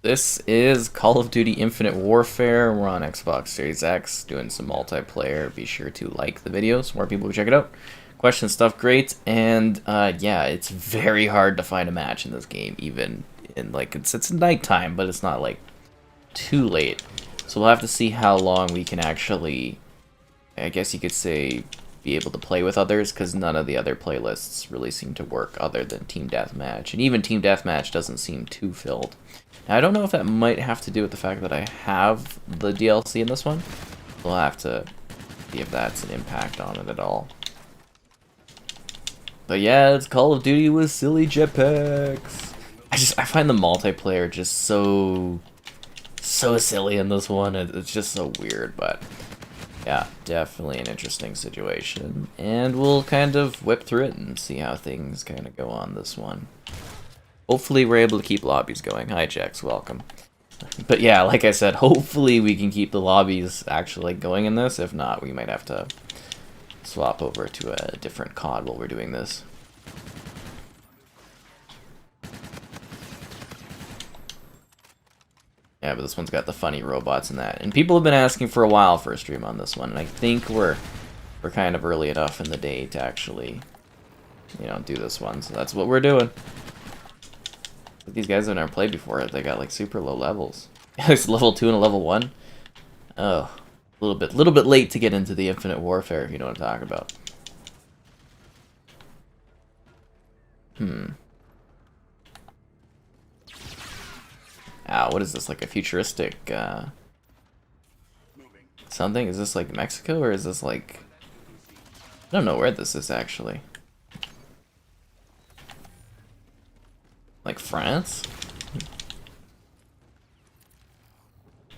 This is Call of Duty Infinite Warfare. We're on Xbox Series X doing some multiplayer. Be sure to like the videos, more people can check it out. Question stuff, great. And yeah, it's very hard to find a match in this game, even in like it's nighttime, but it's not like too late. So we'll have to see how long we can actually, I guess you could say, be able to play with others, because none of the other playlists really seem to work other than Team Deathmatch, and even Team Deathmatch doesn't seem too filled. Now, I don't know if that might have to do with the fact that I have the DLC in this one. We'll have to see if that's an impact on it at all. But yeah, it's Call of Duty with silly jetpacks. I find the multiplayer just so silly in this one. It's just so weird, but yeah, definitely an interesting situation. And we'll kind of whip through it and see how things kind of go on this one. Hopefully we're able to keep lobbies going. Hi, Jax, welcome. But yeah, like I said, hopefully we can keep the lobbies actually going in this. If not, we might have to swap over to a different COD while we're doing this. Yeah, but this one's got the funny robots and that. And people have been asking for a while for a stream on this one, and I think we're kind of early enough in the day to actually, you know, do this one. So that's what we're doing. But these guys have never played before. They got like super low levels. It's level 2 and a level 1. Oh, a little bit late to get into the Infinite Warfare, if you know what I'm talking about. What is this, like a futuristic, something? Is this like Mexico, or is this like... I don't know where this is, actually. Like France?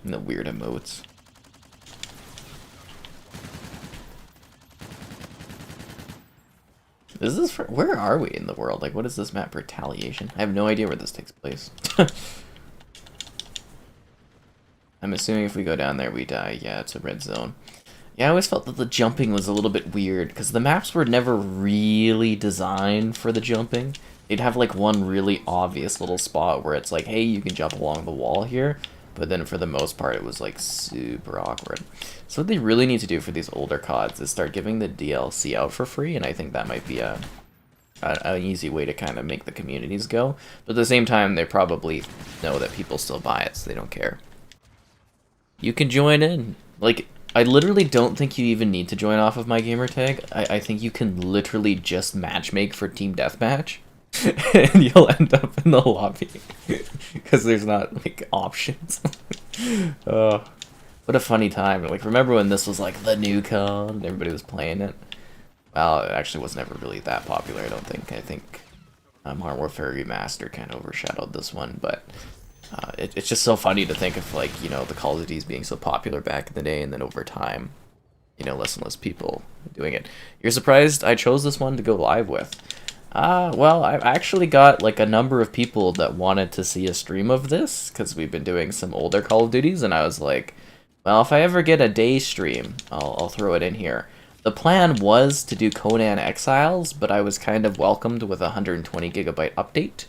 And the weird emotes. Is this for... Where are we in the world? Like, what is this map? Retaliation? I have no idea where this takes place. I'm assuming if we go down there, we die. Yeah, it's a red zone. Yeah, I always felt that the jumping was a little bit weird, because the maps were never really designed for the jumping. They'd have, like, one really obvious little spot where it's like, hey, you can jump along the wall here, but then for the most part, it was, like, super awkward. So what they really need to do for these older CODs is start giving the DLC out for free, and I think that might be an easy way to kind of make the communities go. But at the same time, they probably know that people still buy it, so they don't care. You can join in. Like, I literally don't think you even need to join off of my gamertag. I think you can literally just matchmake for Team Deathmatch, and you'll end up in the lobby, because there's not, like, options. What a funny time. Like, remember when this was, like, the new COD, and everybody was playing it? Well, it actually was never really that popular, I don't think. I think Modern Warfare Remaster kind of overshadowed this one, but... it's just so funny to think of, like, you know, the Call of Duties being so popular back in the day, and then over time, you know, less and less people doing it. You're surprised I chose this one to go live with? Well, I've actually got, like, a number of people that wanted to see a stream of this, because we've been doing some older Call of Duties, and I was like, well, if I ever get a day stream, I'll throw it in here. The plan was to do Conan Exiles, but I was kind of welcomed with a 120 gigabyte update.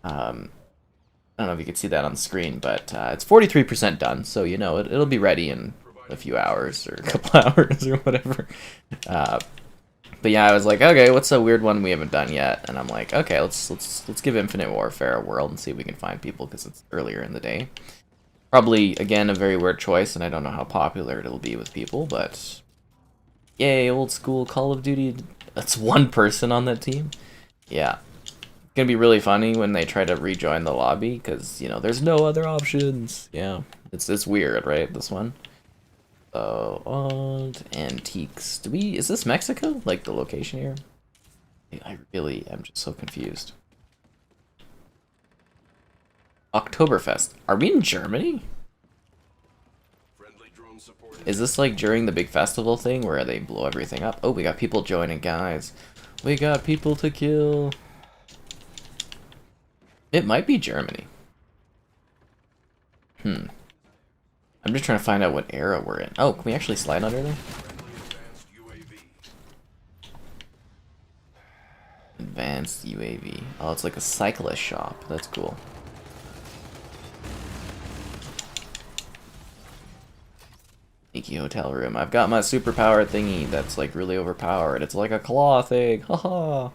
I don't know if you can see that on the screen, but it's 43% done, so, you know, it'll be ready in a few hours or a couple hours or whatever. But yeah, I was like, okay, what's a weird one we haven't done yet? And I'm like, okay, let's give Infinite Warfare a whirl and see if we can find people, because it's earlier in the day. Probably, again, a very weird choice, and I don't know how popular it'll be with people, but yay, old school Call of Duty. That's one person on that team. Yeah. Gonna be really funny when they try to rejoin the lobby, because, you know, there's no other options. Yeah, it's weird, right, this one? Old antiques. Is this Mexico, like the location here? I really am just so confused. Oktoberfest. Are we in Germany? Is this like during the big festival thing where they blow everything up? Oh, we got people joining, guys. We got people to kill. It might be Germany. I'm just trying to find out what era we're in. Oh, can we actually slide under there? Advanced UAV. Oh, it's like a cyclist shop. That's cool. sneaky hotel room. I've got my superpower thingy that's like really overpowered. It's like a claw thing. Haha.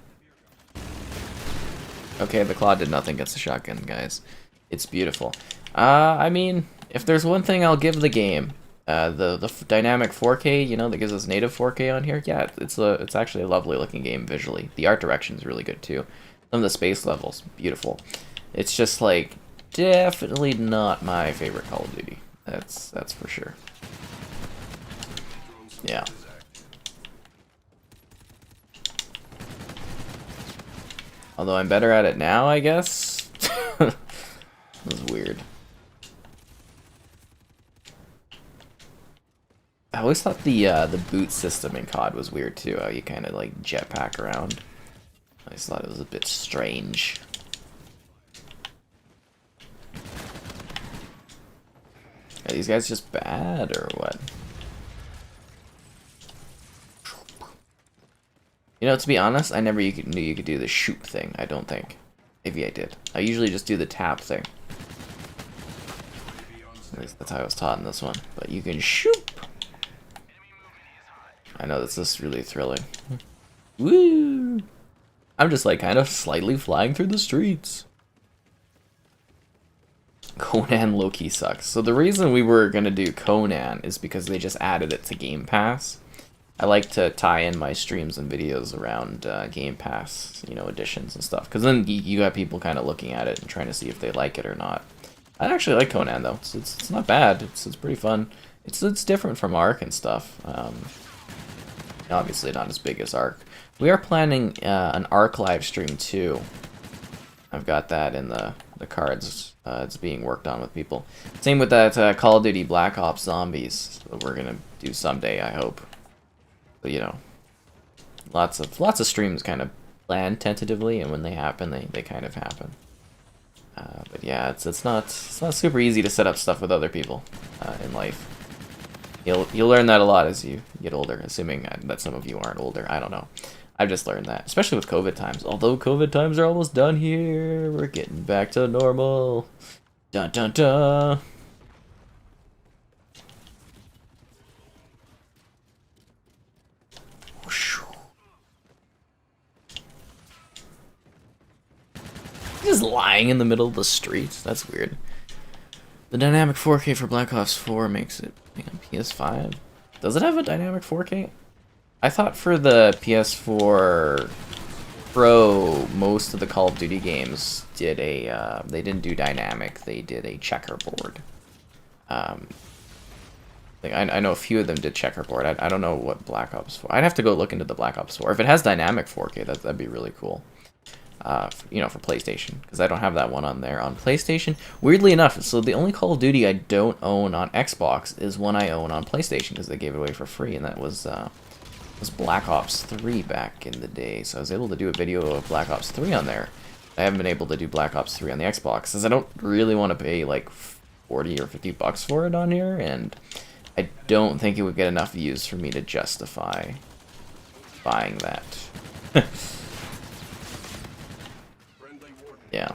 Okay, the claw did nothing against the shotgun, guys. It's beautiful. I mean, if there's one thing I'll give the game, the dynamic 4K, you know, that gives us native 4K on here, yeah, it's actually a lovely looking game visually. The art direction is really good too. Some of the space levels, beautiful. It's just like definitely not my favorite Call of Duty. That's for sure. Yeah. Although I'm better at it now, I guess. It was weird. I always thought the boot system in COD was weird too. How you kind of like jetpack around. I just thought it was a bit strange. Are these guys just bad or what? You know, to be honest, I never knew you could do the shoot thing, I don't think. Maybe I did. I usually just do the tap thing. At least that's how I was taught in this one. But you can shoot! I know, this is really thrilling. Woo! I'm just like kind of slightly flying through the streets. Conan low-key sucks. So the reason we were gonna do Conan is because they just added it to Game Pass. I like to tie in my streams and videos around Game Pass, you know, editions and stuff. Because then you got people kind of looking at it and trying to see if they like it or not. I actually like Conan though. It's not bad. It's pretty fun. It's different from Ark and stuff. Obviously not as big as Ark. We are planning an Ark live stream too. I've got that in the cards. It's being worked on with people. Same with that Call of Duty Black Ops Zombies that we're gonna do someday, I hope. But you know, lots of streams kind of planned tentatively, and when they happen, they kind of happen. But yeah, it's not super easy to set up stuff with other people in life. You'll learn that a lot as you get older, assuming that some of you aren't older. I don't know. I've just learned that, especially with COVID times. Although COVID times are almost done here, we're getting back to normal. Dun dun dun. Just lying in the middle of the street. That's weird. The dynamic 4K for Black Ops 4 makes it on PS5. Does it have a dynamic 4K? I thought for the PS4 Pro, most of the Call of Duty games did a, they didn't do dynamic, they did a checkerboard. Like I know a few of them did checkerboard. I don't know what Black Ops 4. I'd have to go look into the Black Ops 4. If it has dynamic 4K, that'd be really cool. You know, for PlayStation, because I don't have that one on there on PlayStation. Weirdly enough, so the only Call of Duty I don't own on Xbox is one I own on PlayStation because they gave it away for free, and that was Black Ops 3 back in the day. So I was able to do a video of Black Ops 3 on there. I haven't been able to do Black Ops 3 on the Xbox because I don't really want to pay like 40 or 50 bucks for it on here, and I don't think it would get enough views for me to justify buying that. Yeah.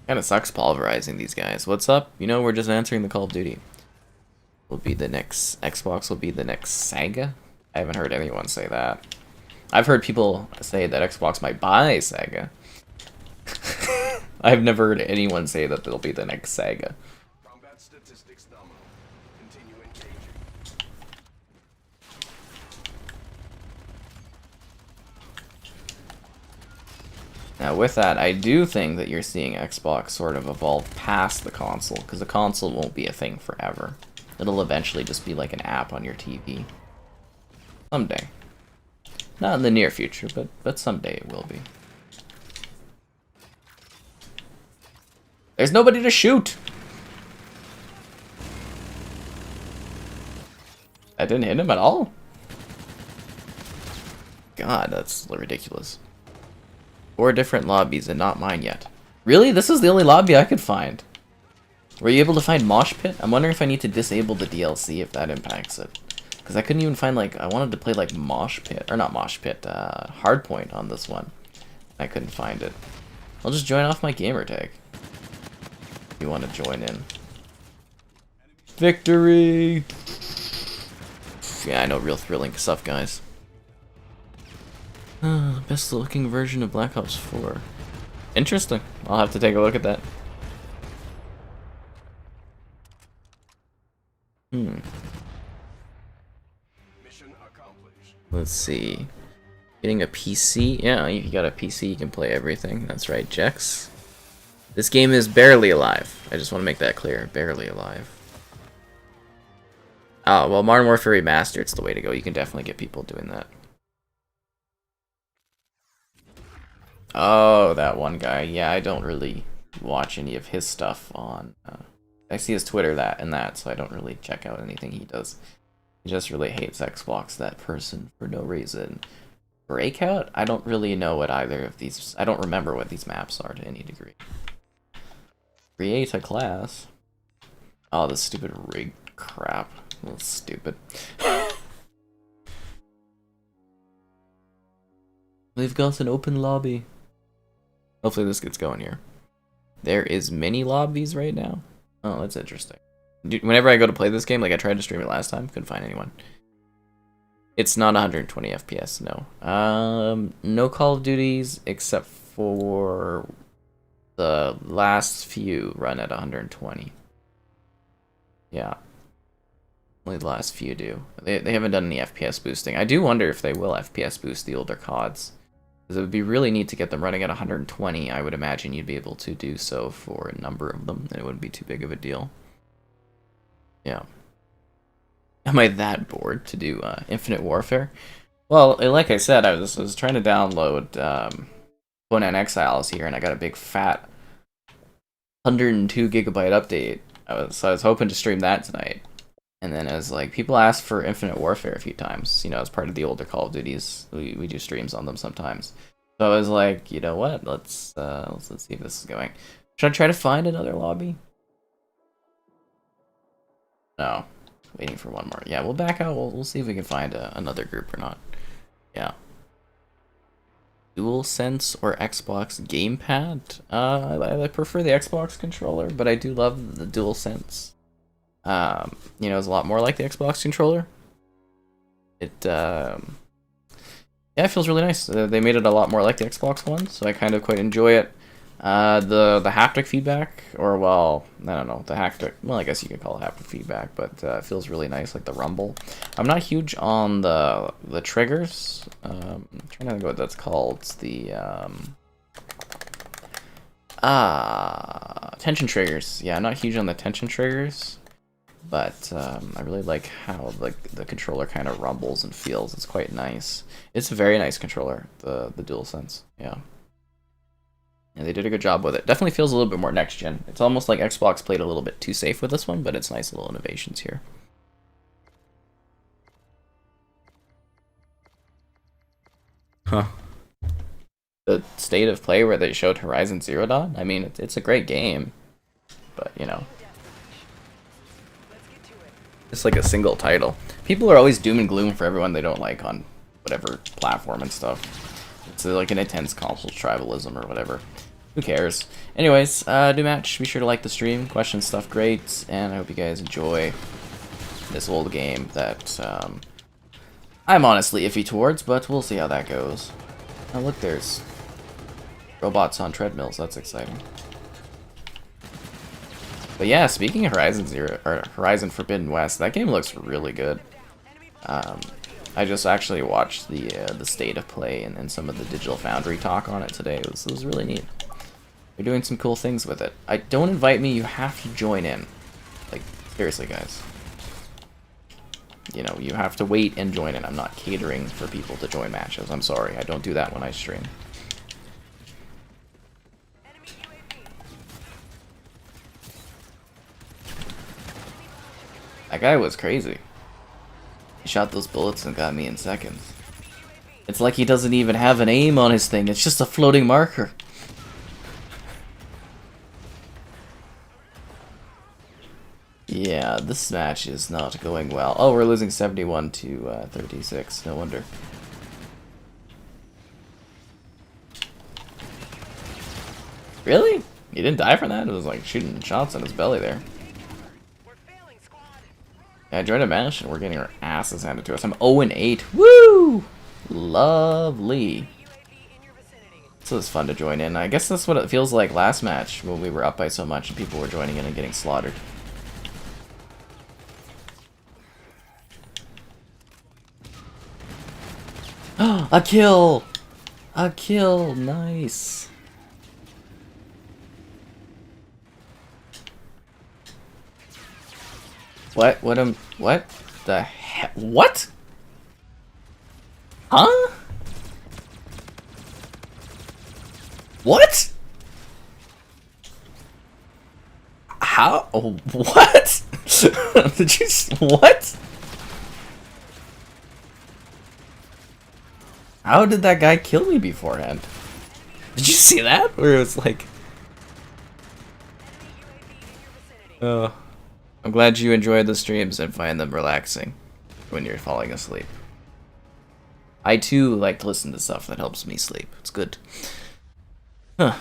Kinda sucks pulverizing these guys. What's up? You know, we're just answering the Call of Duty. Will be the next Xbox, will be the next Sega? I haven't heard anyone say that. I've heard people say that Xbox might buy Sega. I've never heard anyone say that they'll be the next Sega. Combat statistics nominal. Continue engaging. Now with that, I do think that you're seeing Xbox sort of evolve past the console, because the console won't be a thing forever. It'll eventually just be like an app on your TV. Someday. Not in the near future, but someday it will be. There's nobody to shoot! I didn't hit him at all? God, that's ridiculous. 4 different lobbies and not mine yet. Really? This is the only lobby I could find. Were you able to find Mosh Pit? I'm wondering if I need to disable the DLC if that impacts it. Because I couldn't even find, like, I wanted to play, like, Mosh Pit, or not Mosh Pit, Hardpoint on this one. I couldn't find it. I'll just join off my gamer tag. If you want to join in. Victory! Yeah, I know, real thrilling stuff, guys. Best looking version of Black Ops 4. Interesting. I'll have to take a look at that. Let's see. Getting a PC? Yeah, if you got a PC, you can play everything. That's right, Jex. This game is barely alive. I just want to make that clear. Barely alive. Oh, well, Modern Warfare Remaster, it's the way to go. You can definitely get people doing that. Oh, that one guy. Yeah, I don't really watch any of his stuff on... I see his Twitter so I don't really check out anything he does. He just really hates Xbox, that person, for no reason. Breakout? I don't really know what either of these... I don't remember what these maps are to any degree. Create a class. Oh, this stupid rig crap. That's stupid. We've got an open lobby. Hopefully this gets going here. There is many lobbies right now. Oh, that's interesting. Dude, whenever I go to play this game, like I tried to stream it last time, couldn't find anyone. It's not 120 FPS, no. No Call of Duties except for the last few run at 120. Yeah. Only the last few do. They haven't done any FPS boosting. I do wonder if they will FPS boost the older CODs. Because it would be really neat to get them running at 120. I would imagine you'd be able to do so for a number of them, and it wouldn't be too big of a deal. Yeah. Am I that bored to do Infinite Warfare? Well, like I said, I was trying to download Conan Exiles here, and I got a big fat 102 gigabyte update. So I was hoping to stream that tonight. And then as like people asked for Infinite Warfare a few times, you know, as part of the older Call of Duties, we do streams on them sometimes. So I was like, you know what? Let's see if this is going. Should I try to find another lobby? No, waiting for one more. Yeah, we'll back out. We'll see if we can find another group or not. Yeah. DualSense or Xbox gamepad? I prefer the Xbox controller, but I do love the DualSense. You know, it's a lot more like the Xbox controller. Yeah, it feels really nice. They made it a lot more like the Xbox one, so I kind of quite enjoy it. The haptic feedback, or well, I don't know, the haptic. Well, I guess you could call it haptic feedback, but it feels really nice, like the rumble. I'm not huge on the triggers. I'm trying to think what that's called. It's the tension triggers. Yeah, I'm not huge on the tension triggers. But I really like how the controller kind of rumbles and feels. It's quite nice. It's a very nice controller, the DualSense. Yeah. And they did a good job with it. Definitely feels a little bit more next gen. It's almost like Xbox played a little bit too safe with this one, but it's nice little innovations here. Huh. The state of play where they showed Horizon Zero Dawn. I mean, it's a great game, but you know. It's like a single title. People are always doom and gloom for everyone they don't like on whatever platform and stuff. It's like an intense console tribalism or whatever. Who cares? Anyways, do match. Be sure to like the stream. Question stuff great. And I hope you guys enjoy this old game that I'm honestly iffy towards, but we'll see how that goes. Oh, look, there's robots on treadmills. That's exciting. But yeah, speaking of Horizon Forbidden West, that game looks really good. I just actually watched the state of play and some of the Digital Foundry talk on it today. It was really neat. They're doing some cool things with it. Don't invite me, you have to join in. Like, seriously, guys. You know, you have to wait and join in. I'm not catering for people to join matches. I'm sorry, I don't do that when I stream. That guy was crazy. He shot those bullets and got me in seconds. It's like he doesn't even have an aim on his thing. It's just a floating marker. Yeah, this match is not going well. Oh, we're losing 71 to 36. No wonder. Really? He didn't die from that? It was like shooting shots in his belly there. Yeah, I joined a match and we're getting our asses handed to us. I'm 0-8. Woo! Lovely. This was fun to join in. I guess that's what it feels like last match when we were up by so much and people were joining in and getting slaughtered. A kill! A kill! Nice. What? What the heck? What? Huh? What? How? What? Did you? What? How did that guy kill me beforehand? Did you see that? Where it was like... I'm glad you enjoy the streams and find them relaxing when you're falling asleep. I too like to listen to stuff that helps me sleep. It's good. Huh.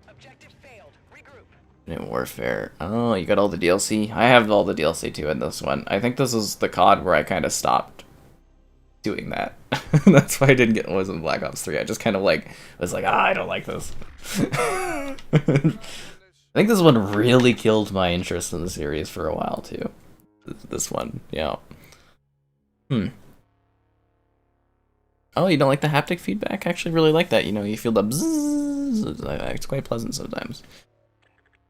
Objective failed. Regroup. Modern Warfare. Oh, you got all the DLC? I have all the DLC too in this one. I think this is the COD where I kind of stopped doing that. That's why I didn't get was in Black Ops 3. I just kind of like was like, I don't like this. I think this one really killed my interest in the series for a while too. This one, yeah. Oh, you don't like the haptic feedback? I actually really like that. You know, you feel the bzzz. It's quite pleasant sometimes.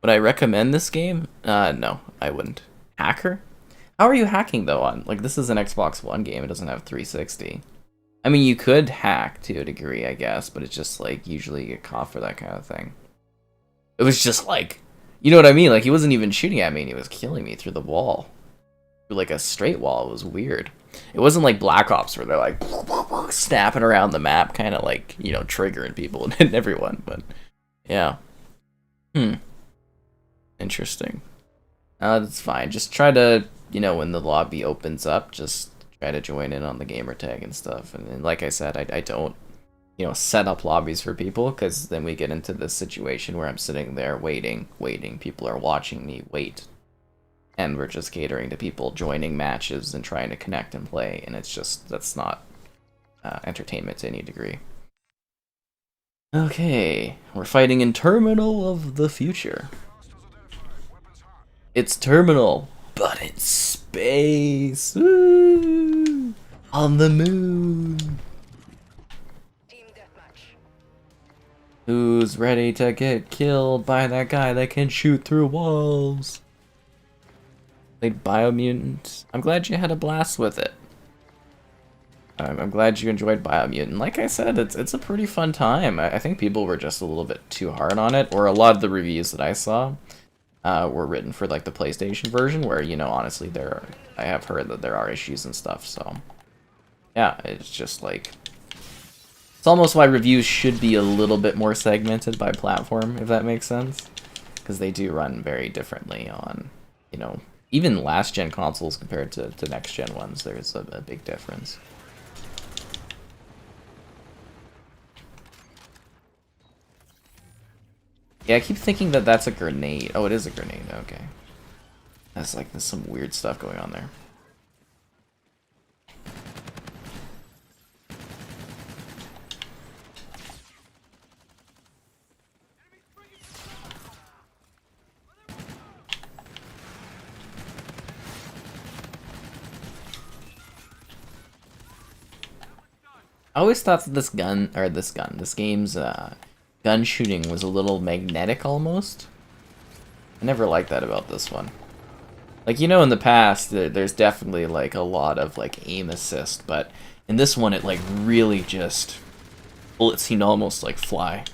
Would I recommend this game? No, I wouldn't. Hacker? How are you hacking though on, like, this is an Xbox One game, it doesn't have 360. I mean, you could hack to a degree, I guess, but it's just like, usually you get caught for that kind of thing. It was just like, you know what I mean? Like, he wasn't even shooting at me, and he was killing me through the wall. Through like a straight wall, it was weird. It wasn't like Black Ops where they're like, snapping around the map, kind of like, you know, triggering people and everyone, but yeah. Interesting. That's fine. Just try to, you know, when the lobby opens up, just try to join in on the gamer tag and stuff. And like I said, I don't, you know, set up lobbies for people, because then we get into this situation where I'm sitting there waiting. People are watching me wait. And we're just catering to people joining matches and trying to connect and play. And it's just, that's not entertainment to any degree. Okay, we're fighting in Terminal of the Future. It's Terminal, but in space. Woo! On the moon. Team deathmatch. Who's ready to get killed by that guy that can shoot through walls? Played Biomutant. I'm glad you had a blast with it. I'm glad you enjoyed Biomutant. Like I said, it's a pretty fun time. I think people were just a little bit too hard on it, or a lot of the reviews that I saw were written for like the PlayStation version, where, you know, honestly, I have heard that there are issues and stuff. So yeah, it's just like, it's almost why reviews should be a little bit more segmented by platform, if that makes sense, because they do run very differently on, you know, even last gen consoles compared to next gen ones. There's a big difference. Yeah, I keep thinking that that's a grenade. Oh, it is a grenade. Okay. That's like, there's some weird stuff going on there. I always thought that this game's gun shooting was a little magnetic almost. I never liked that about this one. Like, you know, in the past, there's definitely like a lot of like aim assist, but in this one, it like really just, bullets seem to almost like fly.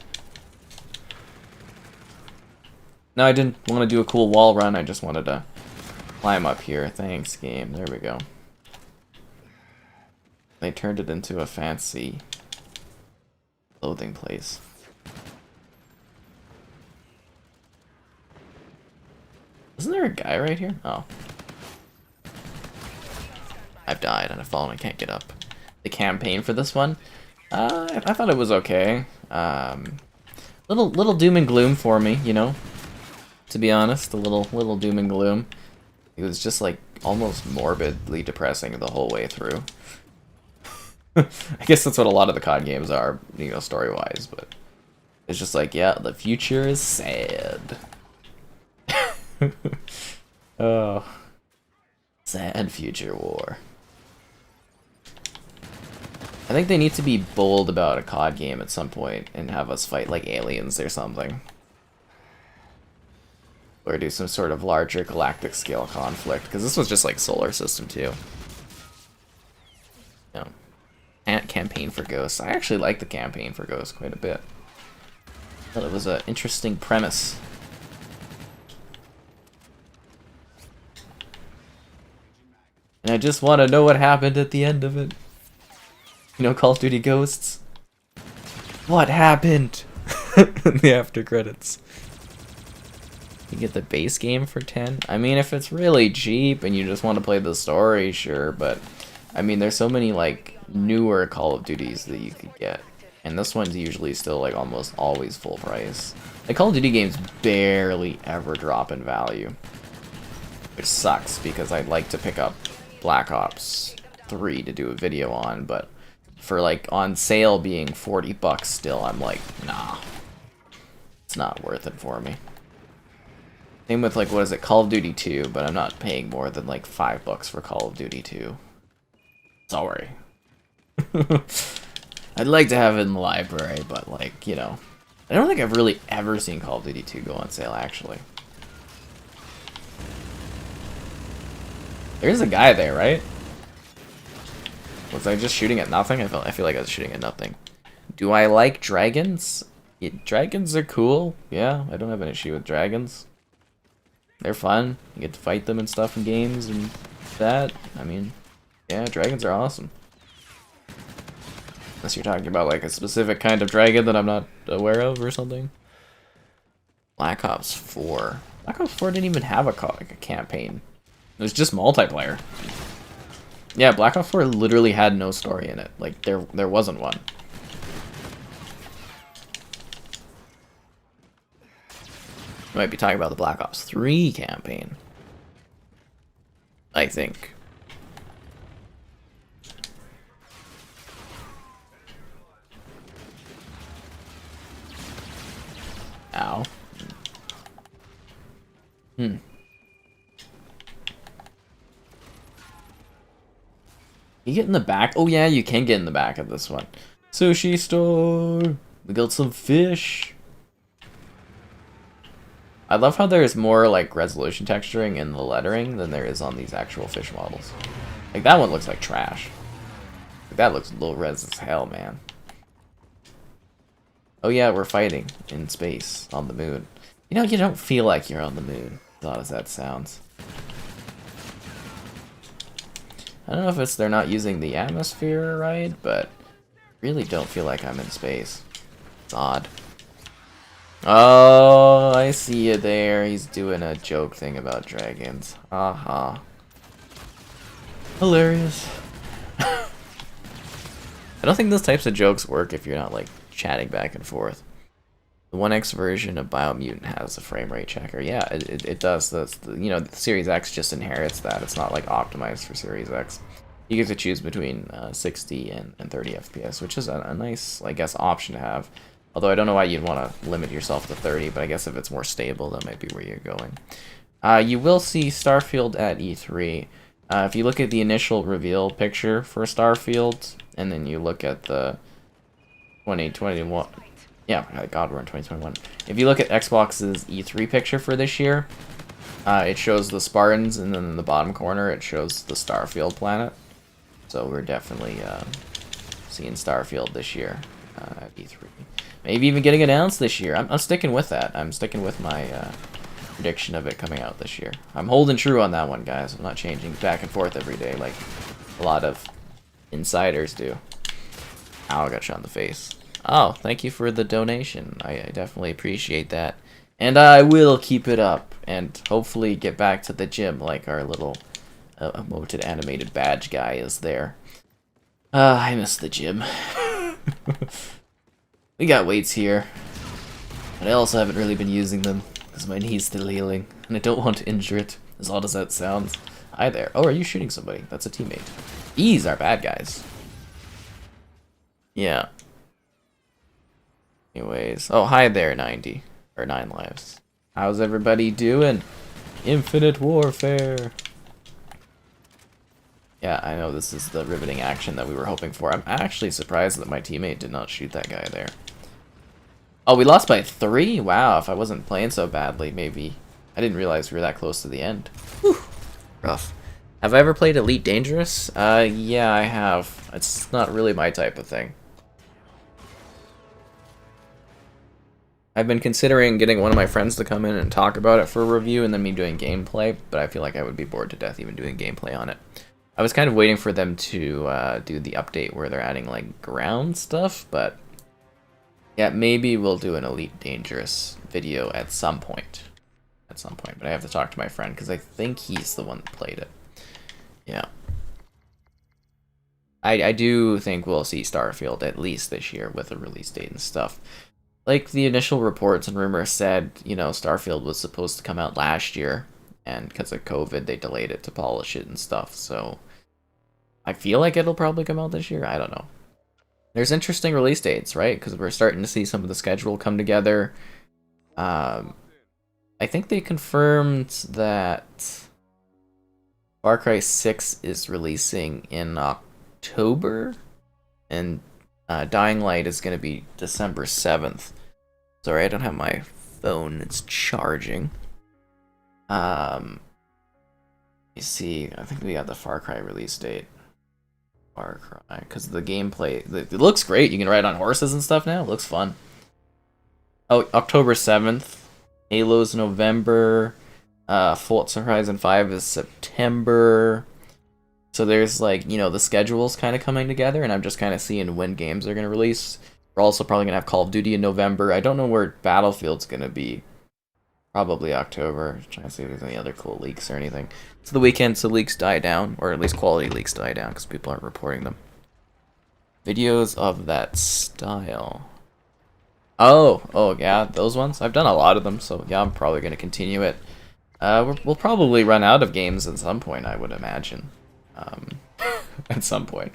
No, I didn't want to do a cool wall run, I just wanted to climb up here. Thanks, game. There we go. They turned it into a fancy clothing place. Isn't there a guy right here? Oh. I've died and I've fallen. I can't get up. The campaign for this one, I thought it was okay. Little doom and gloom for me, you know. To be honest, a little doom and gloom. It was just like almost morbidly depressing the whole way through. I guess that's what a lot of the COD games are, you know, story-wise. But it's just like, yeah, the future is sad. Oh, sad future war. I think they need to be bold about a COD game at some point and have us fight like aliens or something. Or do some sort of larger galactic scale conflict, because this was just like solar system too. No. And campaign for Ghosts. I actually like the campaign for Ghosts quite a bit. I thought it was an interesting premise. And I just want to know what happened at the end of it. You know, Call of Duty Ghosts? What happened? In the after credits. You get the base game for 10? I mean, if it's really cheap and you just want to play the story, sure, but I mean, there's so many like newer Call of Duties that you could get. And this one's usually still like almost always full price. Like Call of Duty games barely ever drop in value. Which sucks because I'd like to pick up Black Ops 3 to do a video on, but for like on sale being $40 still, I'm like, nah. It's not worth it for me. Same with like, what is it, Call of Duty 2, but I'm not paying more than like $5 for Call of Duty 2. Sorry. I'd like to have it in the library, but like, you know, I don't think I've really ever seen Call of Duty 2 go on sale, actually. There's a guy there, right? Was I just shooting at nothing? I feel like I was shooting at nothing. Do I like dragons? Yeah, dragons are cool. Yeah, I don't have an issue with dragons. They're fun. You get to fight them and stuff in games and that. I mean, yeah, dragons are awesome. Unless you're talking about like a specific kind of dragon that I'm not aware of or something. Black Ops 4. Black Ops 4 didn't even have a campaign. It was just multiplayer. Yeah, Black Ops 4 literally had no story in it. Like, there wasn't one. I might be talking about the Black Ops 3 campaign. I think. Ow. You get in the back? Oh yeah, you can get in the back of this one. Sushi store! We got some fish! I love how there's more like resolution texturing in the lettering than there is on these actual fish models. Like that one looks like trash. Like, that looks low res as hell, man. Oh yeah, we're fighting in space on the moon. You know, you don't feel like you're on the moon, as odd as that sounds. I don't know if it's they're not using the atmosphere right, but really don't feel like I'm in space. It's odd. Oh, I see you there. He's doing a joke thing about dragons. Haha. Hilarious. I don't think those types of jokes work if you're not like chatting back and forth. The 1X version of Biomutant has a frame rate checker. Yeah, it does. You know, the Series X just inherits that. It's not like optimized for Series X. You get to choose between 60 and 30 FPS, which is a nice, I guess, option to have. Although I don't know why you'd want to limit yourself to 30, but I guess if it's more stable, that might be where you're going. You will see Starfield at E3. If you look at the initial reveal picture for Starfield, and then you look at the 2021... Yeah, God, we're in 2021. If you look at Xbox's E3 picture for this year, it shows the Spartans, and then in the bottom corner it shows the Starfield planet. So we're definitely seeing Starfield this year at E3. Maybe even getting announced this year. I'm sticking with that. I'm sticking with my prediction of it coming out this year. I'm holding true on that one, guys. I'm not changing back and forth every day like a lot of insiders do. Ow, I got shot in the face. Oh, thank you for the donation. I definitely appreciate that. And I will keep it up. and hopefully get back to the gym like our little emoted animated badge guy is there. I miss the gym. We got weights here, but I also haven't really been using them because my knee's still healing, and I don't want to injure it, as odd as that sounds. Hi there. Oh, are you shooting somebody? That's a teammate. These are bad guys. Yeah. Anyways. Oh, hi there, 90. Or 9 lives. How's everybody doing? Infinite Warfare. Yeah, I know this is the riveting action that we were hoping for. I'm actually surprised that my teammate did not shoot that guy there. Oh, we lost by 3? Wow, if I wasn't playing so badly, maybe. I didn't realize we were that close to the end. Whew. Rough. Have I ever played Elite Dangerous? Yeah, I have. It's not really my type of thing. I've been considering getting one of my friends to come in and talk about it for a review and then me doing gameplay, but I feel like I would be bored to death even doing gameplay on it. I was kind of waiting for them to do the update where they're adding like ground stuff, but yeah, maybe we'll do an Elite Dangerous video at some point. But I have to talk to my friend because I think he's the one that played it. Yeah. I do think we'll see Starfield at least this year with a release date and stuff. Like the initial reports and rumors said, you know, Starfield was supposed to come out last year, and because of COVID, they delayed it to polish it and stuff, so I feel like it'll probably come out this year. I don't know. There's interesting release dates, right? Because we're starting to see some of the schedule come together. I think they confirmed that Far Cry 6 is releasing in October, and Dying Light is going to be December 7th. Sorry, I don't have my phone. It's charging. You see, I think we got the Far Cry release date. Far Cry, because the gameplay, it looks great. You can ride on horses and stuff now. It looks fun. Oh, October 7th. Halo's November. Forza Horizon 5 is September. So there's like, you know, the schedule's kind of coming together, and I'm just kind of seeing when games are going to release. We're also probably going to have Call of Duty in November. I don't know where Battlefield's going to be. Probably October. Trying to see if there's any other cool leaks or anything. It's the weekend, so leaks die down, or at least quality leaks die down, because people aren't reporting them. Videos of that style. Oh, yeah, those ones? I've done a lot of them, so yeah, I'm probably going to continue it. We'll probably run out of games at some point, I would imagine. At some point.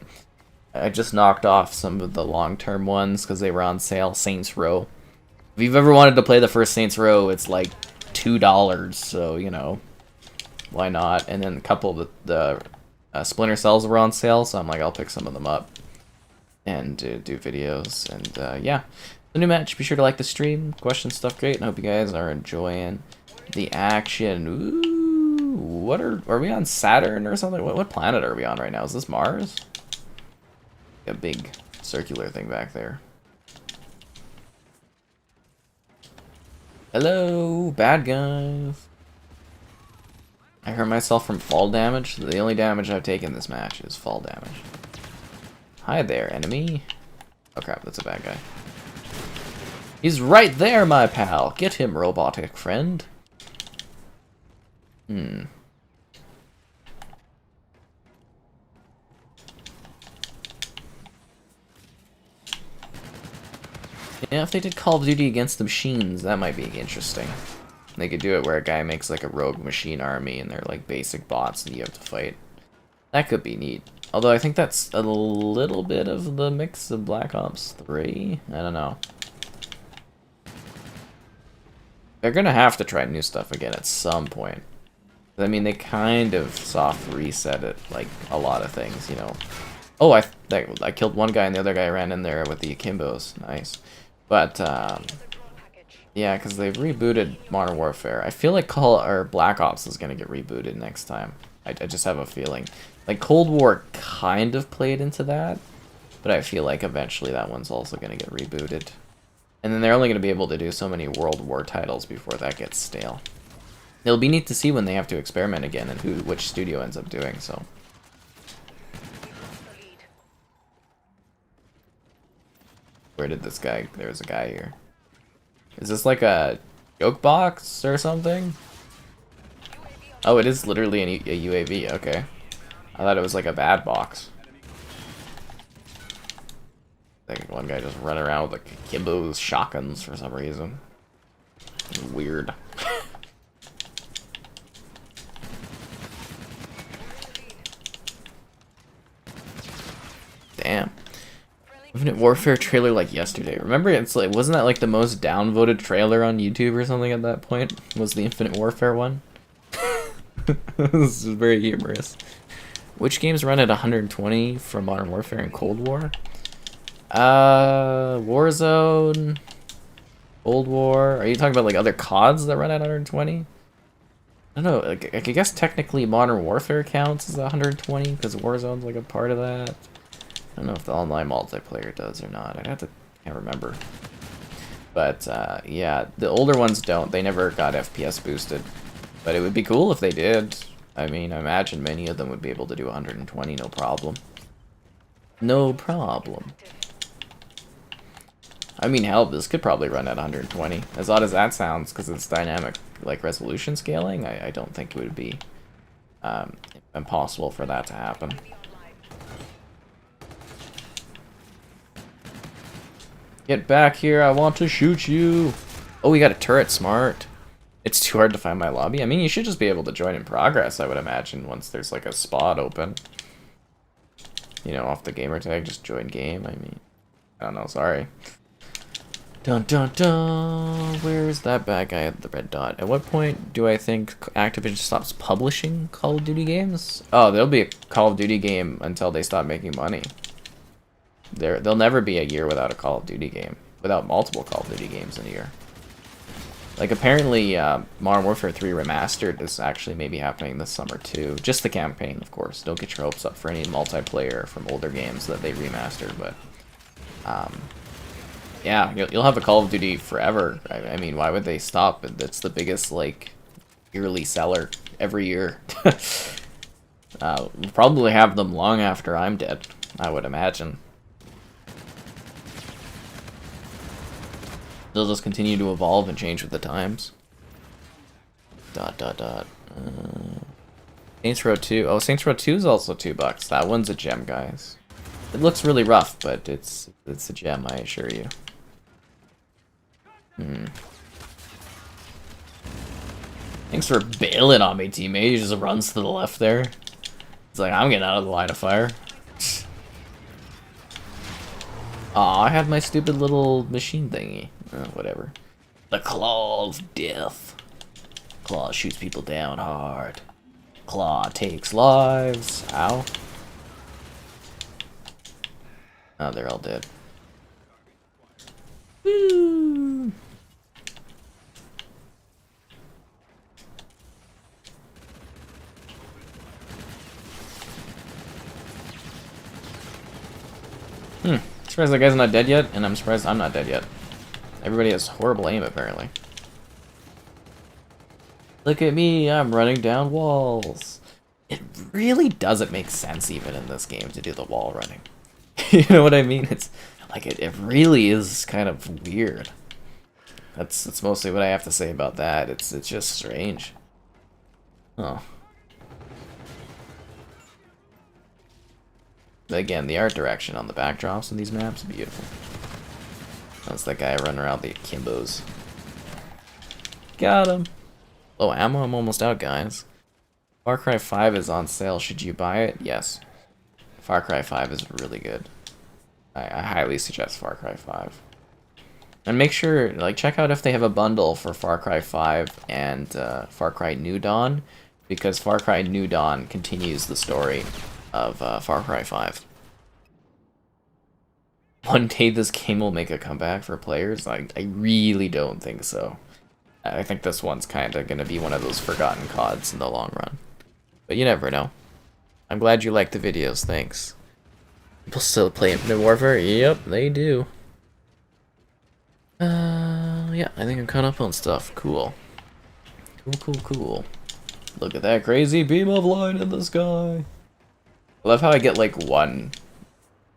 I just knocked off some of the long-term ones because they were on sale. Saints Row. If you've ever wanted to play the first Saints Row, it's like $2, so, you know, why not? And then a couple of the Splinter Cells were on sale, so I'm like, I'll pick some of them up and do videos. And yeah, the new match. Be sure to like the stream. Question stuff great, and I hope you guys are enjoying the action. Ooh, what are we on Saturn or something? What planet are we on right now? Is this Mars? A big circular thing back there. Hello, bad guys. I hurt myself from fall damage. The only damage I've taken this match is fall damage. Hi there, enemy. Oh crap, that's a bad guy. He's right there, my pal. Get him, robotic friend. Yeah, if they did Call of Duty against the machines, that might be interesting. They could do it where a guy makes like a rogue machine army and they're like basic bots that you have to fight. That could be neat. Although I think that's a little bit of the mix of Black Ops 3. I don't know. They're gonna have to try new stuff again at some point. I mean, they kind of soft reset it, like a lot of things, you know. Oh, I killed one guy and the other guy ran in there with the Akimbos. Nice. But, yeah, because they've rebooted Modern Warfare. I feel like Black Ops is going to get rebooted next time. I just have a feeling. Like, Cold War kind of played into that, but I feel like eventually that one's also going to get rebooted. And then they're only going to be able to do so many World War titles before that gets stale. It'll be neat to see when they have to experiment again and which studio ends up doing so. Where did this guy... There's a guy here. Is this like a joke box or something? Oh, it is literally a UAV, okay. I thought it was like a bad box. I think one guy just running around with like Kimbo's shotguns for some reason. Weird. Damn. Infinite Warfare trailer like yesterday. Remember, it's like, wasn't that like the most downvoted trailer on YouTube or something at that point? Was the Infinite Warfare one? This is very humorous. Which games run at 120 from Modern Warfare and Cold War? Warzone, Cold War. Are you talking about like other CODs that run at 120? I don't know. Like, I guess technically Modern Warfare counts as 120 because Warzone's like a part of that. I don't know if the online multiplayer does or not. Can't remember. But yeah, the older ones don't. They never got FPS boosted. But it would be cool if they did. I mean, I imagine many of them would be able to do 120, no problem. No problem. I mean, hell, this could probably run at 120. As odd as that sounds, because it's dynamic, like, resolution scaling, I don't think it would be impossible for that to happen. Get back here, I want to shoot you! Oh, we got a turret, smart. It's too hard to find my lobby. I mean, you should just be able to join in progress, I would imagine, once there's, like, a spot open. You know, off the gamer tag, just join game, I mean... I don't know, sorry. Dun dun dun! Where's that bad guy at the red dot? At what point do I think Activision stops publishing Call of Duty games? Oh, there'll be a Call of Duty game until they stop making money. There'll never be a year without a Call of Duty game. Without multiple Call of Duty games in a year. Like, apparently, Modern Warfare 3 Remastered is actually maybe happening this summer, too. Just the campaign, of course. Don't get your hopes up for any multiplayer from older games that they remastered, but... yeah, you'll have a Call of Duty forever. I mean, why would they stop? It's the biggest, like, yearly seller every year. We'll probably have them long after I'm dead, I would imagine. They'll just continue to evolve and change with the times. Dot dot dot. Saints Row 2. Oh, Saints Row 2 is also $2. That one's a gem, guys. It looks really rough, but it's a gem, I assure you. Thanks for bailing on me, teammate. He just runs to the left there. It's like, I'm getting out of the line of fire. Aw, I had my stupid little machine thingy. Whatever. The Claw of Death. Claw shoots people down hard. Claw takes lives. Ow. Oh, they're all dead. Woo! Surprised that guy's not dead yet, and I'm surprised I'm not dead yet. Everybody has horrible aim, apparently. Look at me, I'm running down walls. It really doesn't make sense even in this game to do the wall running. You know what I mean? It's like it really is kind of weird. That's mostly what I have to say about that. It's just strange. Oh. But again, the art direction on the backdrops in these maps, beautiful. That's that guy running around the Kimbos. Got him. Oh, ammo, I'm almost out, guys. Far Cry 5 is on sale. Should you buy it? Yes. Far Cry 5 is really good. I highly suggest Far Cry 5. And make sure, like, check out if they have a bundle for Far Cry 5 and Far Cry New Dawn, because Far Cry New Dawn continues the story of Far Cry 5. One day this game will make a comeback for players? I really don't think so. I think this one's kind of going to be one of those forgotten CODs in the long run. But you never know. I'm glad you liked the videos, thanks. People still play Infinite Warfare? Yep, they do. Yeah, I think I'm caught up on stuff. Cool. Cool. Look at that crazy beam of light in the sky. I love how I get like one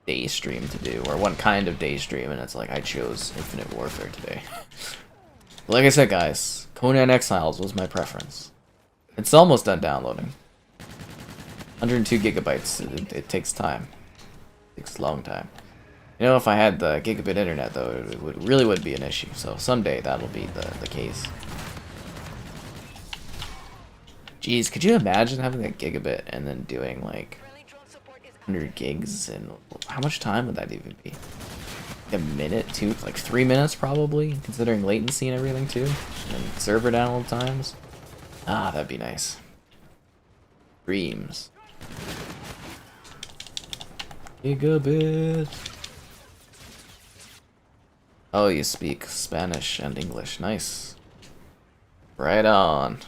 day stream to do, or one kind of day stream, and it's like I chose Infinite Warfare today. Like I said, guys, Conan Exiles was my preference. It's almost done downloading. 102 gigabytes. It takes time. It takes a long time. You know, if I had the gigabit internet, though, it really would be an issue. So someday that'll be the case. Jeez, could you imagine having a gigabit and then doing like 100 gigs? And how much time would that even be? Like a minute, two, like 3 minutes probably, considering latency and everything too, and server download times. Ah, that'd be nice. Dreams. Gigabit. Oh, you speak Spanish and English. Nice. Right on.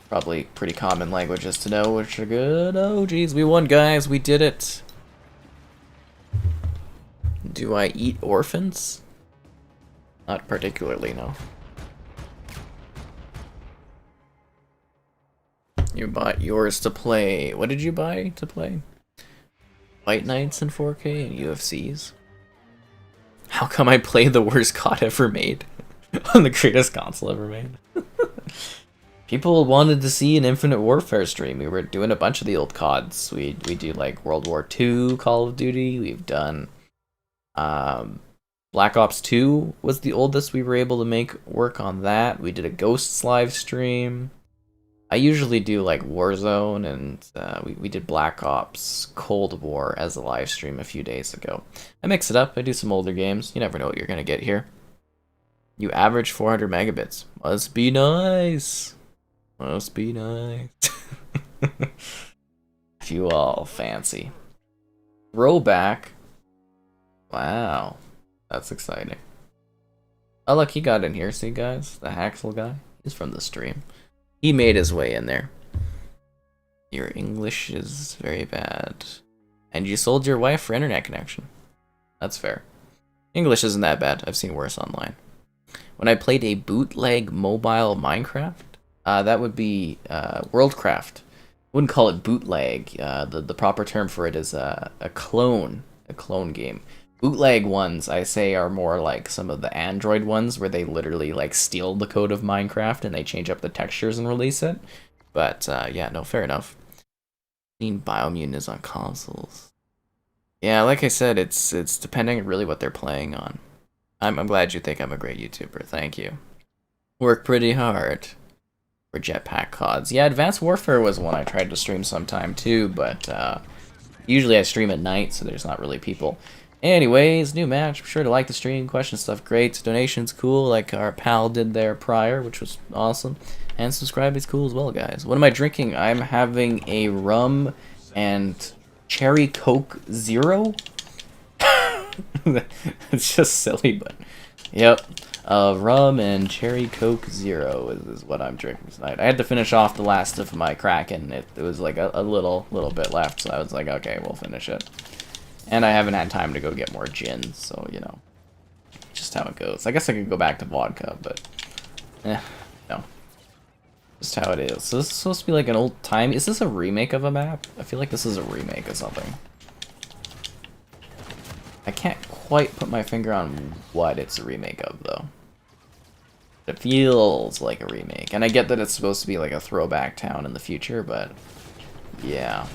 Probably pretty common languages to know, which are good. Oh, geez, we won, guys. We did it. Do I eat orphans? Not particularly, no. You bought yours to play. What did you buy to play? Fight Nights in 4K and UFCs? How come I play the worst COD ever made? On the greatest console ever made? People wanted to see an Infinite Warfare stream. We were doing a bunch of the old CODs. We do like World War II, Call of Duty. We've done Black Ops 2 was the oldest we were able to make work on that. We did a Ghosts live stream. I usually do like Warzone, and we did Black Ops Cold War as a live stream a few days ago. I mix it up. I do some older games. You never know what you're gonna get here. You average 400 megabits. Must be nice. Must be nice. You all fancy. Throwback. Wow. That's exciting. Oh, look, he got in here. See, guys? The Haxel guy. He's from the stream. He made his way in there. Your English is very bad. And you sold your wife for internet connection. That's fair. English isn't that bad. I've seen worse online. When I played a bootleg mobile Minecraft, that would be Worldcraft. Wouldn't call it bootleg. The proper term for it is a clone game. Bootleg ones, I say, are more like some of the Android ones where they literally like steal the code of Minecraft and they change up the textures and release it. But yeah, no, fair enough. Biomutant is on consoles. Yeah, like I said, it's depending really what they're playing on. I'm glad you think I'm a great YouTuber. Thank you. Work pretty hard for Jetpack CODs. Yeah, Advanced Warfare was one I tried to stream sometime too, but usually I stream at night, so there's not really people. Anyways, new match. Be sure to like the stream, question stuff great, donations cool, like our pal did there prior, which was awesome. And subscribe is cool as well, guys. What am I drinking? I'm having a rum and cherry Coke Zero. It's just silly, but yep. Rum and cherry Coke Zero is what I'm drinking tonight. I had to finish off the last of my Kraken. It was like a little bit left, so I was like, okay, we'll finish it. And I haven't had time to go get more gin, so, you know, just how it goes. I guess I could go back to vodka, but, no. Just how it is. So this is supposed to be like an old time. Is this a remake of a map? I feel like this is a remake of something. I can't quite put my finger on what it's a remake of, though. It feels like a remake. And I get that it's supposed to be like a throwback town in the future, but yeah.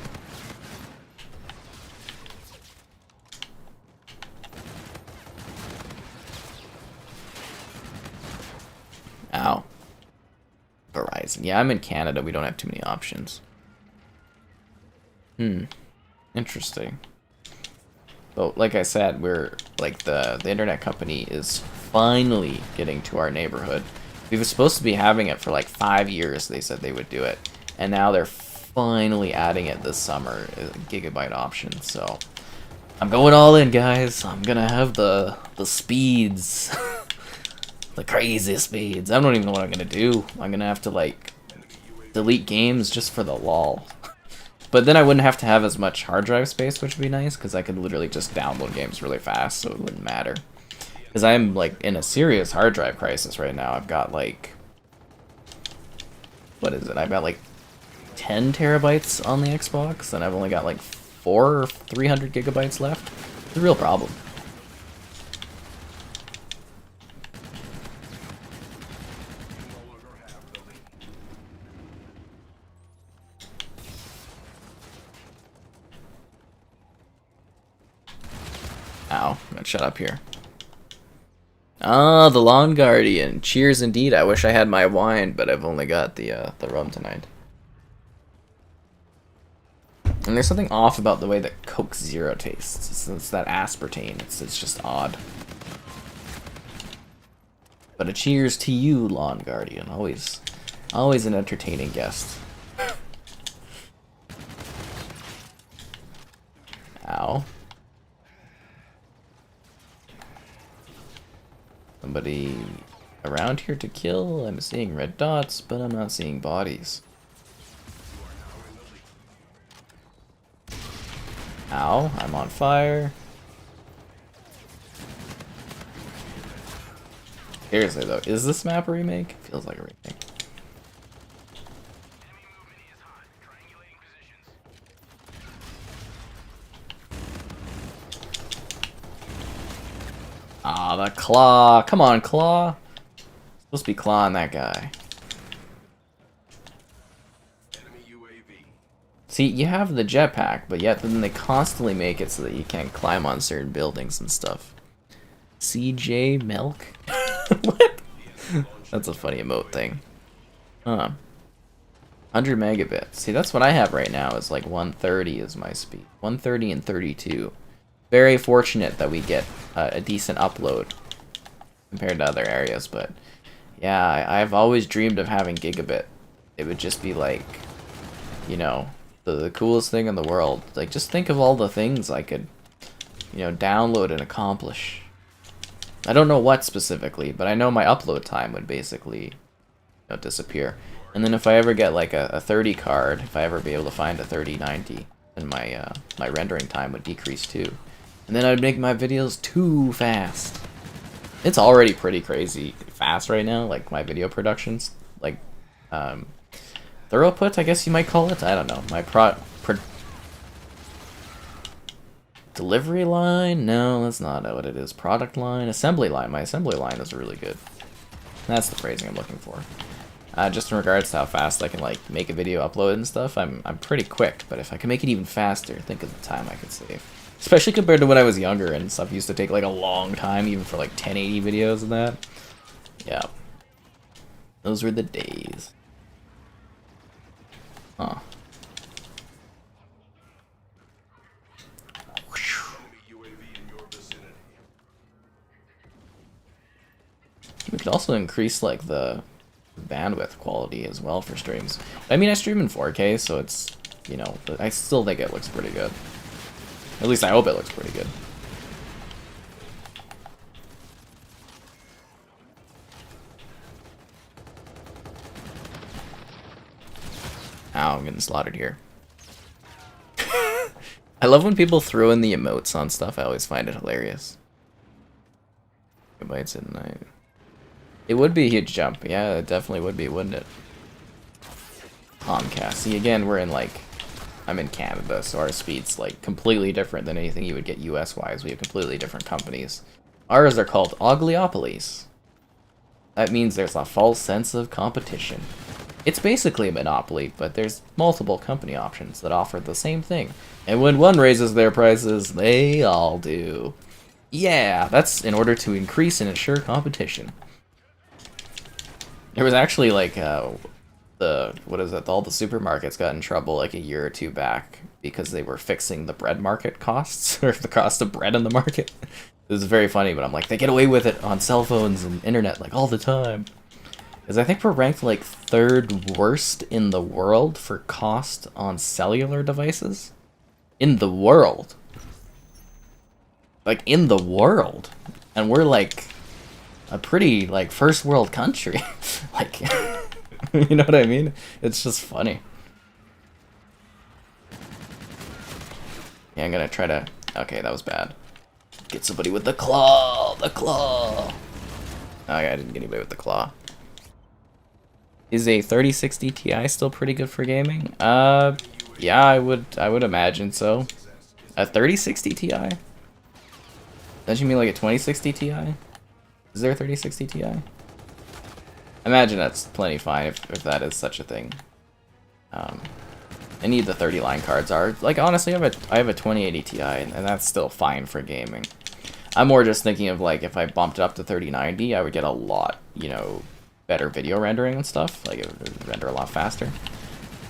Ow. Verizon. Yeah, I'm in Canada. We don't have too many options. Interesting. But like I said, we're like the internet company is finally getting to our neighborhood. We were supposed to be having it for like 5 years. They said they would do it, and now they're finally adding it this summer, gigabyte option. So I'm going all in, guys. I'm gonna have the speeds. The crazy speeds. I don't even know what I'm gonna do. I'm gonna have to like delete games just for the lol. But then I wouldn't have to have as much hard drive space, which would be nice, because I could literally just download games really fast, so it wouldn't matter. Because I'm like in a serious hard drive crisis right now. I've got like, what is it? I've got like 10 terabytes on the Xbox, and I've only got like 400 or 300 gigabytes left. It's a real problem. gonna shut up here. Ah, the Lawn Guardian. Cheers indeed. I wish I had my wine, but I've only got the rum tonight. And there's something off about the way that Coke Zero tastes. It's that aspartame. It's just odd. But a cheers to you, Lawn Guardian. Always an entertaining guest. Ow. Somebody around here to kill? I'm seeing red dots, but I'm not seeing bodies. Ow, I'm on fire. Seriously though, is this map a remake? Feels like a remake. Ah, the claw. Come on, claw. Supposed to be clawing that guy. See, you have the jetpack, but yet then they constantly make it so that you can't climb on certain buildings and stuff. CJ Milk? What? That's a funny emote thing. Huh. 100 megabits. See, that's what I have right now, is like 130 is my speed. 130 and 32. Very fortunate that we get a decent upload compared to other areas, but yeah, I've always dreamed of having gigabit. It would just be like, you know, the coolest thing in the world. Like, just think of all the things I could, you know, download and accomplish. I don't know what specifically, but I know my upload time would basically, you know, disappear. And then if I ever get like a 30 card, if I ever be able to find a 3090, then my my rendering time would decrease too. And then I'd make my videos too fast. It's already pretty crazy fast right now, like my video productions, like throughput, I guess you might call it. I don't know. My delivery line? No, that's not what it is. Product line, assembly line. My assembly line is really good. That's the phrasing I'm looking for. Just in regards to how fast I can like make a video, upload and stuff, I'm pretty quick. But if I can make it even faster, think of the time I could save. Especially compared to when I was younger and stuff used to take like a long time, even for like 1080 videos and that. Yeah. Those were the days. Huh. We could also increase like the bandwidth quality as well for streams. I mean, I stream in 4K, so it's, you know, I still think it looks pretty good. At least I hope it looks pretty good. Ow, I'm getting slaughtered here. I love when people throw in the emotes on stuff. I always find it hilarious. Gigabytes at night. It would be a huge jump. Yeah, it definitely would be, wouldn't it? Comcast. See, again, we're in like... I'm in Canada, so our speed's like completely different than anything you would get US-wise. We have completely different companies. Ours are called ogliopolies. That means there's a false sense of competition. It's basically a monopoly, but there's multiple company options that offer the same thing. And when one raises their prices, they all do. Yeah, that's in order to increase and ensure competition. There was actually like all the supermarkets got in trouble like a year or two back because they were fixing the bread market costs, or the cost of bread in the market. It was very funny, but I'm like, they get away with it on cell phones and internet like all the time. Because I think we're ranked like 3rd worst in the world for cost on cellular devices. In the world. Like, in the world. And we're like a pretty like first world country. Like, you know what I mean? It's just funny. Yeah, I'm gonna try to... Okay, that was bad. Get somebody with the claw! The claw! Okay, I didn't get anybody with the claw. Is a 3060 Ti still pretty good for gaming? Yeah, I would imagine so. A 3060 Ti? Don't you mean like a 2060 Ti? Is there a 3060 Ti? Imagine that's plenty fine if that is such a thing. Any of the 30 line cards are like, honestly, I have a 2080 Ti and that's still fine for gaming. I'm more just thinking of like if I bumped it up to 3090, I would get a lot, you know, better video rendering and stuff. Like it would render a lot faster.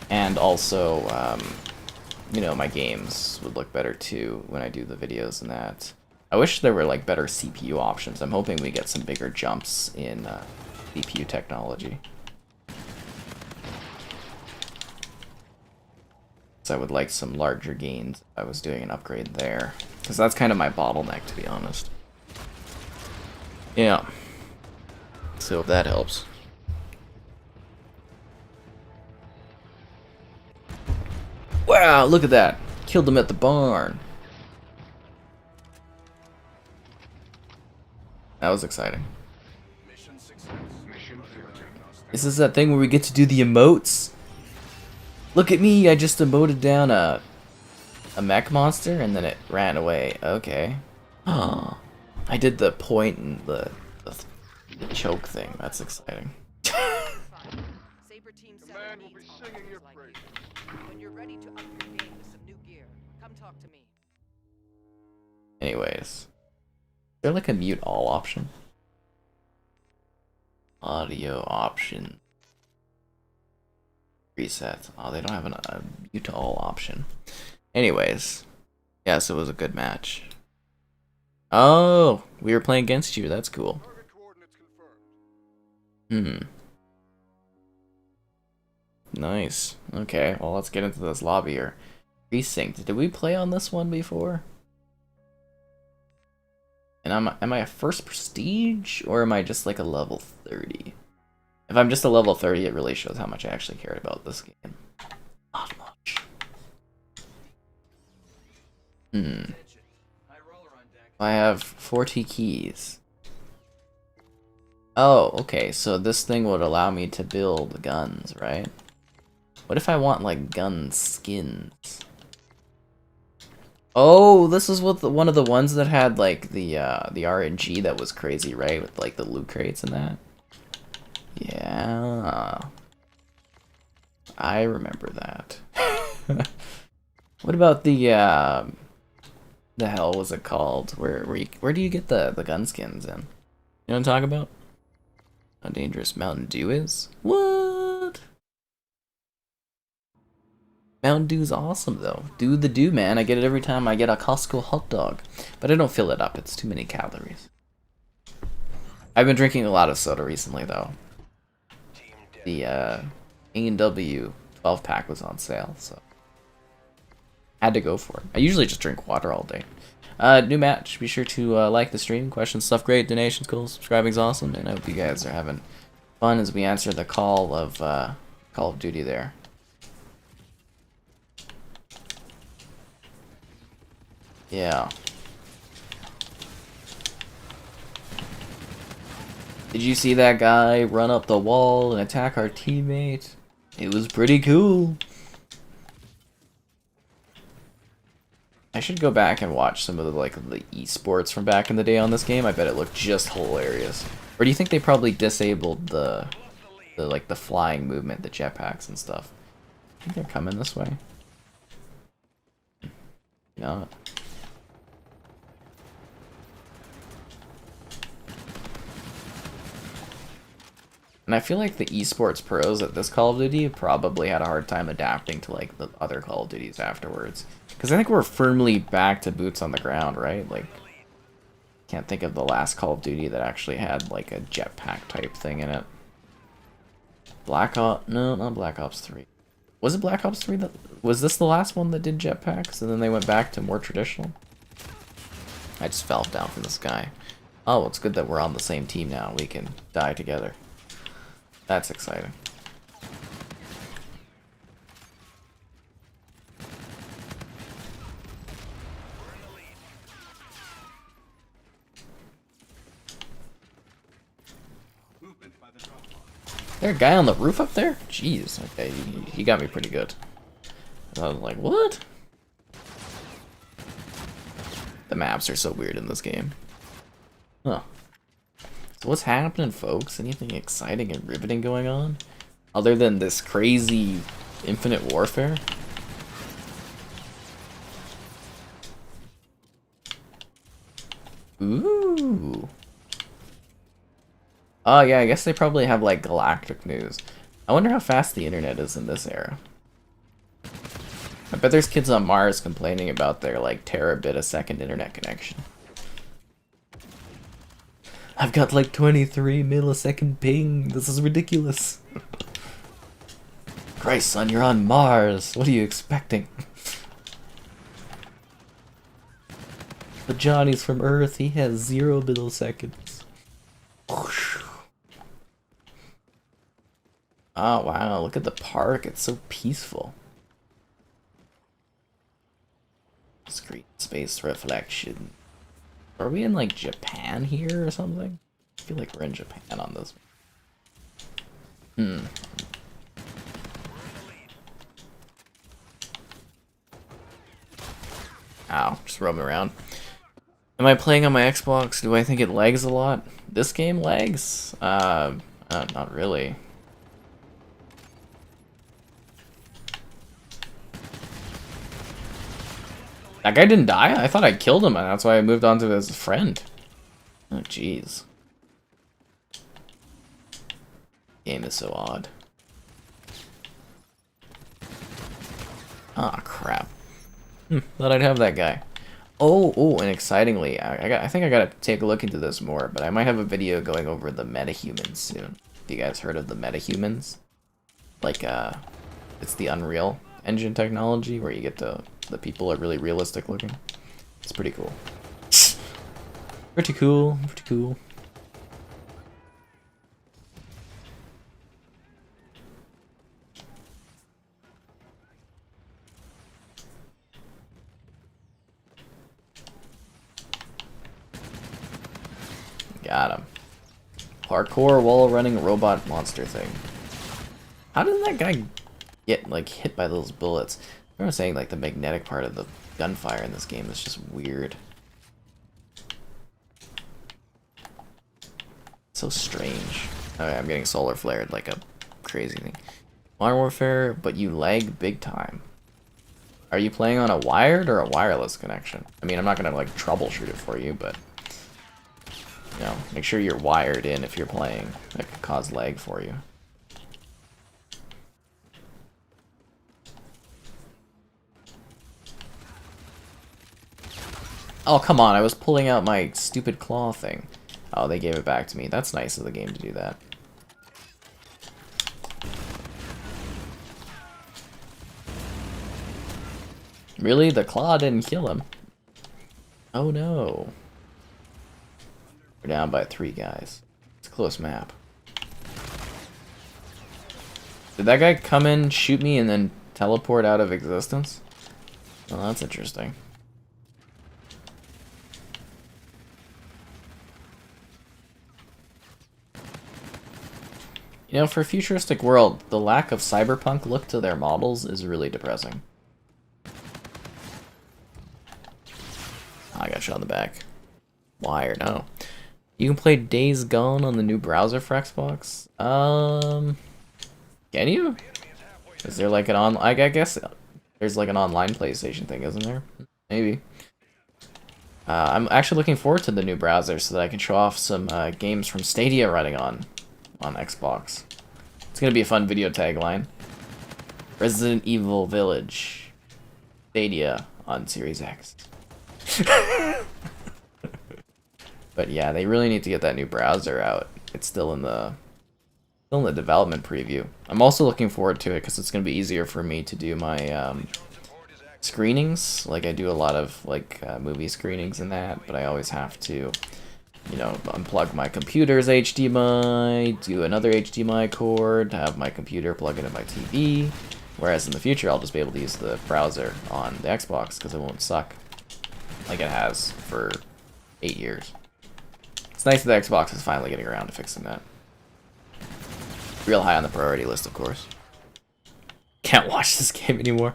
And also, you know, my games would look better too when I do the videos and that. I wish there were like better CPU options. I'm hoping we get some bigger jumps in CPU technology. So I would like some larger gains if I was doing an upgrade there. Because that's kind of my bottleneck, to be honest. Yeah. So if that helps. Wow, look at that. Killed them at the barn. That was exciting. This is that thing where we get to do the emotes. Look at me, I just emoted down a mech monster and then it ran away. Okay. Oh, I did the point and the choke thing. That's exciting. Anyways. Is there like a mute all option? Audio option. Reset. Oh, they don't have a mute all option. Anyways. Yes, it was a good match. Oh, we were playing against you. That's cool. Nice. Okay, well, let's get into this lobby here. Precinct. Did we play on this one before? And am I a first prestige, or am I just like a level 30? If I'm just a level 30, it really shows how much I actually cared about this game. Not much. I have 40 keys. Oh, okay, so this thing would allow me to build guns, right? What if I want, like, gun skins? Oh, this is what one of the ones that had, like, the RNG that was crazy, right? With, like, the loot crates and that. Yeah. I remember that. What about the hell was it called? Where do you get the gun skins in? You know what I'm talking about? How dangerous Mountain Dew is? What? Mountain Dew's awesome though. Do the dew, man. I get it every time I get a Costco hot dog. But I don't fill it up. It's too many calories. I've been drinking a lot of soda recently though. The A&W 12-pack was on sale, so had to go for it. I usually just drink water all day. New match. Be sure to like the stream. Questions, stuff great. Donations cool. Subscribing's awesome. And I hope you guys are having fun as we answer the call of Duty there. Yeah. Did you see that guy run up the wall and attack our teammate? It was pretty cool. I should go back and watch some of the esports from back in the day on this game. I bet it looked just hilarious. Or do you think they probably disabled the flying movement, the jetpacks and stuff? I think they're coming this way. No. And I feel like the esports pros at this Call of Duty probably had a hard time adapting to like the other Call of Duties afterwards. Because I think we're firmly back to boots on the ground, right? Like, can't think of the last Call of Duty that actually had like a jetpack type thing in it. Black Ops? No, not Black Ops 3. Was it Black Ops 3? Was this the last one that did jetpacks and then they went back to more traditional? I just fell down from the sky. Oh, well, it's good that we're on the same team now. We can die together. That's exciting. Is there a guy on the roof up there? Jeez, okay, he got me pretty good. I was like, what? The maps are so weird in this game. Huh. So what's happening, folks? Anything exciting and riveting going on? Other than this crazy Infinite Warfare? Ooh. Oh yeah, I guess they probably have like galactic news. I wonder how fast the internet is in this era. I bet there's kids on Mars complaining about their like terabit a second internet connection. I've got like 23 millisecond ping. This is ridiculous. Christ, son, you're on Mars. What are you expecting? But Johnny's from Earth. He has 0 milliseconds. Oh wow, look at the park. It's so peaceful. Screen space reflection. Are we in like Japan here or something? I feel like we're in Japan on this one. Ow, just roaming around. Am I playing on my Xbox? Do I think it lags a lot? This game lags? Not really. That guy didn't die? I thought I killed him, and that's why I moved on to his friend. Oh, jeez. Game is so odd. Ah, crap. Thought I'd have that guy. Oh, and excitingly, I think I gotta take a look into this more, but I might have a video going over the metahumans soon. Have you guys heard of the metahumans? Like, it's the Unreal Engine technology where you get the people are really realistic looking. It's pretty cool. Pretty cool, pretty cool. Got him. Parkour wall running robot monster thing. How did that guy get like hit by those bullets? I was saying like the magnetic part of the gunfire in this game is just weird. So strange. Okay, I'm getting solar flared like a crazy thing. Modern Warfare, but you lag big time. Are you playing on a wired or a wireless connection? I mean, I'm not gonna like troubleshoot it for you, but you know, make sure you're wired in if you're playing. That could cause lag for you. Oh, come on, I was pulling out my stupid claw thing. Oh, they gave it back to me. That's nice of the game to do that. Really? The claw didn't kill him? Oh no. We're down by 3 guys. It's a close map. Did that guy come in, shoot me, and then teleport out of existence? Well, that's interesting. You know, for a futuristic world, the lack of cyberpunk look to their models is really depressing. I got shot in the back. Wired, no. You can play Days Gone on the new browser for Xbox? Can you? Is there like an I guess there's like an online PlayStation thing, isn't there? Maybe. I'm actually looking forward to the new browser so that I can show off some games from Stadia running on Xbox. It's gonna be a fun video tagline. Resident Evil Village. Stadia on Series X. But yeah, they really need to get that new browser out. It's still in the development preview. I'm also looking forward to it because it's gonna be easier for me to do my screenings. Like I do a lot of like movie screenings and that, but I always have to, you know, unplug my computer's HDMI, do another HDMI cord, have my computer plug into my TV. Whereas in the future, I'll just be able to use the browser on the Xbox because it won't suck like it has for 8 years. It's nice that the Xbox is finally getting around to fixing that. Real high on the priority list, of course. Can't watch this game anymore.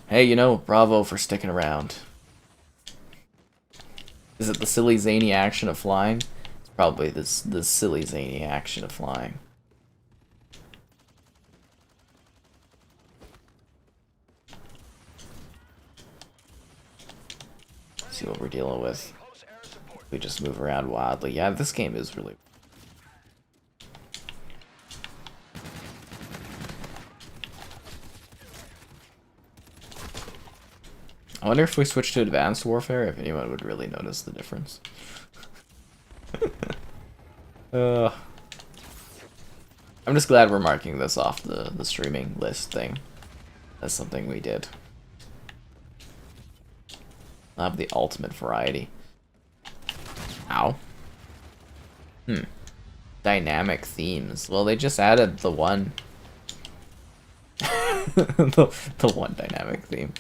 Hey, you know, bravo for sticking around. Is it the silly zany action of flying? It's probably the silly zany action of flying. See what we're dealing with. We just move around wildly. Yeah, this game is really... I wonder if we switch to Advanced Warfare, if anyone would really notice the difference. I'm just glad we're marking this off the streaming list thing. That's something we did. I'll have the ultimate variety. Ow. Dynamic themes. Well, they just added the one. the one dynamic theme.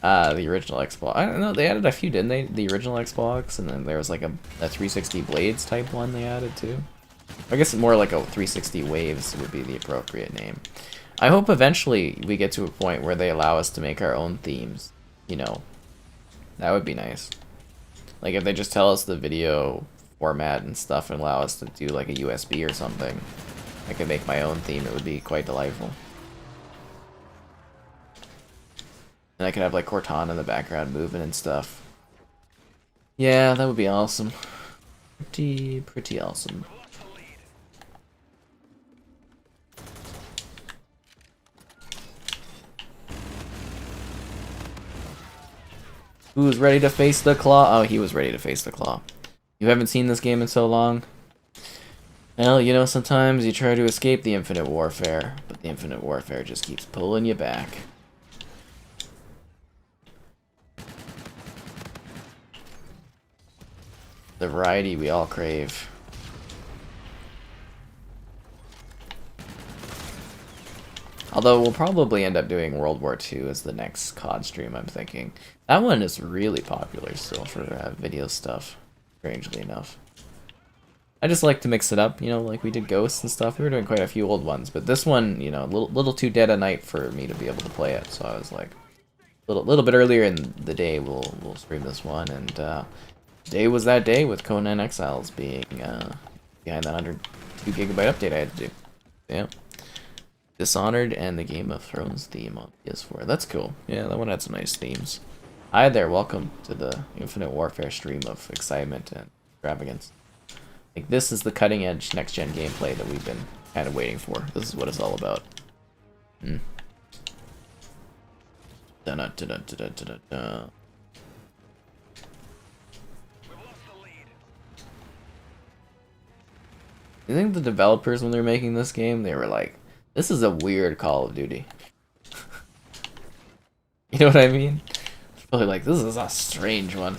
The original Xbox. I don't know, they added a few, didn't they? The original Xbox, and then there was like a 360 Blades type one they added too. I guess more like a 360 Waves would be the appropriate name. I hope eventually we get to a point where they allow us to make our own themes. You know, that would be nice. Like if they just tell us the video format and stuff and allow us to do like a USB or something. I could make my own theme, it would be quite delightful. And I could have like Cortana in the background moving and stuff. Yeah, that would be awesome. Pretty awesome. Who's ready to face the claw? Oh, he was ready to face the claw. You haven't seen this game in so long? Well, you know, sometimes you try to escape the infinite warfare, but the infinite warfare just keeps pulling you back. The variety we all crave. Although we'll probably end up doing World War II as the next COD stream, I'm thinking. That one is really popular still for video stuff, strangely enough. I just like to mix it up, you know, like we did Ghosts and stuff. We were doing quite a few old ones, but this one, you know, a little too dead a night for me to be able to play it. So I was like, a little bit earlier in the day, we'll stream this one. And today was that day with Conan Exiles being behind that 102 gigabyte update I had to do. Yeah. Dishonored and the Game of Thrones theme on PS4. That's cool. Yeah, that one had some nice themes. Hi there, welcome to the Infinite Warfare stream of excitement and extravagance. Like, this is the cutting edge next gen gameplay that we've been kind of waiting for. This is what it's all about. Da-da-da-da-da-da-da. You think the developers, when they were making this game, they were like, this is a weird Call of Duty. You know what I mean? Probably like, this is a strange one.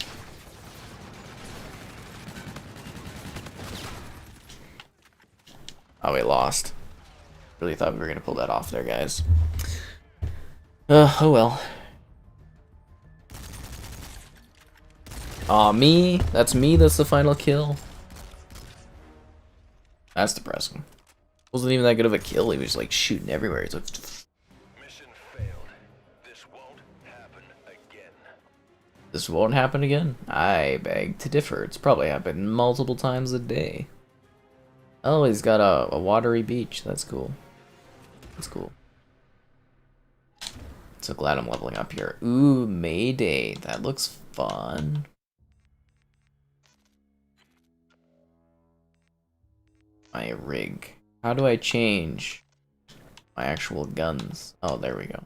Oh, we lost. Really thought we were gonna pull that off there, guys. Oh well. Aw, me? That's me that's the final kill? That's depressing. Wasn't even that good of a kill, he was like shooting everywhere. He's like, mission failed. This won't happen again. This won't happen again? I beg to differ. It's probably happened multiple times a day. Oh, he's got a watery beach. That's cool. That's cool. So glad I'm leveling up here. Ooh, Mayday. That looks fun. My rig. How do I change my actual guns? Oh, there we go.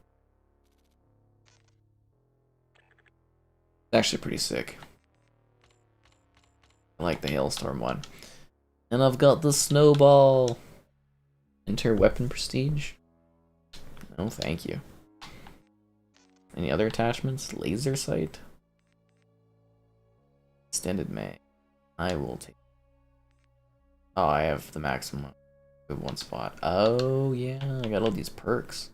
It's actually pretty sick. I like the Hailstorm one. And I've got the Snowball. Enter weapon prestige. Oh, thank you. Any other attachments? Laser sight? Extended mag. I will take. Oh, I have the maximum. One spot. Oh yeah, I got all these perks.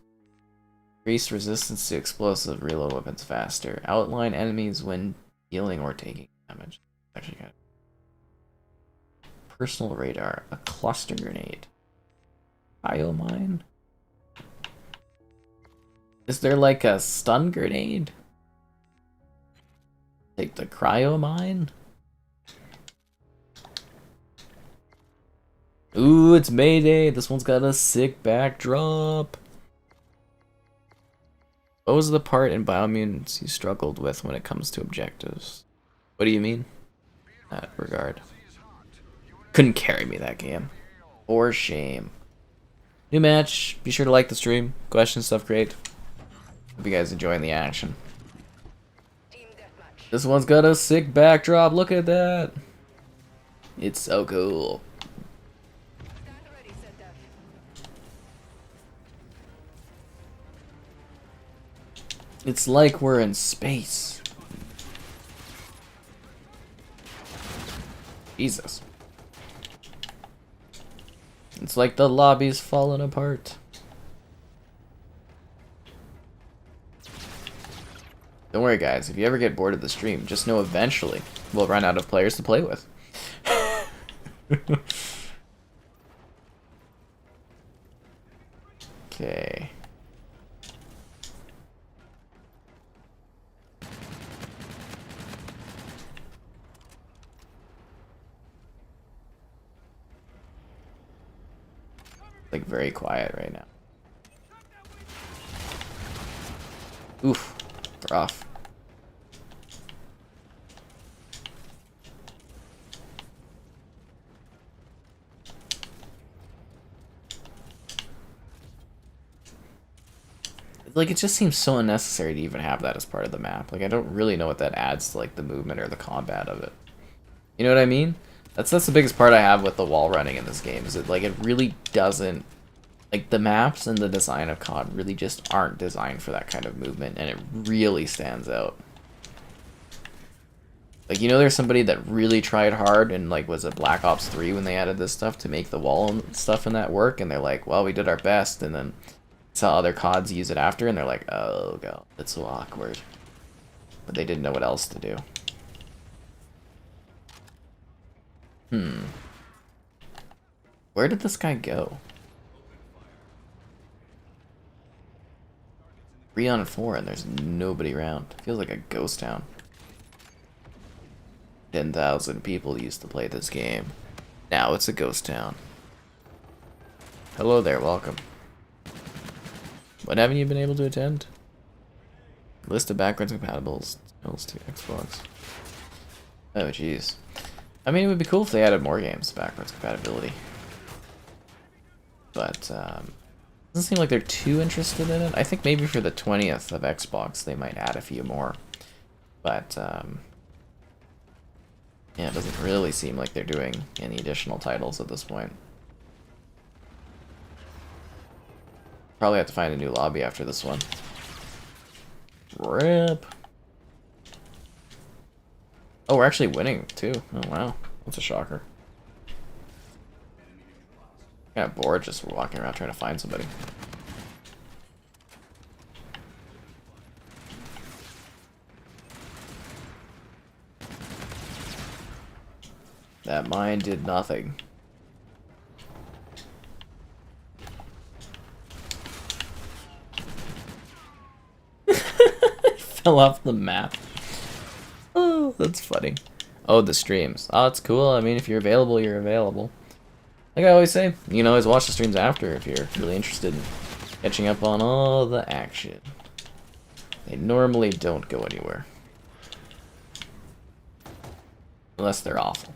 Increase resistance to explosive, reload weapons faster. Outline enemies when dealing or taking damage. Actually got personal radar, a cluster grenade. Biomine? Is there like a stun grenade? Take the cryomine? Ooh, it's Mayday. This one's got a sick backdrop. What was the part in Biomutants you struggled with when it comes to objectives? What do you mean? In that regard. Couldn't carry me that game. For shame. New match. Be sure to like the stream. Questions, stuff great. Hope you guys enjoying the action. This one's got a sick backdrop. Look at that. It's so cool. Stand ready, set dev. It's like we're in space. Jesus. It's like the lobby's falling apart. Don't worry guys, if you ever get bored of the stream, just know eventually we'll run out of players to play with. Okay. Like very quiet right now. Oof, rough. Like it just seems so unnecessary to even have that as part of the map. Like I don't really know what that adds to like the movement or the combat of it. You know what I mean? That's the biggest part I have with the wall running in this game, is that like it really doesn't, like the maps and the design of COD really just aren't designed for that kind of movement, and it really stands out. Like, you know, there's somebody that really tried hard and like was it Black Ops 3 when they added this stuff to make the wall and stuff in that work, and they're like, well, we did our best, and then saw other CODs use it after, and they're like, oh god, that's so awkward. But they didn't know what else to do. Where did this guy go? 3 on 4 and there's nobody around. Feels like a ghost town. 10,000 people used to play this game. Now it's a ghost town. Hello there, welcome. What haven't you been able to attend? List of backwards compatibles to Xbox. Oh jeez. I mean, it would be cool if they added more games backwards compatibility. But, doesn't seem like they're too interested in it. I think maybe for the 20th of Xbox they might add a few more. But, yeah, it doesn't really seem like they're doing any additional titles at this point. Probably have to find a new lobby after this one. RIP. Oh, we're actually winning too. Oh wow, that's a shocker. Got bored just walking around trying to find somebody. That mine did nothing. Fell off the map. Oh, that's funny. Oh, the streams. Oh, that's cool. I mean, if you're available, you're available. Like I always say, you can always watch the streams after if you're really interested in catching up on all the action. They normally don't go anywhere. Unless they're awful.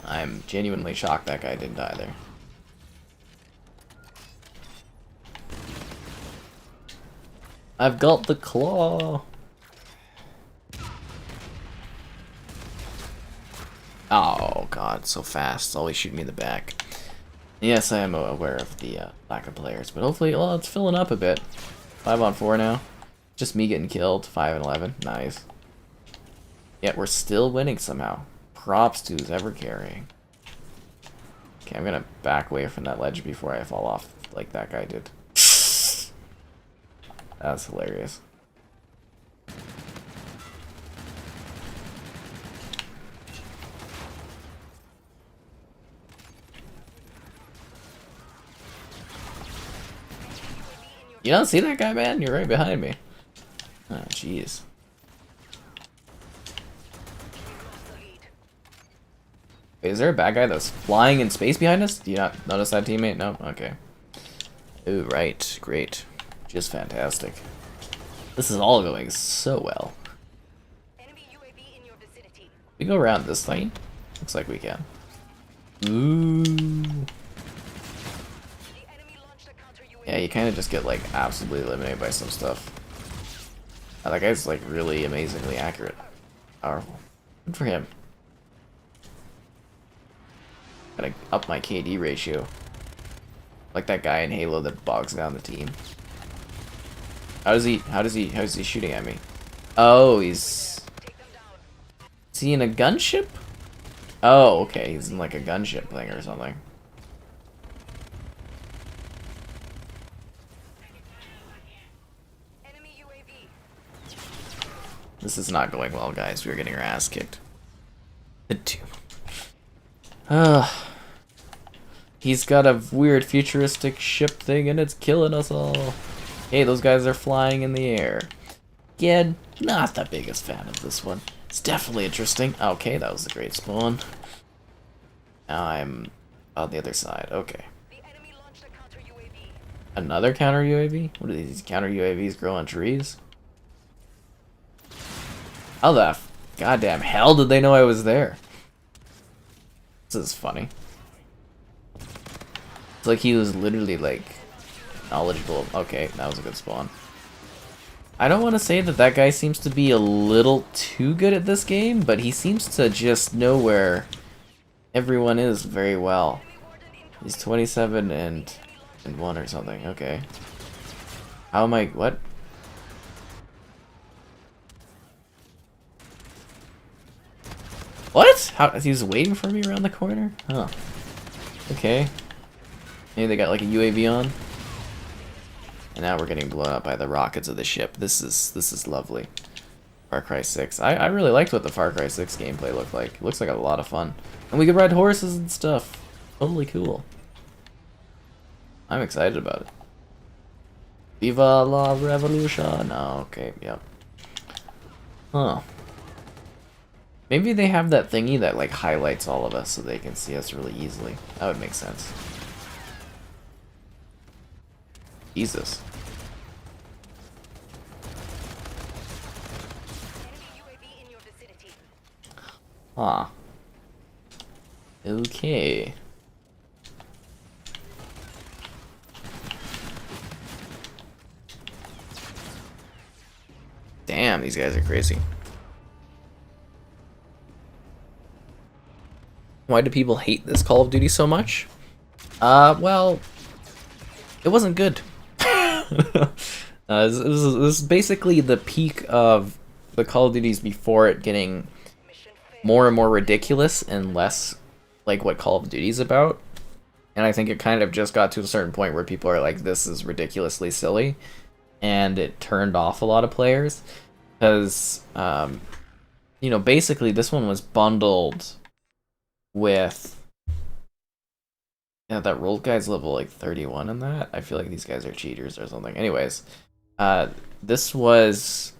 I'm genuinely shocked that guy didn't die there. I've got the claw. Oh god, so fast. It's always shooting me in the back. Yes, I am aware of the lack of players, but hopefully, well, it's filling up a bit. 5 on 4 now. Just me getting killed. 5 and 11. Nice. Yet we're still winning somehow. Props to who's ever carrying. Okay, I'm gonna back away from that ledge before I fall off like that guy did. That's hilarious. You don't see that guy, man? You're right behind me. Oh, jeez. Wait, is there a bad guy that's flying in space behind us? Do you not notice that, teammate? No? Okay. Ooh, right. Great. Just fantastic. This is all going so well. Enemy UAV in your vicinity. We go around this thing? Looks like we can. Ooh. The enemy launched a counter UAV. Yeah, you kind of just get like absolutely eliminated by some stuff. That guy's like really amazingly accurate. Powerful. Good for him. Gotta up my KD ratio. Like that guy in Halo that bogs down the team. How is he shooting at me? Oh, he's... Take them down. Is he in a gunship? Oh, okay, he's in like a gunship thing or something. Enemy UAV. This is not going well, guys. We're getting our ass kicked. The two. He's got a weird futuristic ship thing and it's killing us all. Hey, those guys are flying in the air. Again, not the biggest fan of this one. It's definitely interesting. Okay, that was a great spawn. Now I'm on the other side. Okay. The enemy launched a counter UAV. Another counter UAV? What do these counter UAVs grow on trees? How the goddamn hell did they know I was there? This is funny. It's like he was literally like knowledgeable. Okay, that was a good spawn. I don't want to say that that guy seems to be a little too good at this game, but he seems to just know where everyone is very well. He's 27 and 1 or something. Okay. How am I? What? What? How? He was waiting for me around the corner? Huh. Okay. Maybe they got like a UAV on. And now we're getting blown up by the rockets of the ship. This is lovely. Far Cry 6. I really liked what the Far Cry 6 gameplay looked like. It looks like a lot of fun. And we could ride horses and stuff. Totally cool. I'm excited about it. Viva la revolution! Oh, okay, yep. Huh. Maybe they have that thingy that like highlights all of us so they can see us really easily. That would make sense. Jesus. Enemy UAV in your vicinity. Huh. Okay. Damn, these guys are crazy. Why do people hate this Call of Duty so much? Well, it wasn't good. It was basically the peak of the Call of Duties before it getting Mission failed. more and more ridiculous and less like what Call of Duty's about. And I think it kind of just got to a certain point where people are like, this is ridiculously silly. And it turned off a lot of players. Because, you know, basically this one was bundled with... Yeah, that rolled guy's level like 31 in that. I feel like these guys are cheaters or something. Anyways, this was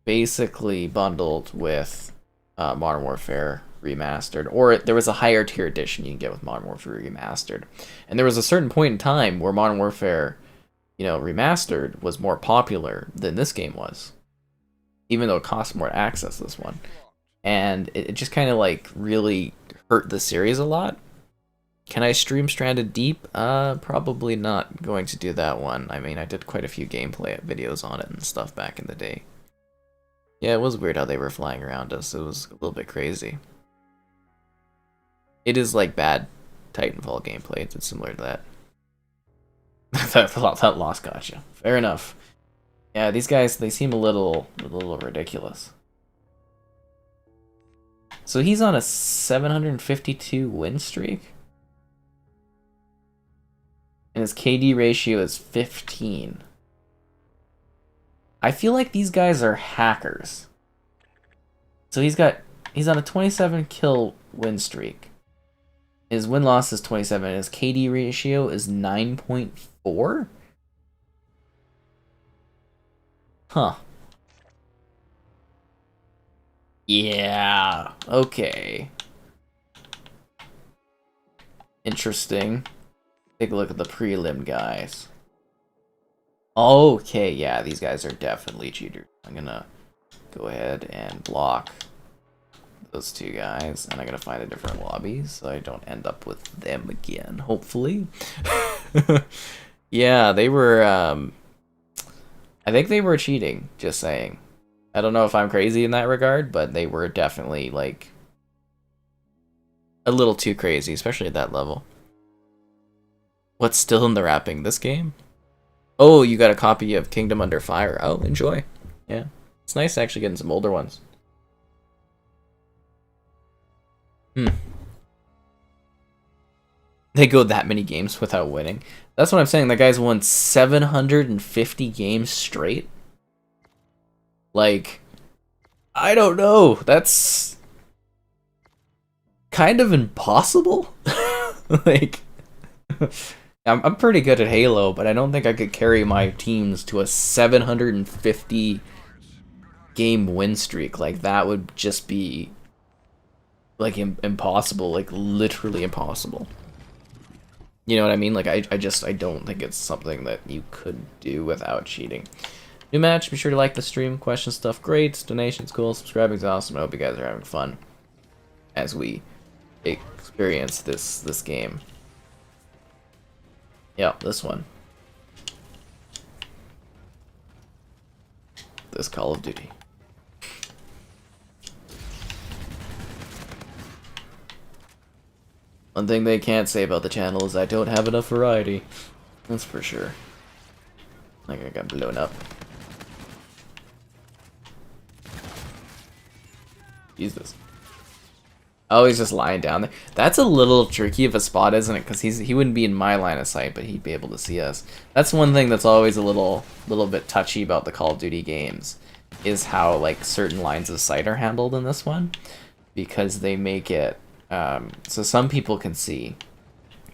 basically bundled with Modern Warfare Remastered, or there was a higher tier edition you can get with Modern Warfare Remastered. And there was a certain point in time where Modern Warfare, you know, Remastered was more popular than this game was, even though it cost more to access this one. And it just kind of like really hurt the series a lot. Can I stream Stranded Deep? Probably not going to do that one. I mean, I did quite a few gameplay videos on it and stuff back in the day. Yeah, it was weird how they were flying around us. It was a little bit crazy. It is like bad Titanfall gameplay. It's similar to that. that loss got you. Fair enough. Yeah, these guys, they seem a little ridiculous. So he's on a 752 win streak? And his KD ratio is 15. I feel like these guys are hackers. So he's on a 27 kill win streak. His win-loss is 27. His KD ratio is 9.4? Huh. Yeah. Okay. Interesting. Take a look at the prelim guys. Okay, yeah, these guys are definitely cheaters. I'm gonna go ahead and block those two guys, and I gotta find a different lobby so I don't end up with them again, hopefully. Yeah, they were, I think they were cheating, just saying. I don't know if I'm crazy in that regard, but they were definitely, like, a little too crazy, especially at that level. What's still in the wrapping? This game? Oh, you got a copy of Kingdom Under Fire. Oh, enjoy. Yeah. It's nice actually getting some older ones. They go that many games without winning. That's what I'm saying. That guy's won 750 games straight. Like, I don't know. That's kind of impossible. Like, I'm pretty good at Halo, but I don't think I could carry my teams to a 750 game win streak. Like, that would just be, like, impossible. Like, literally impossible. You know what I mean? Like, I don't think it's something that you could do without cheating. New match, be sure to like the stream, question stuff great, donations cool, subscribing's awesome. I hope you guys are having fun as we experience this game. Yeah, this one. This Call of Duty. One thing they can't say about the channel is I don't have enough variety. That's for sure. Like, I got blown up. Jesus. Oh, he's just lying down there. That's a little tricky of a spot, isn't it? Because he wouldn't be in my line of sight, but he'd be able to see us. That's one thing that's always a little bit touchy about the Call of Duty games, is how, like, certain lines of sight are handled in this one, because they make it so some people can see,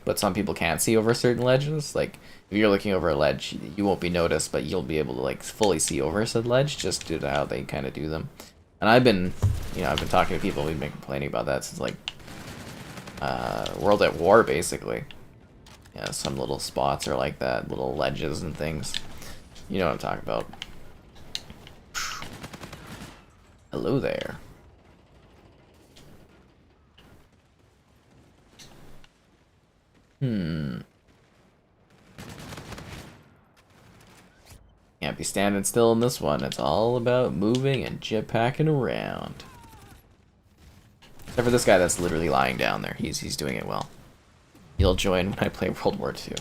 but some people can't see over certain ledges. Like, if you're looking over a ledge, you won't be noticed, but you'll be able to, like, fully see over said ledge, just due to how they kind of do them. And I've been talking to people, we've been complaining about that since, like, World at War, basically. Yeah, some little spots are like that, little ledges and things. You know what I'm talking about. Hello there. Can't be standing still in this one. It's all about moving and jetpacking around. Except for this guy that's literally lying down there. He's doing it well. You'll join when I play World War II.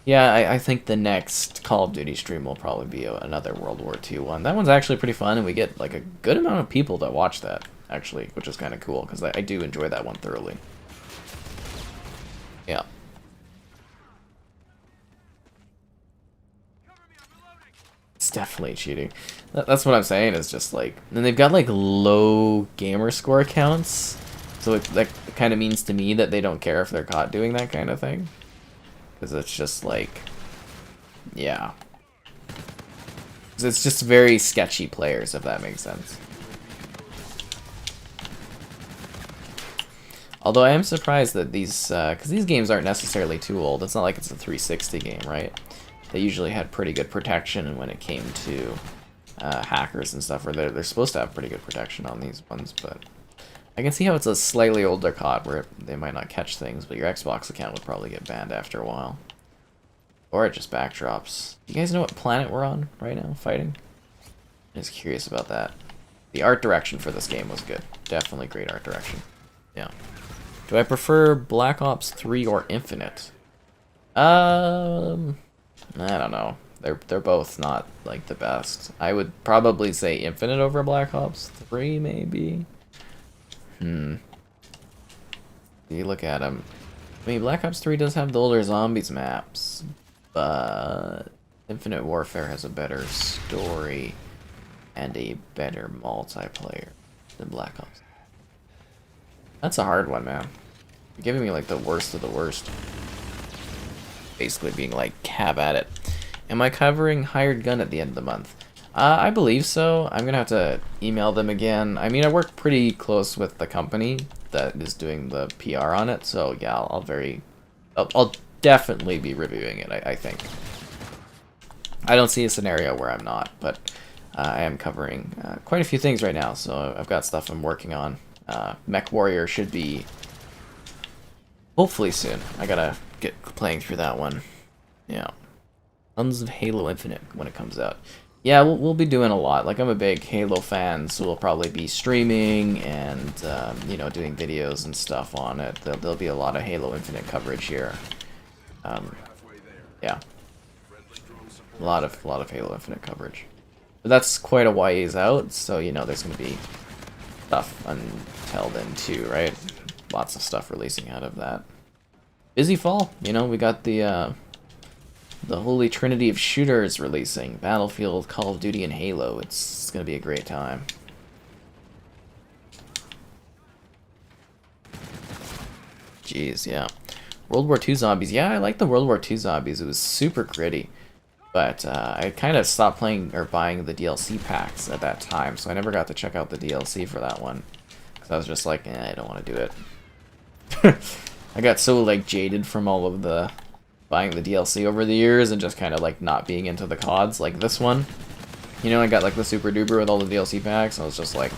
Yeah, I think the next Call of Duty stream will probably be another World War II one. That one's actually pretty fun, and we get, like, a good amount of people that watch that, actually, which is kind of cool, because I do enjoy that one thoroughly. Yeah. It's definitely cheating. That's what I'm saying, is just, like... And they've got, like, low gamer score counts, so that kind of means to me that they don't care if they're caught doing that kind of thing. Because it's just, like... Yeah. It's just very sketchy players, if that makes sense. Although I am surprised that these... because these games aren't necessarily too old. It's not like it's a 360 game, right? They usually had pretty good protection when it came to hackers and stuff, or they're supposed to have pretty good protection on these ones, but I can see how it's a slightly older COD where they might not catch things, but your Xbox account would probably get banned after a while. Or it just backdrops. You guys know what planet we're on right now, fighting? I'm just curious about that. The art direction for this game was good. Definitely great art direction. Yeah. Do I prefer Black Ops 3 or Infinite? I don't know. They're both not, like, the best. I would probably say Infinite over Black Ops 3, maybe. You look at them. I mean, Black Ops 3 does have the older zombies maps, but Infinite Warfare has a better story and a better multiplayer than Black Ops. That's a hard one, man. You're giving me, like, the worst of the worst. Basically being like, have at it. Am I covering Hired Gun at the end of the month? I believe so. I'm gonna have to email them again. I mean, I work pretty close with the company that is doing the PR on it, so yeah, I'll definitely be reviewing it, I think. I don't see a scenario where I'm not, but I am covering quite a few things right now, so I've got stuff I'm working on Mech Warrior should be hopefully soon. I gotta get playing through that one. Yeah. Tons of Halo Infinite when it comes out. Yeah, we'll be doing a lot. Like, I'm a big Halo fan, so we'll probably be streaming and, you know, doing videos and stuff on it. There'll be a lot of Halo Infinite coverage here. Yeah. A lot of Halo Infinite coverage. But that's quite a ways out, so, you know, there's going to be stuff until then, too, right? Lots of stuff releasing out of that. Busy fall, you know, we got the holy trinity of shooters releasing. Battlefield, Call of Duty, and Halo. It's gonna be a great time. Jeez, yeah. World War II zombies. Yeah, I like the World War II zombies. It was super gritty. But I kind of stopped playing or buying the DLC packs at that time, so I never got to check out the DLC for that one. Because I was just like, I don't want to do it. I got so, like, jaded from all of the buying the DLC over the years and just kind of, like, not being into the CODs, like this one. You know, I got, like, the Super Duper with all the DLC packs, and I was just like,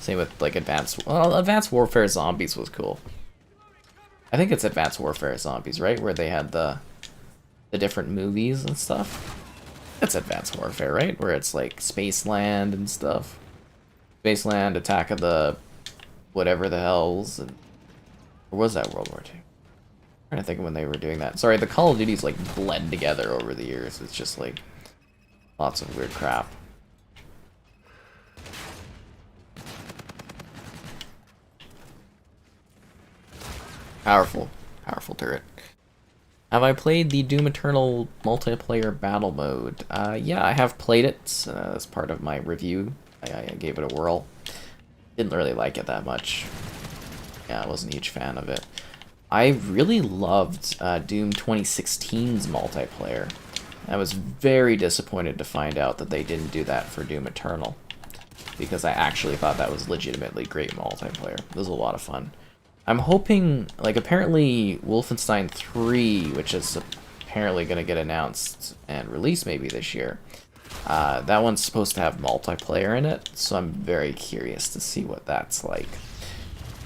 Same with, like, Advanced Warfare Zombies was cool. I think it's Advanced Warfare Zombies, right? Where they had the different movies and stuff. That's Advanced Warfare, right? Where it's, like, Spaceland and stuff. Spaceland, Attack of the whatever the hells, and... Or was that World War II? I'm trying to think of when they were doing that. Sorry, the Call of Duties like blend together over the years. It's just like lots of weird crap. Powerful turret. Have I played the Doom Eternal multiplayer battle mode? Yeah, I have played it as part of my review. I gave it a whirl. Didn't really like it that much. Yeah, I wasn't a huge fan of it. I really loved Doom 2016's multiplayer. I was very disappointed to find out that they didn't do that for Doom Eternal, because I actually thought that was legitimately great multiplayer. It was a lot of fun. I'm hoping, like, apparently Wolfenstein 3, which is apparently going to get announced and released maybe this year, that one's supposed to have multiplayer in it, so I'm very curious to see what that's like.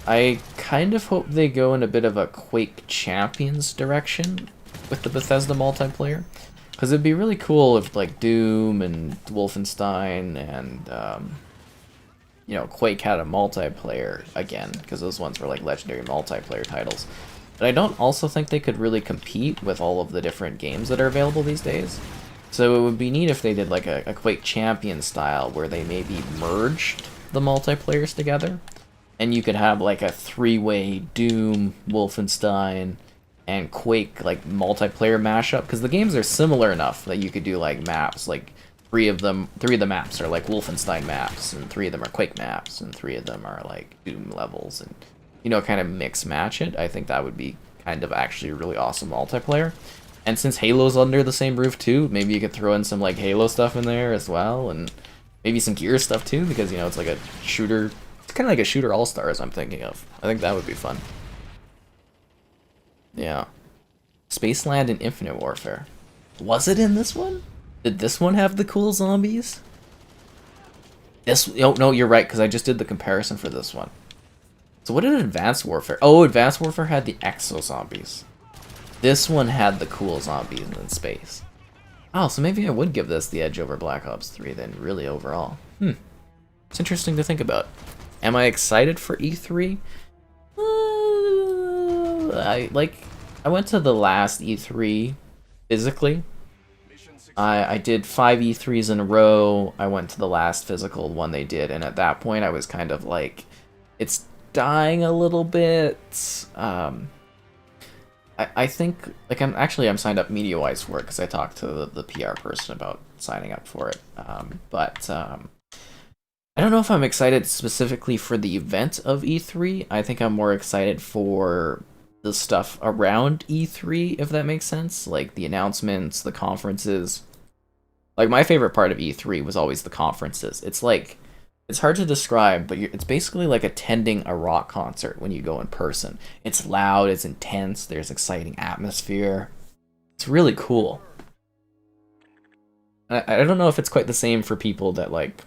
I kind of hope they go in a bit of a Quake Champions direction with the Bethesda multiplayer, because it'd be really cool if, like, Doom and Wolfenstein and you know, Quake had a multiplayer again, because those ones were like legendary multiplayer titles. But I don't also think they could really compete with all of the different games that are available these days. So it would be neat if they did like a Quake Champion style where they maybe merged the multiplayers together. And you could have like a three-way Doom, Wolfenstein, and Quake like multiplayer mashup, because the games are similar enough that you could do like maps. Like three of the maps are like Wolfenstein maps, and 3 of them are Quake maps, and 3 of them are like Doom levels, and you know, kind of mix match it. I think that would be kind of actually really awesome multiplayer. And since Halo's under the same roof too, maybe you could throw in some like Halo stuff in there as well, and maybe some Gear stuff too, because you know it's like a shooter. It's kind of like a shooter all-stars I'm thinking of. I think that would be fun. Yeah. Spaceland and Infinite Warfare. Was it in this one? Did this one have the cool zombies? Oh, no, you're right, because I just did the comparison for this one. So what did Advanced Warfare... Oh, Advanced Warfare had the exo-zombies. This one had the cool zombies in space. Oh, so maybe I would give this the edge over Black Ops 3 then, really, overall. It's interesting to think about. Am I excited for E3? I went to the last E3 physically. I did 5 E3s in a row. I went to the last physical one they did, and at that point I was kind of like, it's dying a little bit. I think, like, I'm signed up media-wise for it, because I talked to the PR person about signing up for it. I don't know if I'm excited specifically for the event of E3. I think I'm more excited for the stuff around E3, if that makes sense. Like the announcements, the conferences. Like my favorite part of E3 was always the conferences. It's like, it's hard to describe, but it's basically like attending a rock concert when you go in person. It's loud, it's intense, there's exciting atmosphere. It's really cool. I don't know if it's quite the same for people that like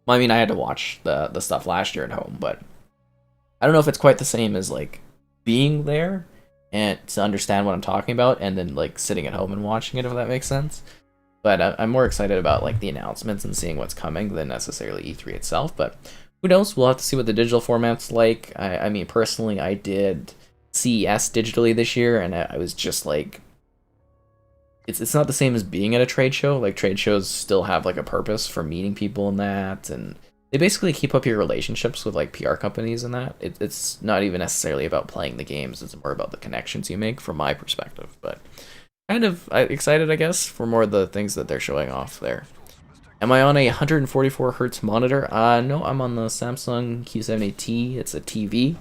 Well, I mean, I had to watch the stuff last year at home, but I don't know if it's quite the same as like being there and to understand what I'm talking about, and then like sitting at home and watching it, if that makes sense. But I'm more excited about like the announcements and seeing what's coming than necessarily E3 itself. But who knows? We'll have to see what the digital format's like. I mean, personally, I did CES digitally this year, and I was just like, it's not the same as being at a trade show. Like trade shows still have like a purpose for meeting people and that, and they basically keep up your relationships with like PR companies and that. It's not even necessarily about playing the games. It's more about the connections you make, from my perspective. But kind of excited, I guess, for more of the things that they're showing off there. Am I on a 144 hertz monitor? No, I'm on the Samsung Q70T. It's a TV.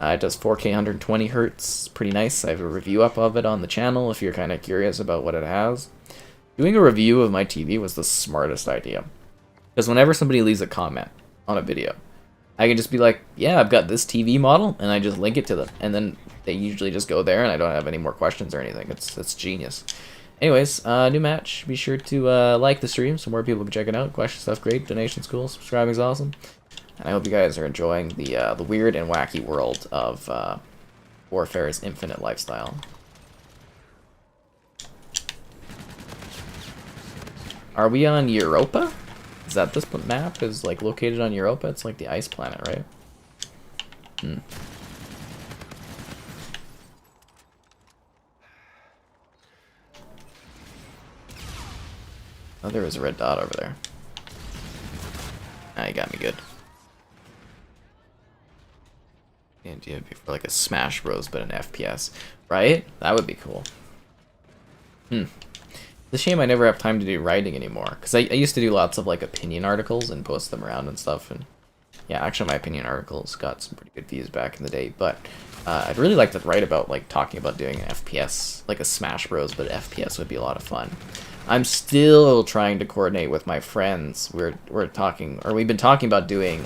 It does 4K 120 hertz. Pretty nice. I have a review up of it on the channel if you're kind of curious about what it has. Doing a review of my TV was the smartest idea. Because whenever somebody leaves a comment on a video, I can just be like, yeah, I've got this TV model, and I just link it to them. And then they usually just go there, and I don't have any more questions or anything. It's genius. Anyways, new match. Be sure to like the stream so more people can check it out. Question stuff great. Donations cool. Subscribing's awesome. And I hope you guys are enjoying the weird and wacky world of Warfare's infinite lifestyle. Are we on Europa? Is that this map is like located on Europa? It's like the ice planet, right? Hmm. Oh, there was a red dot over there. Ah, you got me good. The idea would be for like a Smash Bros, but an FPS, right? That would be cool. It's a shame I never have time to do writing anymore, because I used to do lots of like opinion articles and post them around and stuff, and yeah, actually my opinion articles got some pretty good views back in the day, but I'd really like to write about like talking about doing an FPS, like a Smash Bros, but FPS would be a lot of fun. I'm still trying to coordinate with my friends. We're talking, or we've been talking about doing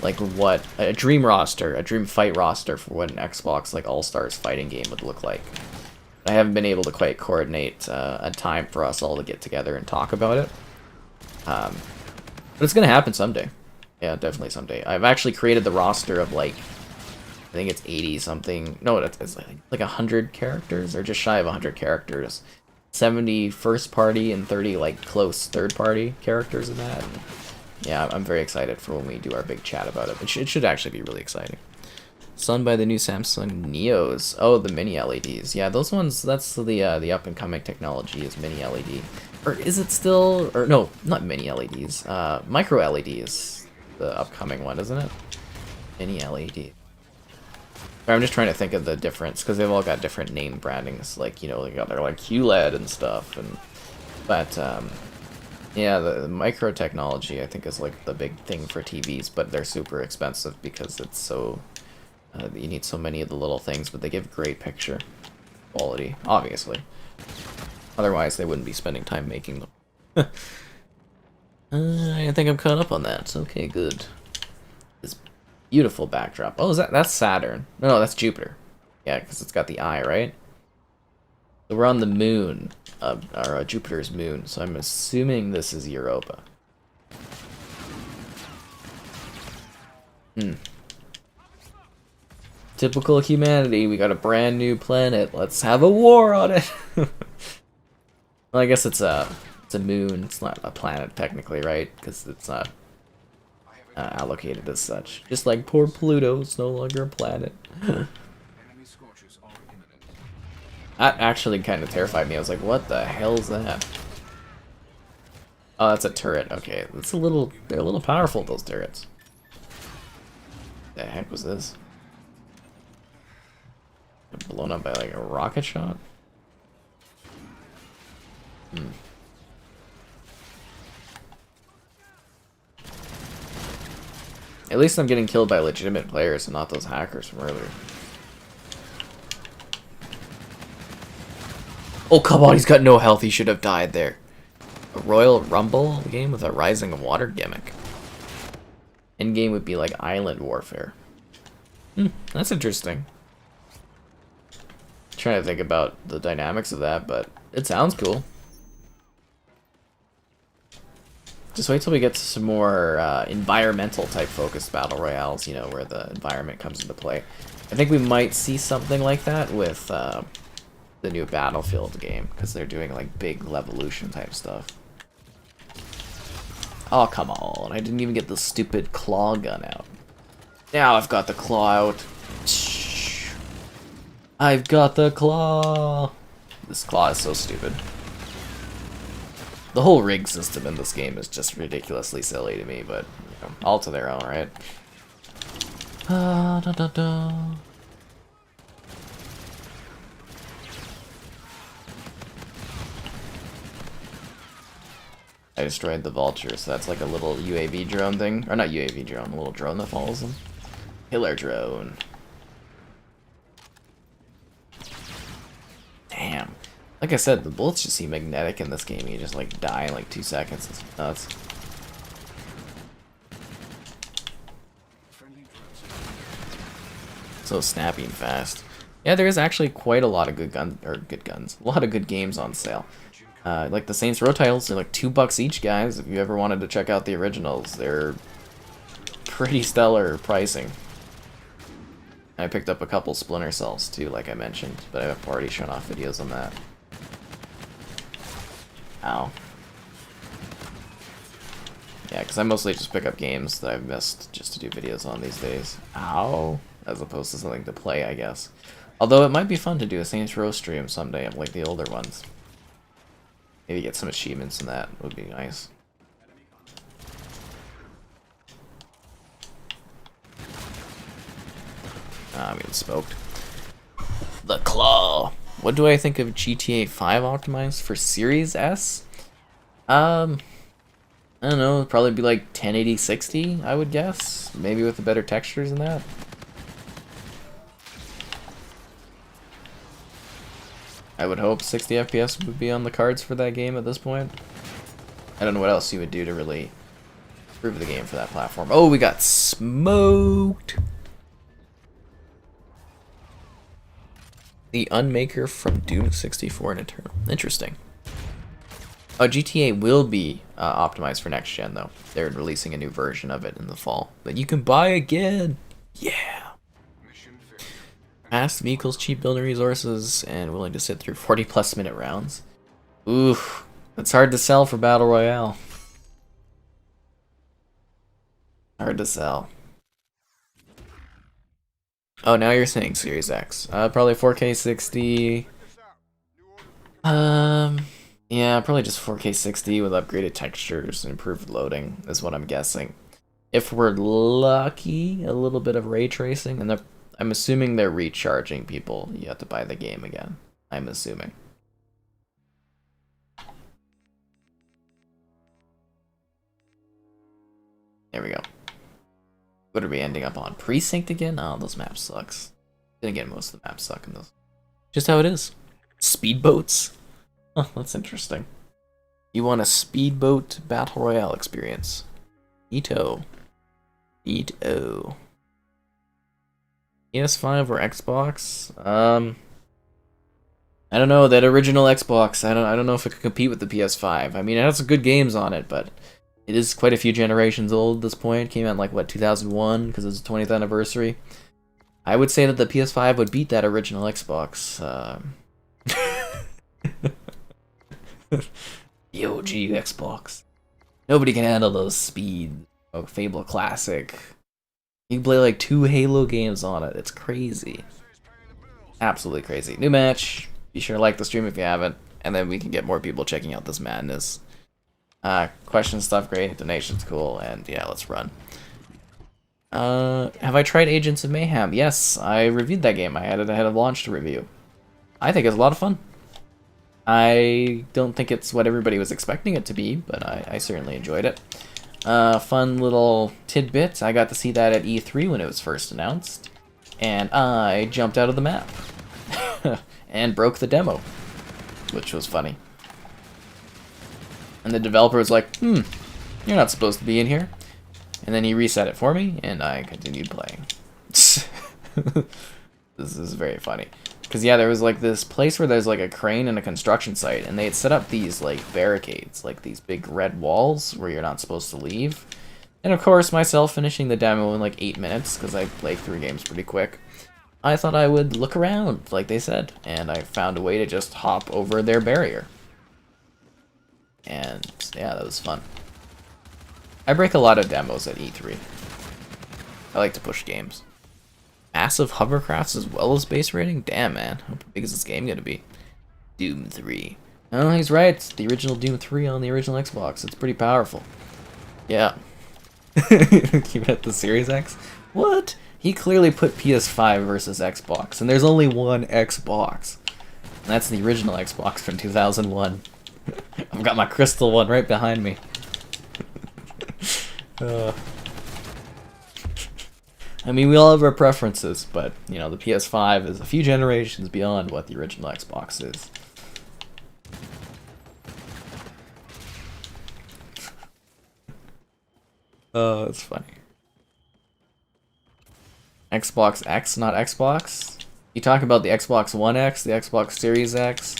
like what a dream roster, a dream fight roster for what an Xbox like All-Stars fighting game would look like. I haven't been able to quite coordinate a time for us all to get together and talk about it. But it's gonna happen someday. Yeah, definitely someday. I've actually created the roster of like, I think it's 80 something. No, it's like 100 characters, or just shy of 100 characters. 70 first party and 30 like close third party characters in that. And yeah, I'm very excited for when we do our big chat about it. It should actually be really exciting. Sun by the new Samsung Neos. Oh, the mini LEDs. Yeah, those ones. That's the up and coming technology is mini LED. Or is it still? Or no, not mini LEDs. Micro LED is the upcoming one, isn't it? Mini LED. I'm just trying to think of the difference, because they've all got different name brandings, like, you know, they got their like QLED and stuff, and but yeah, the micro technology I think is like the big thing for TVs, but they're super expensive because it's so you need so many of the little things, but they give great picture quality, obviously. Otherwise, they wouldn't be spending time making them. I think I'm caught up on that. Okay, good. Beautiful backdrop. Oh, that's Saturn. No, that's Jupiter. Yeah, because it's got the eye, right? So we're on the moon, or Jupiter's moon. So I'm assuming this is Europa. Typical humanity. We got a brand new planet. Let's have a war on it. Well, I guess it's a moon. It's not a planet technically, right? Because it's not allocated as such. Just like poor Pluto, it's no longer a planet. That actually kind of terrified me. I was like, what the hell is that? Oh, that's a turret. Okay, they're a little powerful, those turrets. The heck was this? Blown up by like a rocket shot? At least I'm getting killed by legitimate players and not those hackers from earlier. Oh, come on, he's got no health. He should have died there. A Royal Rumble game with a Rising Water gimmick. Endgame would be like Island Warfare. That's interesting. Trying to think about the dynamics of that, but it sounds cool. Just wait till we get to some more environmental type focused battle royales, you know, where the environment comes into play. I think we might see something like that with the new Battlefield game, because they're doing like big Levolution type stuff. Oh, come on. I didn't even get the stupid claw gun out. Now I've got the claw out. I've got the claw. This claw is so stupid. The whole rig system in this game is just ridiculously silly to me, but you know, all to their own, right? Da, da, da. I destroyed the vulture, so that's like a little UAV drone thing. Or not UAV drone, a little drone that follows them. Killer drone. Damn. Like I said, the bullets just seem magnetic in this game. You just like die in like 2 seconds. It's nuts. So snappy and fast. Yeah, there is actually quite a lot of good guns. A lot of good games on sale. Like the Saints Row titles, they're like $2 each, guys. If you ever wanted to check out the originals, they're pretty stellar pricing. I picked up a couple Splinter Cells too, like I mentioned, but I've already shown off videos on that. Ow. Yeah, because I mostly just pick up games that I've missed just to do videos on these days. Ow. As opposed to something to play, I guess. Although it might be fun to do a Saints Row stream someday of like the older ones. Maybe get some achievements in that would be nice. I'm getting smoked. The Claw. What do I think of GTA 5 optimized for Series S? I don't know, it'd probably be like 1080 60, I would guess. Maybe with the better textures in that. I would hope 60 FPS would be on the cards for that game at this point. I don't know what else you would do to really improve the game for that platform. Oh, we got smoked! The Unmaker from Doom 64 and Eternal. Interesting. Oh, GTA will be optimized for next gen, though. They're releasing a new version of it in the fall that you can buy again. Yeah. Fast vehicles, cheap building resources, and willing to sit through 40+ minute rounds. Oof, that's hard to sell for Battle Royale. Hard to sell. Oh, now you're saying Series X. Probably 4K 60. Yeah, probably just 4K 60 with upgraded textures and improved loading is what I'm guessing. If we're lucky, a little bit of ray tracing, and I'm assuming they're recharging people. You have to buy the game again. I'm assuming. There we go. What are we ending up on? Precinct again? Oh, those maps sucks. Then again, most of the maps suck in those. Just how it is. Speedboats? Oh, that's interesting. You want a speedboat battle royale experience? Ito. Ito. PS5 or Xbox? I don't know, that original Xbox, I don't know if it could compete with the PS5. I mean, it has some good games on it, but it is quite a few generations old at this point. It came out in like, what, 2001, because it's the 20th anniversary. I would say that the PS5 would beat that original Xbox. The OG Xbox. Nobody can handle those speeds. Oh, Fable Classic. You can play like 2 Halo games on it. It's crazy. Absolutely crazy. New match. Be sure to like the stream if you haven't. And then we can get more people checking out this madness. Question stuff, great. Donations, cool. And yeah, let's run. Have I tried Agents of Mayhem? Yes, I reviewed that game. I had it ahead of launch to review. I think it's a lot of fun. I don't think it's what everybody was expecting it to be, but I certainly enjoyed it. Fun little tidbit. I got to see that at E3 when it was first announced, and I jumped out of the map and broke the demo, which was funny. And the developer was like, you're not supposed to be in here. And then he reset it for me, and I continued playing. This is very funny. Because, yeah, there was, like, this place where there's, like, a crane and a construction site, and they had set up these, like, barricades, like, these big red walls where you're not supposed to leave. And, of course, myself finishing the demo in, like, 8 minutes, because I played 3 games pretty quick, I thought I would look around, like they said, and I found a way to just hop over their barrier. And, yeah, that was fun. I break a lot of demos at E3. I like to push games. Massive hovercrafts as well as base rating? Damn, man. How big is this game gonna be? Doom 3. Oh, he's right. It's the original Doom 3 on the original Xbox. It's pretty powerful. Yeah. Keep it at the Series X? What? He clearly put PS5 versus Xbox, and there's only one Xbox. And that's the original Xbox from 2001. I've got my crystal one right behind me. I mean, we all have our preferences, but, you know, the PS5 is a few generations beyond what the original Xbox is. Oh, it's funny. Xbox X, not Xbox? You talk about the Xbox One X, the Xbox Series X,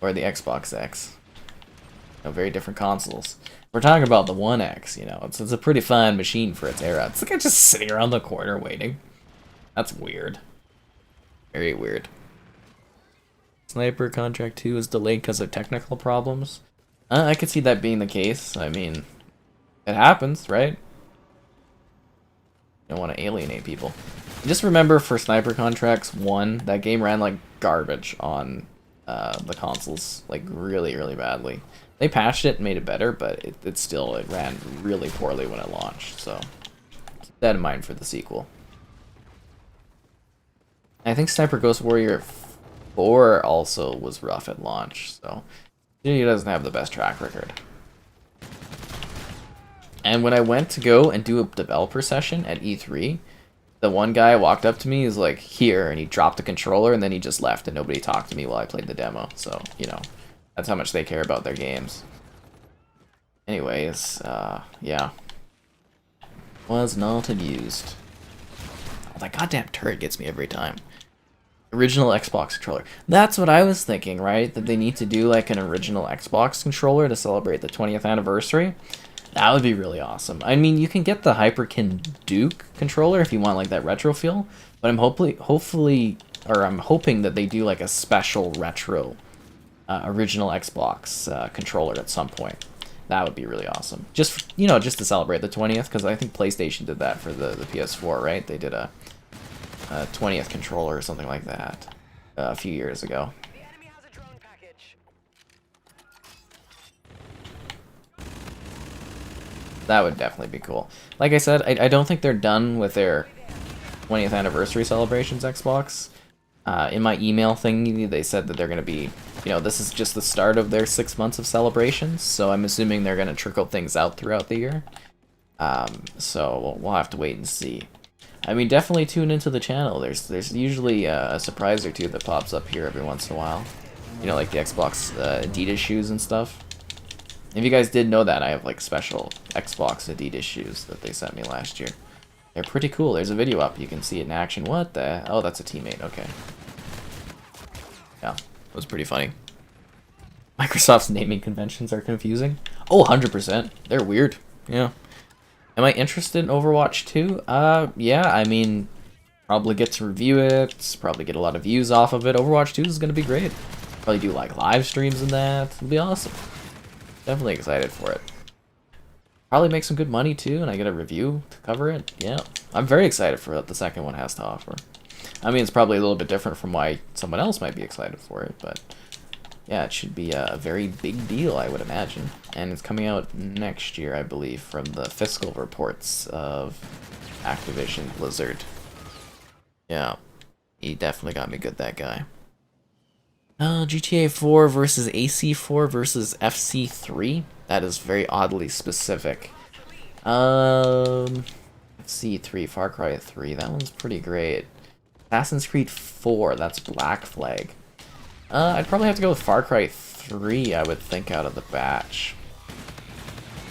or the Xbox X? You know, very different consoles. We're talking about the One X, you know. It's a pretty fine machine for its era. It's like it's just sitting around the corner waiting. That's weird. Very weird. Sniper Contract 2 is delayed because of technical problems. I could see that being the case. I mean, it happens, right? You don't want to alienate people. Just remember for Sniper Contracts 1, that game ran like garbage on the consoles. Like really, really badly. They patched it and made it better, but it ran really poorly when it launched, so keep that in mind for the sequel. I think Sniper Ghost Warrior 4 also was rough at launch, so he doesn't have the best track record. And when I went to go and do a developer session at E3, the one guy walked up to me, he's like, here, and he dropped the controller, and then he just left, and nobody talked to me while I played the demo, so, you know. That's how much they care about their games. Anyways, yeah. Was not amused. Oh, that goddamn turret gets me every time. Original Xbox controller. That's what I was thinking, right? That they need to do like an original Xbox controller to celebrate the 20th anniversary. That would be really awesome. I mean, you can get the Hyperkin Duke controller if you want like that retro feel, but I'm I'm hoping that they do like a special retro original Xbox controller at some point. That would be really awesome. Just, you know, just to celebrate the 20th, because I think PlayStation did that for the PS4, right? They did a 20th controller or something like that a few years ago. The enemy has a drone package. That would definitely be cool. Like I said, I don't think they're done with their 20th anniversary celebrations, Xbox. In my email thing, they said that they're going to be, you know, this is just the start of their 6 months of celebrations, so I'm assuming they're going to trickle things out throughout the year. So we'll have to wait and see. I mean, definitely tune into the channel. There's usually a surprise or two that pops up here every once in a while. You know, like the Xbox Adidas shoes and stuff. If you guys did know that, I have like special Xbox Adidas shoes that they sent me last year. They're pretty cool. There's a video up. You can see it in action. What the? Oh, that's a teammate. Okay. Yeah, it was pretty funny. Microsoft's naming conventions are confusing. Oh, 100%. They're weird. Yeah. Am I interested in Overwatch 2? Yeah, I mean, probably get to review it, probably get a lot of views off of it. Overwatch 2 is going to be great. Probably do, like, live streams and that. It'll be awesome. Definitely excited for it. Probably make some good money, too, and I get a review to cover it. Yeah, I'm very excited for what the second one has to offer. I mean, it's probably a little bit different from why someone else might be excited for it, but yeah, it should be a very big deal, I would imagine. And it's coming out next year, I believe, from the fiscal reports of Activision Blizzard. Yeah, he definitely got me good, that guy. GTA 4 versus AC4 versus FC3? That is very oddly specific. FC3, Far Cry 3, that one's pretty great. Assassin's Creed 4, that's Black Flag. I'd probably have to go with Far Cry 3, I would think, out of the batch.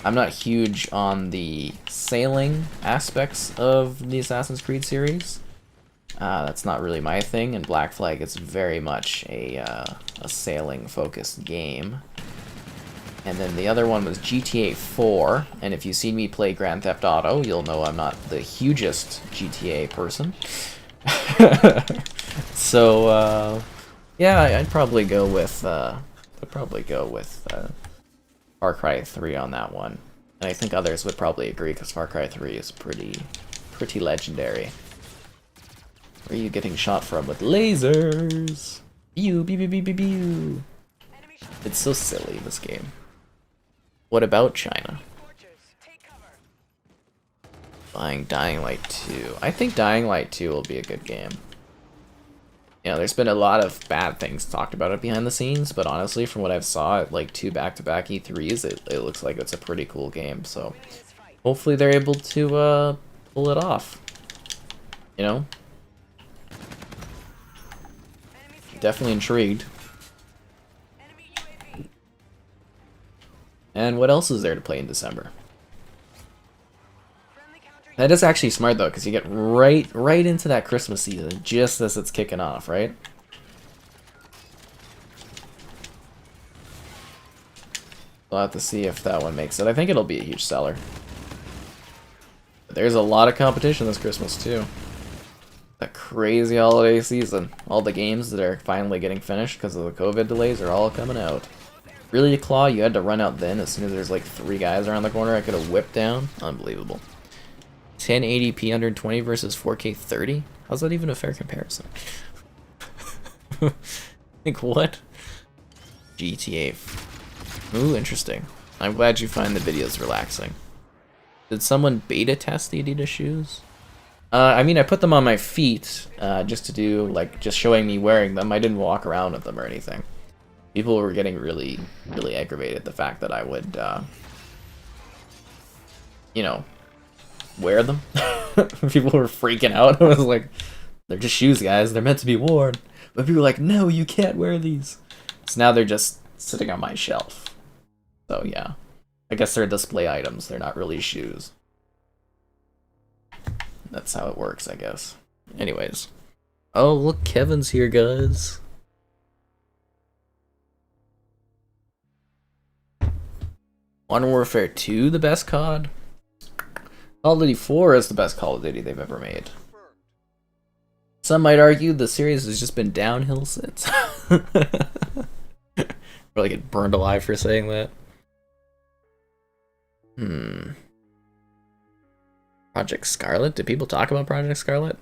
I'm not huge on the sailing aspects of the Assassin's Creed series. That's not really my thing, and Black Flag is very much a sailing-focused game. And then the other one was GTA 4, and if you've seen me play Grand Theft Auto, you'll know I'm not the hugest GTA person. So, yeah, I'd probably go with Far Cry 3 on that one. And I think others would probably agree, because Far Cry 3 is pretty legendary. Where are you getting shot from with lasers? Pew, pew, pew, pew, pew, pew. It's so silly, this game. What about China? Buying Dying Light 2. I think Dying Light 2 will be a good game. You know, there's been a lot of bad things talked about it behind the scenes, but honestly, from what I've saw at like 2 back-to-back E3s, it looks like it's a pretty cool game, so hopefully they're able to pull it off. You know? Definitely intrigued. And what else is there to play in December? That is actually smart though, because you get right into that Christmas season just as it's kicking off, right? We'll have to see if that one makes it. I think it'll be a huge seller. But there's a lot of competition this Christmas too. That crazy holiday season. All the games that are finally getting finished because of the COVID delays are all coming out. Really, Claw, you had to run out then as soon as there's like 3 guys around the corner I could have whipped down? Unbelievable. 1080p 120 versus 4K 30? How's that even a fair comparison? Think what? GTA. Ooh, interesting. I'm glad you find the videos relaxing. Did someone beta test the Adidas shoes? I mean, I put them on my feet just to do, like, just showing me wearing them. I didn't walk around with them or anything. People were getting really aggravated at the fact that I would, you know, wear them. People were freaking out. I was like, they're just shoes, guys. They're meant to be worn. But people were like, no, you can't wear these. So now they're just sitting on my shelf. So yeah, I guess they're display items. They're not really shoes. That's how it works, I guess. Anyways. Oh, look, Kevin's here, guys. Modern Warfare 2, the best COD? Call of Duty 4 is the best Call of Duty they've ever made. Some might argue the series has just been downhill since. Probably get burned alive for saying that. Project Scarlet? Do people talk about Project Scarlet?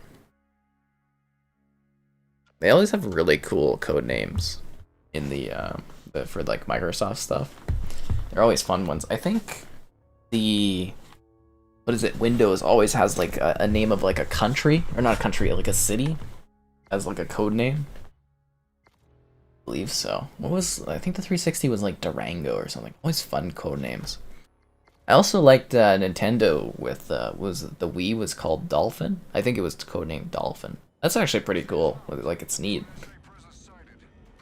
They always have really cool code names in the for like Microsoft stuff. They're always fun ones. I think the Windows always has like a name of like a country, or not a country, like a city as like a code name. I believe so. I think the 360 was like Durango or something. Always fun code names. I also liked Nintendo with the Wii was called Dolphin. I think it was codenamed Dolphin. That's actually pretty cool. Like, it's neat.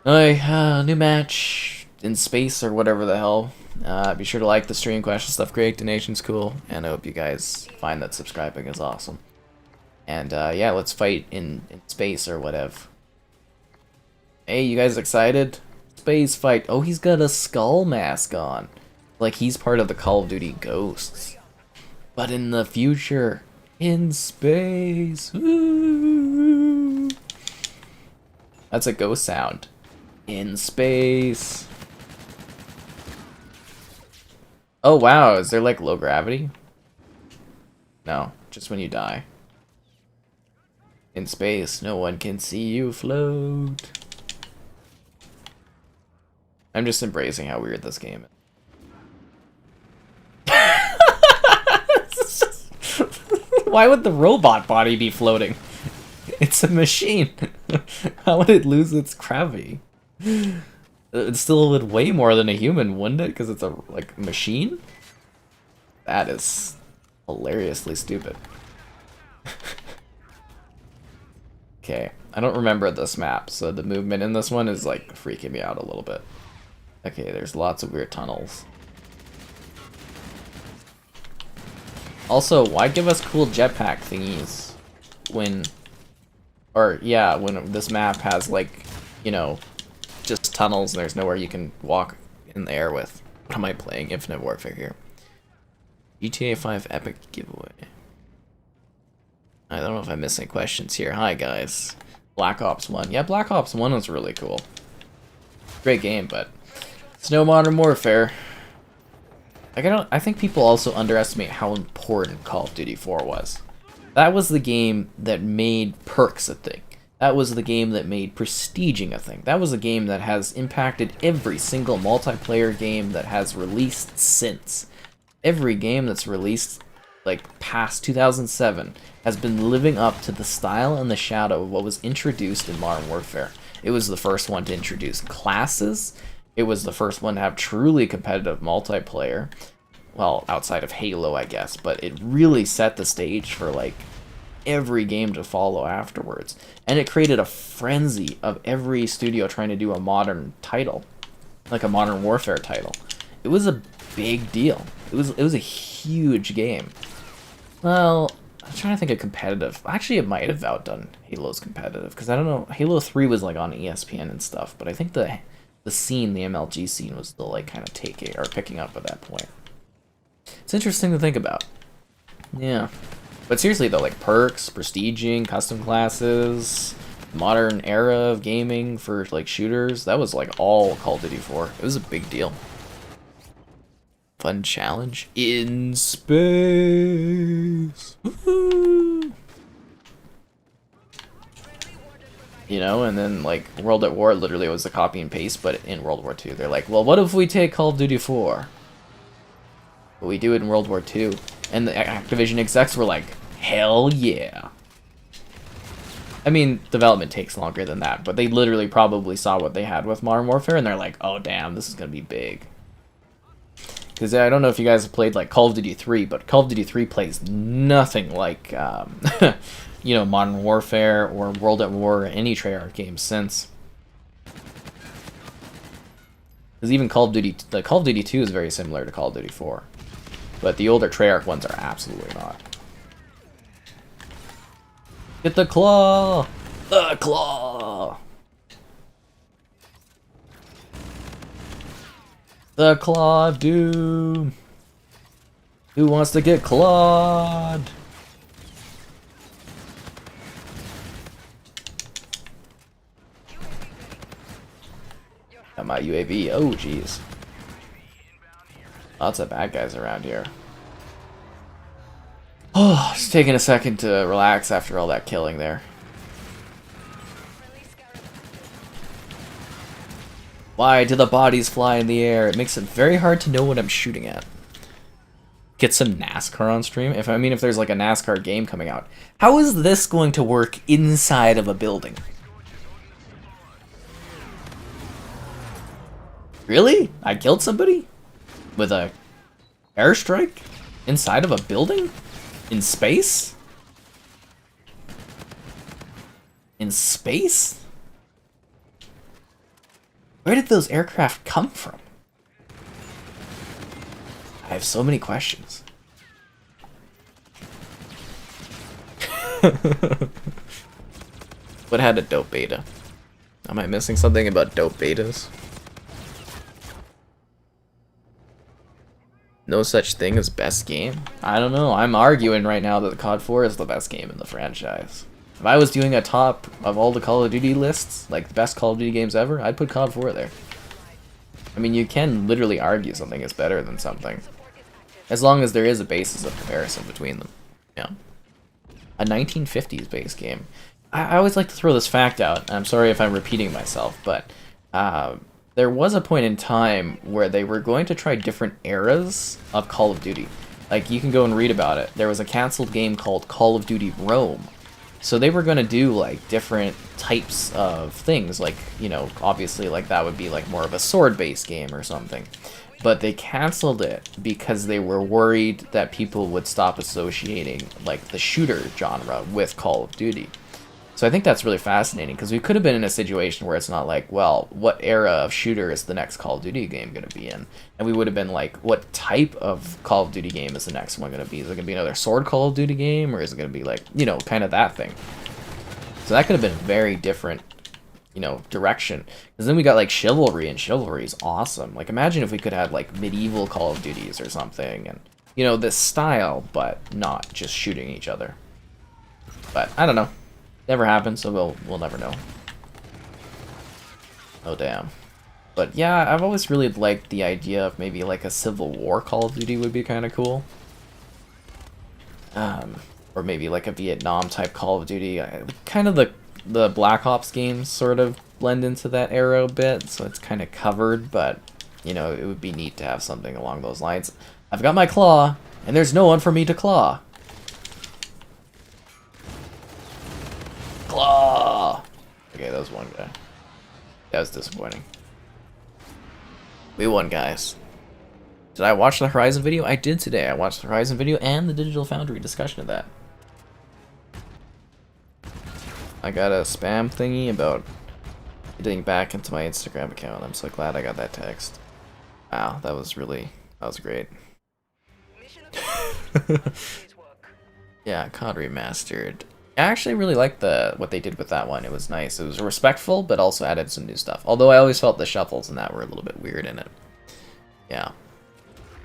Alright, new match in space or whatever the hell. Be sure to like the stream, question stuff great, donation's cool, and I hope you guys find that subscribing is awesome. And yeah, let's fight in space or whatever. Hey, you guys excited? Space fight. Oh, he's got a skull mask on. Like he's part of the Call of Duty Ghosts. But in the future, in space. Ooh. That's a ghost sound. In space. Oh wow, is there like low gravity? No, just when you die. In space, no one can see you float. I'm just embracing how weird this game is. Why would the robot body be floating? It's a machine. How would it lose its gravity? It still would weigh more than a human, wouldn't it? Because it's a like machine? That is hilariously stupid. Okay, I don't remember this map, so the movement in this one is like freaking me out a little bit. Okay, there's lots of weird tunnels. Also, why give us cool jetpack thingies when Or, yeah, when this map has, like, you know, just tunnels and there's nowhere you can walk in the air with. What am I playing? Infinite Warfare here. GTA 5 Epic Giveaway. I don't know if I'm missing questions here. Hi, guys. Black Ops 1. Yeah, Black Ops 1 was really cool. Great game, but it's no Modern Warfare. Like, I think people also underestimate how important Call of Duty 4 was. That was the game that made perks a thing. That was the game that made prestiging a thing. That was a game that has impacted every single multiplayer game that has released since. Every game that's released, like, past 2007 has been living up to the style and the shadow of what was introduced in Modern Warfare. It was the first one to introduce classes. It was the first one to have truly competitive multiplayer. Well, outside of Halo, I guess, but it really set the stage for, like, every game to follow afterwards. And it created a frenzy of every studio trying to do a modern title, like a Modern Warfare title. It was a big deal. It was a huge game. Well, I'm trying to think of competitive. Actually, it might have outdone Halo's competitive, because I don't know. Halo 3 was like on ESPN and stuff, but I think the scene, the MLG scene, was still like kind of picking up at that point. It's interesting to think about. Yeah. But seriously though, like perks, prestiging, custom classes, modern era of gaming for like shooters, that was like all Call of Duty 4. It was a big deal. Fun challenge in space. Woo-hoo. You know, and then like World at War literally was a copy and paste, but in World War II. They're like, well, what if we take Call of Duty 4? But we do it in World War II. And the Activision execs were like, hell yeah. I mean, development takes longer than that, but they literally probably saw what they had with Modern Warfare, and they're like, oh damn, this is going to be big. Because I don't know if you guys have played like Call of Duty 3, but Call of Duty 3 plays nothing like, you know, Modern Warfare or World at War or any Treyarch game since. Because even Call of Duty 2 is very similar to Call of Duty 4. But the older Treyarch ones are absolutely not. Get the claw! The claw! The claw of doom! Who wants to get clawed? Got my UAV. Oh, jeez. Lots of bad guys around here. Oh, just taking a second to relax after all that killing there. Why do the bodies fly in the air? It makes it very hard to know what I'm shooting at. Get some NASCAR on stream? If there's like a NASCAR game coming out. How is this going to work inside of a building? Really? I killed somebody? With a airstrike? Inside of a building? In space? In space? Where did those aircraft come from? I have so many questions. What had a dope beta? Am I missing something about dope betas? No such thing as best game? I don't know. I'm arguing right now that COD 4 is the best game in the franchise. If I was doing a top of all the Call of Duty lists, like the best Call of Duty games ever, I'd put COD 4 there. I mean, you can literally argue something is better than something. As long as there is a basis of comparison between them. Yeah. A 1950s base game. I always like to throw this fact out. I'm sorry if I'm repeating myself, but there was a point in time where they were going to try different eras of Call of Duty. Like, you can go and read about it. There was a canceled game called Call of Duty Rome. So they were going to do, like, different types of things. Like, you know, obviously, like, that would be, like, more of a sword-based game or something. But they canceled it because they were worried that people would stop associating, like, the shooter genre with Call of Duty. So I think that's really fascinating, because we could have been in a situation where it's not like, well, what era of shooter is the next Call of Duty game going to be in? And we would have been like, what type of Call of Duty game is the next one going to be? Is it going to be another sword Call of Duty game, or is it going to be like, you know, kind of that thing? So that could have been a very different, you know, direction. Because then we got like Chivalry, and Chivalry is awesome. Like imagine if we could have like medieval Call of Duties or something, and you know, this style, but not just shooting each other. But I don't know. Never happened, so we'll never know. Oh damn. But yeah, I've always really liked the idea of maybe like a Civil War Call of Duty would be kind of cool. Or maybe like a Vietnam type Call of Duty. Kind of the Black Ops games sort of blend into that era a bit, so it's kind of covered, but you know, it would be neat to have something along those lines. I've got my claw, and there's no one for me to claw. Claw! Okay, that was one guy. That was disappointing. We won, guys. Did I watch the Horizon video? I did today. I watched the Horizon video and the Digital Foundry discussion of that. I got a spam thingy about getting back into my Instagram account. I'm so glad I got that text. Wow, that was great. Yeah, COD Remastered. I actually really liked what they did with that one. It was nice. It was respectful, but also added some new stuff. Although I always felt the shuffles in that were a little bit weird in it. Yeah.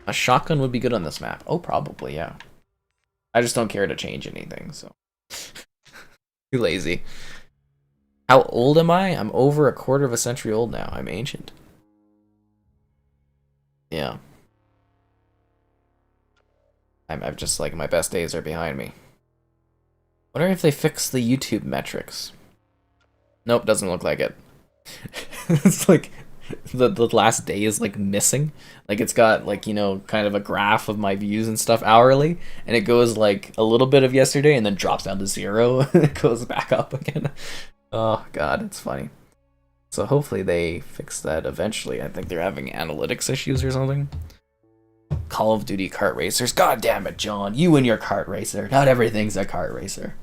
A shotgun would be good on this map. Oh, probably, yeah. I just don't care to change anything, so. Too lazy. How old am I? I'm over a quarter of a century old now. I'm ancient. Yeah. I'm just like, my best days are behind me. Wonder if they fix the YouTube metrics. Nope, doesn't look like it. It's like the last day is like missing. Like it's got like, you know, kind of a graph of my views and stuff hourly, and it goes like a little bit of yesterday and then drops down to 0 and it goes back up again. Oh god, it's funny. So hopefully they fix that eventually. I think they're having analytics issues or something. Call of Duty kart racers. God damn it, John. You and your kart racer. Not everything's a kart racer.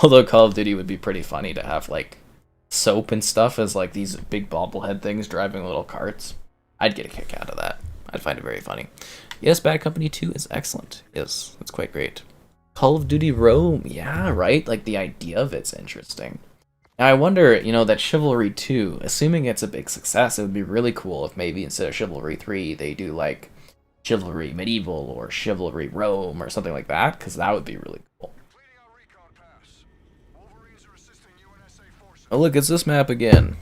Although Call of Duty would be pretty funny to have like soap and stuff as like these big bobblehead things driving little carts. I'd get a kick out of that. I'd find it very funny. Yes, Bad Company 2 is excellent. Yes, it's quite great. Call of Duty Rome. Yeah, right? Like the idea of it's interesting. Now I wonder, you know, that Chivalry 2, assuming it's a big success, it would be really cool if maybe instead of Chivalry 3, they do like Chivalry Medieval or Chivalry Rome or something like that, because that would be really cool. Oh look, it's this map again.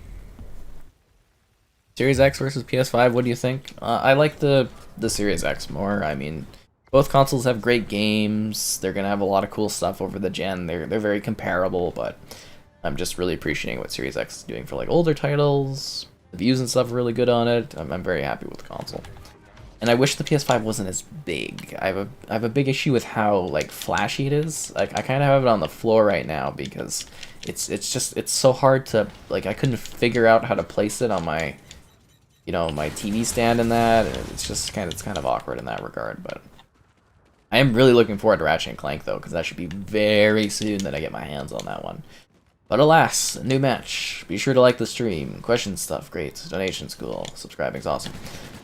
Series X versus PS5, what do you think? I like the Series X more. I mean, both consoles have great games. They're gonna have a lot of cool stuff over the gen. They're very comparable, but I'm just really appreciating what Series X is doing for like older titles. The views and stuff are really good on it. I'm very happy with the console. And I wish the PS5 wasn't as big. I have a big issue with how like flashy it is. Like I kind of have it on the floor right now because it's so hard to like, I couldn't figure out how to place it on my, you know, my TV stand and that. And it's kind of awkward in that regard. But I am really looking forward to Ratchet and Clank though, because that should be very soon that I get my hands on that one. But alas, new match. Be sure to like the stream. Question stuff, great. Donation's cool. Subscribing's awesome.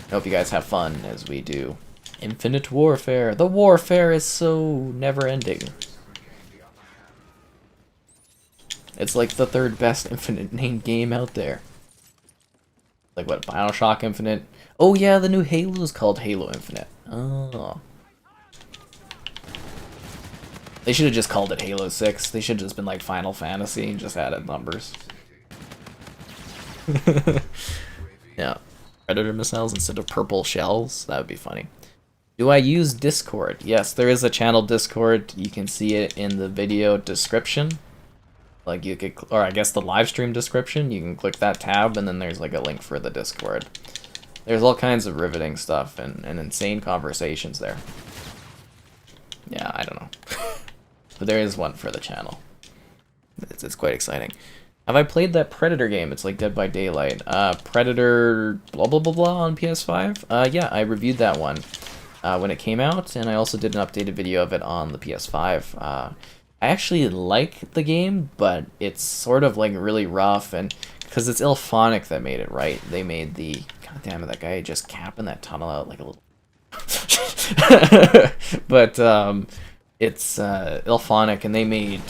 I hope you guys have fun as we do Infinite Warfare. The warfare is so never-ending. It's like the third best Infinite named game out there. Like what, Bioshock Infinite? Oh yeah, the new Halo is called Halo Infinite. Oh. They should have just called it Halo 6. They should have just been like Final Fantasy and just added numbers. Yeah. Predator missiles instead of purple shells. That would be funny. Do I use Discord? Yes, there is a channel Discord. You can see it in the video description. Like you could, or I guess the live stream description. You can click that tab and then there's like a link for the Discord. There's all kinds of riveting stuff and insane conversations there. Yeah, I don't know. But there is one for the channel. It's quite exciting. Have I played that Predator game? It's like Dead by Daylight. Predator blah blah blah blah on PS5? Yeah, I reviewed that one when it came out, and I also did an updated video of it on the PS5. I actually like the game, but it's sort of like really rough, and because it's Ilphonic that made it, right? They made the... God damn it, that guy just capping that tunnel out like a little... But it's Ilphonic, and they made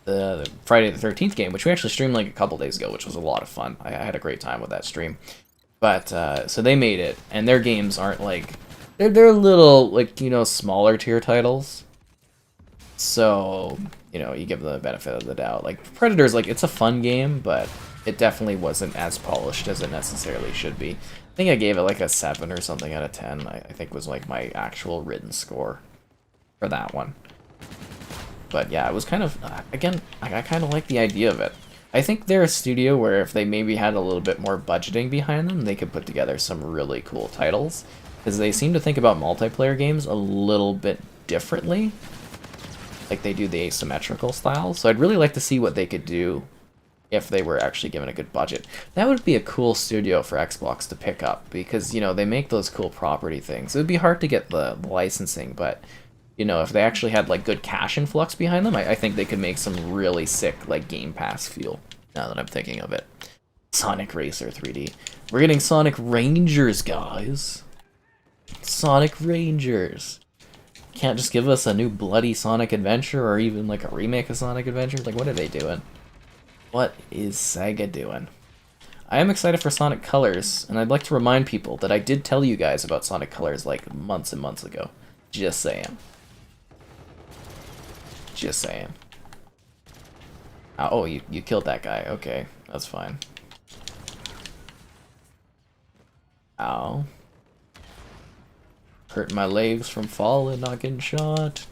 the Friday the 13th game, which we actually streamed like a couple days ago, which was a lot of fun. I had a great time with that stream. But so they made it, and their games aren't like they're little like smaller tier titles. So you give them the benefit of the doubt. Like Predator's like it's a fun game, but it definitely wasn't as polished as it necessarily should be. I think I gave it like a 7 or something out of 10. I think was like my actual written score for that one. But yeah, it was kind of again I kind of like the idea of it. I think they're a studio where if they maybe had a little bit more budgeting behind them, they could put together some really cool titles. Because they seem to think about multiplayer games a little bit differently. Like they do the asymmetrical style. So I'd really like to see what they could do if they were actually given a good budget. That would be a cool studio for Xbox to pick up. Because, they make those cool property things. It would be hard to get the licensing, but... if they actually had like good cash influx behind them, I think they could make some really sick like Game Pass feel. Now that I'm thinking of it, Sonic Racer 3D. We're getting Sonic Rangers, guys. Sonic Rangers. Can't just give us a new bloody Sonic Adventure or even like a remake of Sonic Adventure. Like, what are they doing? What is Sega doing? I am excited for Sonic Colors, and I'd like to remind people that I did tell you guys about Sonic Colors like months and months ago. Just saying. Just saying. Oh, you killed that guy. Okay, that's fine. Ow. Hurting my legs from falling, not getting shot.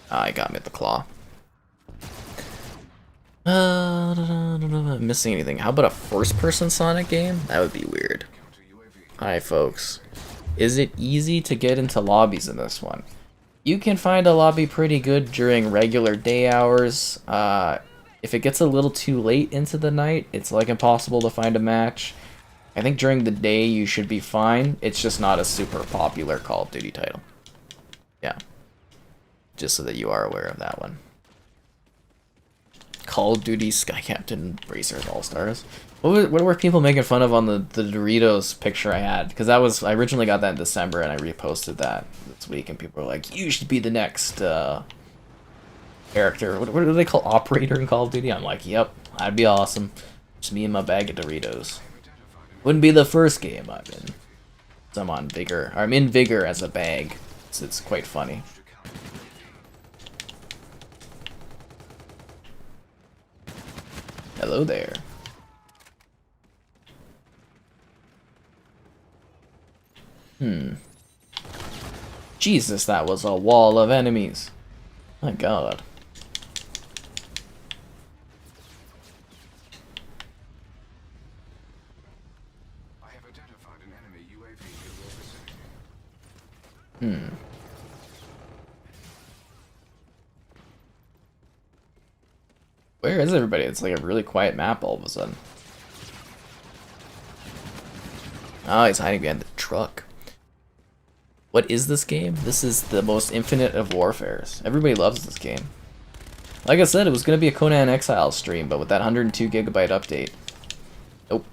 Ah, he got me at the claw. Missing anything? How about a first-person Sonic game? That would be weird. Hi, folks. Is it easy to get into lobbies in this one? You can find a lobby pretty good during regular day hours. If it gets a little too late into the night, it's like impossible to find a match. I think during the day you should be fine. It's just not a super popular Call of Duty title. Yeah. Just so that you are aware of that one. Call of Duty Sky Captain Racers All-Stars. What were people making fun of on the Doritos picture I had? Because I originally got that in December and I reposted that this week and people were like, you should be the next character. What do they call operator in Call of Duty? I'm like, yep, that'd be awesome. Just me and my bag of Doritos. Wouldn't be the first game I'm in. So I'm on Vigor. Or I'm in Vigor as a bag. So it's quite funny. Hello there. Jesus, that was a wall of enemies. My god. I have identified an enemy UAV in your vicinity. Where is everybody? It's like a really quiet map all of a sudden. Oh, he's hiding behind the truck. What is this game? This is the most infinite of warfares. Everybody loves this game. Like I said, it was going to be a Conan Exiles stream, but with that 102 gigabyte update. Nope.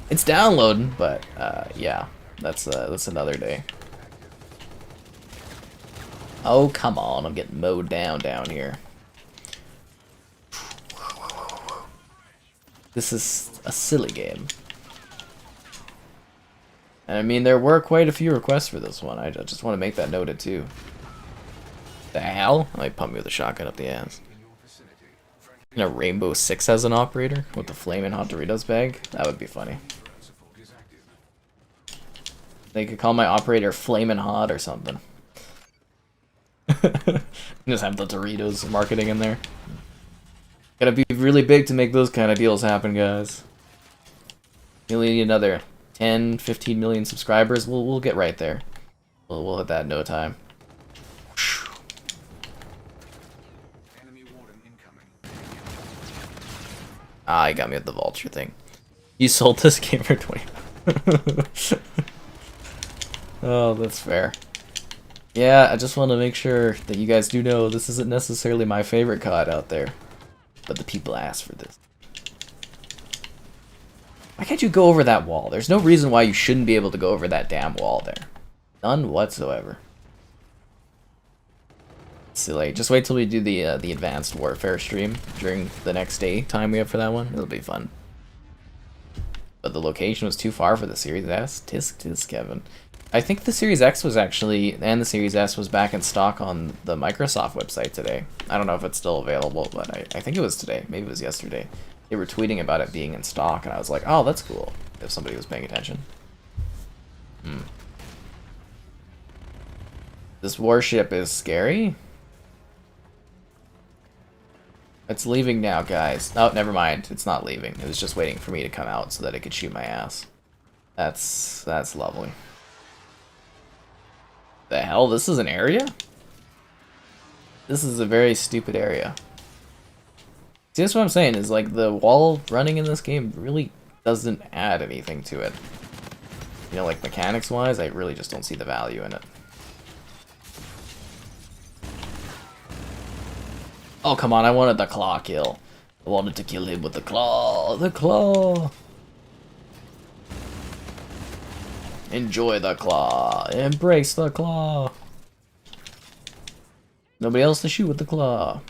It's downloading, but yeah, that's another day. Oh, come on, I'm getting mowed down here. This is a silly game. And I mean, there were quite a few requests for this one. I just want to make that noted too. The hell? I might pump me with a shotgun up the ass. And a Rainbow Six as an operator with the flaming hot Doritos bag? That would be funny. They could call my operator Flamin' Hot or something. Just have the Doritos marketing in there. Gotta be really big to make those kind of deals happen, guys. You only need another 10, 15 million subscribers. We'll get right there. We'll hit that in no time. Ah, he got me with the vulture thing. You sold this game for 20. Oh, that's fair. Yeah, I just want to make sure that you guys do know this isn't necessarily my favorite COD out there. But the people asked for this. Why can't you go over that wall? There's no reason why you shouldn't be able to go over that damn wall there. None whatsoever. Silly. Just wait till we do the advanced warfare stream during the next day time we have for that one. It'll be fun. But the location was too far for the Series S. Tisk, Kevin. I think the Series X was actually, and the Series S was back in stock on the Microsoft website today. I don't know if it's still available, but I think it was today. Maybe it was yesterday. They were tweeting about it being in stock, and I was like, oh, that's cool, if somebody was paying attention. This warship is scary. It's leaving now, guys. Oh, never mind. It's not leaving. It was just waiting for me to come out so that it could shoot my ass. That's lovely. The hell? This is an area? This is a very stupid area. See, that's what I'm saying, is like the wall running in this game really doesn't add anything to it. You know, like mechanics-wise, I really just don't see the value in it. Oh, come on, I wanted the claw kill. I wanted to kill him with the claw. The claw. Enjoy the claw. Embrace the claw. Nobody else to shoot with the claw.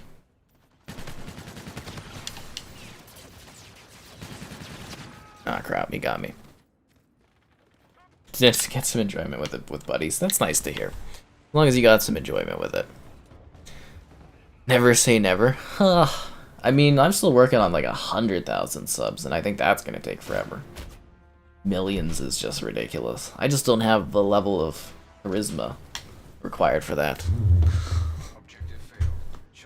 Ah, crap, he got me. Just get some enjoyment with it with buddies. That's nice to hear. As long as you got some enjoyment with it. Never say never. I mean, I'm still working on like 100,000 subs, and I think that's gonna take forever. Millions is just ridiculous. I just don't have the level of charisma required for that.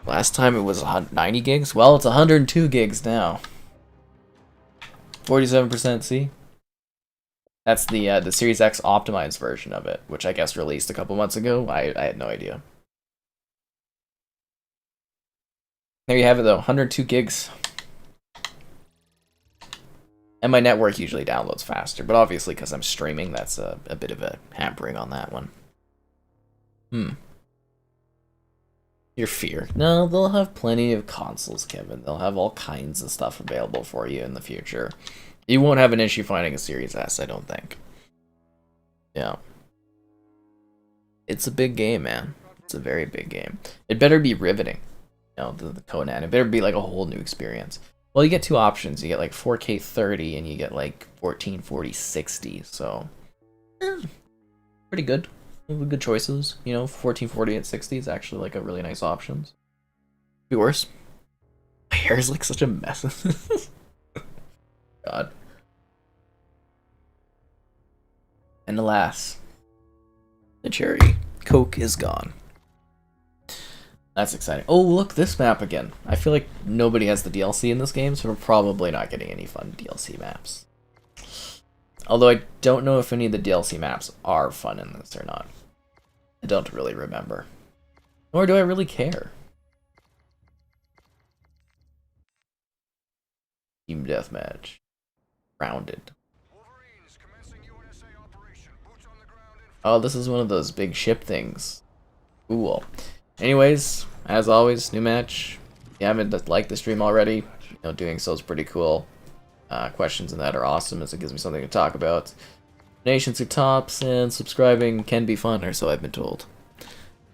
Last time it was 90 gigs? Well, it's 102 gigs now. 47% C. That's the Series X optimized version of it, which I guess released a couple months ago. I had no idea. There you have it though, 102 gigs. And my network usually downloads faster, but obviously because I'm streaming, that's a bit of a hampering on that one. Your fear. No, they'll have plenty of consoles, Kevin. They'll have all kinds of stuff available for you in the future. You won't have an issue finding a Series S, I don't think. Yeah. It's a big game, man. It's a very big game. It better be riveting. You know, the Conan. It better be like a whole new experience. Well, you get two options. You get like 4K 30 and you get like 1440 60. So, pretty good. Good choices. You know, 1440 at 60 is actually like a really nice option. Be worse. My hair is like such a mess. God. And alas, the cherry Coke is gone. That's exciting. Oh, look, this map again. I feel like nobody has the DLC in this game, so we're probably not getting any fun DLC maps. Although I don't know if any of the DLC maps are fun in this or not. I don't really remember. Nor do I really care. Team Deathmatch. Rounded. Oh, this is one of those big ship things. Cool. Anyways, as always, new match. If you haven't liked the stream already, you know, doing so is pretty cool. Questions in that are awesome, as it gives me something to talk about. Donations are tops, and subscribing can be fun, or so I've been told.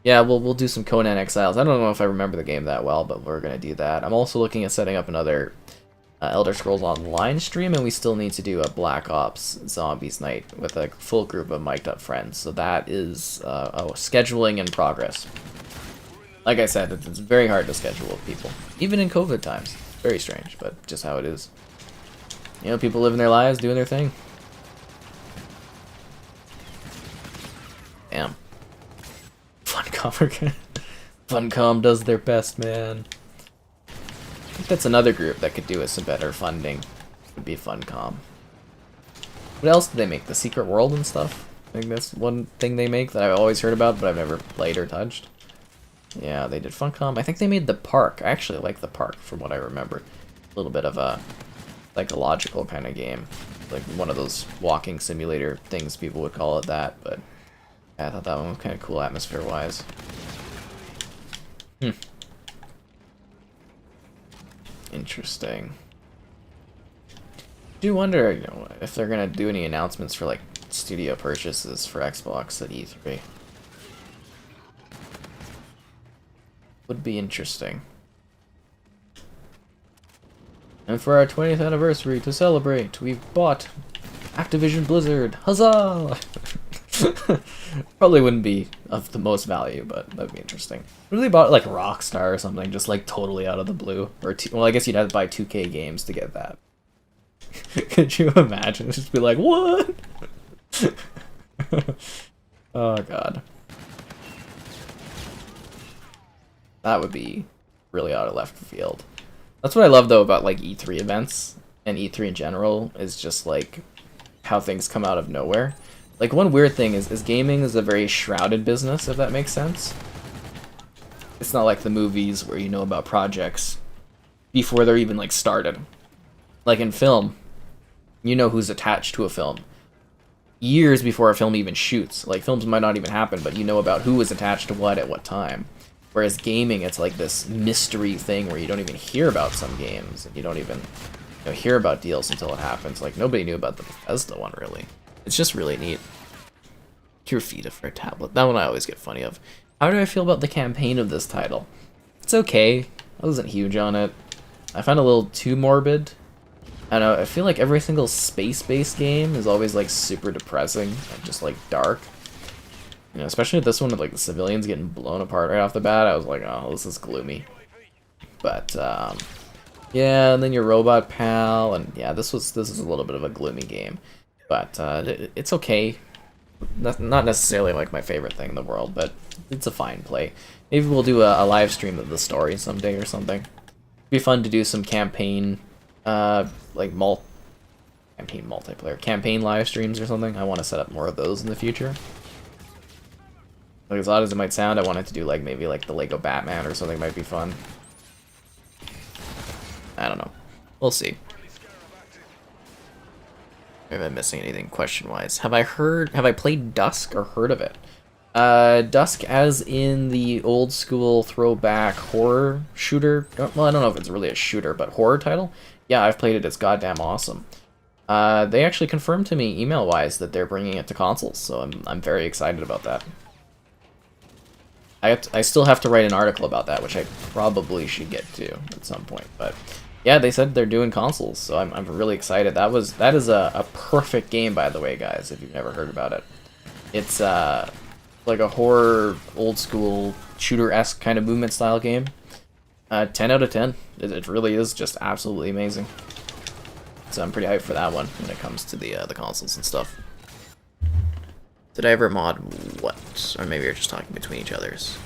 Yeah, we'll do some Conan Exiles. I don't know if I remember the game that well, but we're gonna do that. I'm also looking at setting up another Elder Scrolls Online stream, and we still need to do a Black Ops Zombies night with a full group of mic'd up friends. So that is scheduling in progress. Like I said, it's very hard to schedule with people, even in COVID times. Very strange, but just how it is. You know, people living their lives, doing their thing. Damn. Funcom. Funcom does their best, man. I think that's another group that could do with some better funding. Would be Funcom. What else do they make? The Secret World and stuff? I think that's one thing they make that I've always heard about, but I've never played or touched. Yeah, they did Funcom. I think they made The Park. I actually like The Park, from what I remember. A little bit of a psychological kind of game. Like one of those walking simulator things, people would call it that, but yeah, I thought that one was kind of cool atmosphere-wise. Interesting. I do wonder, you know, if they're gonna do any announcements for like studio purchases for Xbox at E3. Would be interesting. And for our 20th anniversary to celebrate, we've bought Activision Blizzard. Huzzah! Probably wouldn't be of the most value, but that'd be interesting. Really bought like Rockstar or something, just like totally out of the blue. Or well, I guess you'd have to buy 2K games to get that. Could you imagine? Just be like, what? Oh god. That would be really out of left field. That's what I love though about like E3 events and E3 in general is just like how things come out of nowhere. Like one weird thing is gaming is a very shrouded business, if that makes sense. It's not like the movies where you know about projects before they're even like started. Like in film, you know who's attached to a film years before a film even shoots. Like films might not even happen, but you know about who was attached to what at what time. Whereas gaming, it's like this mystery thing where you don't even hear about some games, and you don't even hear about deals until it happens. Like nobody knew about the Bethesda one really. It's just really neat. Cure Feta for a tablet. That one I always get funny of. How do I feel about the campaign of this title? It's okay. I wasn't huge on it. I found it a little too morbid. I don't know, I feel like every single space-based game is always like super depressing and just like dark. You know, especially with this one with like the civilians getting blown apart right off the bat, I was like, oh, this is gloomy. But yeah, and then your robot pal, and yeah, this is a little bit of a gloomy game. But it's okay. Not necessarily like my favorite thing in the world, but it's a fine play. Maybe we'll do a live stream of the story someday or something. It'd be fun to do some campaign like campaign live streams or something. I want to set up more of those in the future. Like as odd as it might sound, I wanted to do like maybe like the Lego Batman or something might be fun. I don't know. We'll see. If I'm missing anything question-wise. Have I played Dusk or heard of it? Dusk as in the old school throwback horror shooter. Well, I don't know if it's really a shooter, but horror title. Yeah, I've played it. It's goddamn awesome. They actually confirmed to me email-wise that they're bringing it to consoles, so I'm very excited about that. I still have to write an article about that, which I probably should get to at some point. But yeah, they said they're doing consoles, so I'm really excited. That is a perfect game, by the way, guys. If you've never heard about it, it's like a horror, old school shooter-esque kind of movement style game. 10 out of 10. It really is just absolutely amazing. So I'm pretty hyped for that one when it comes to the consoles and stuff. Did I ever mod what? Or maybe you're just talking between each others.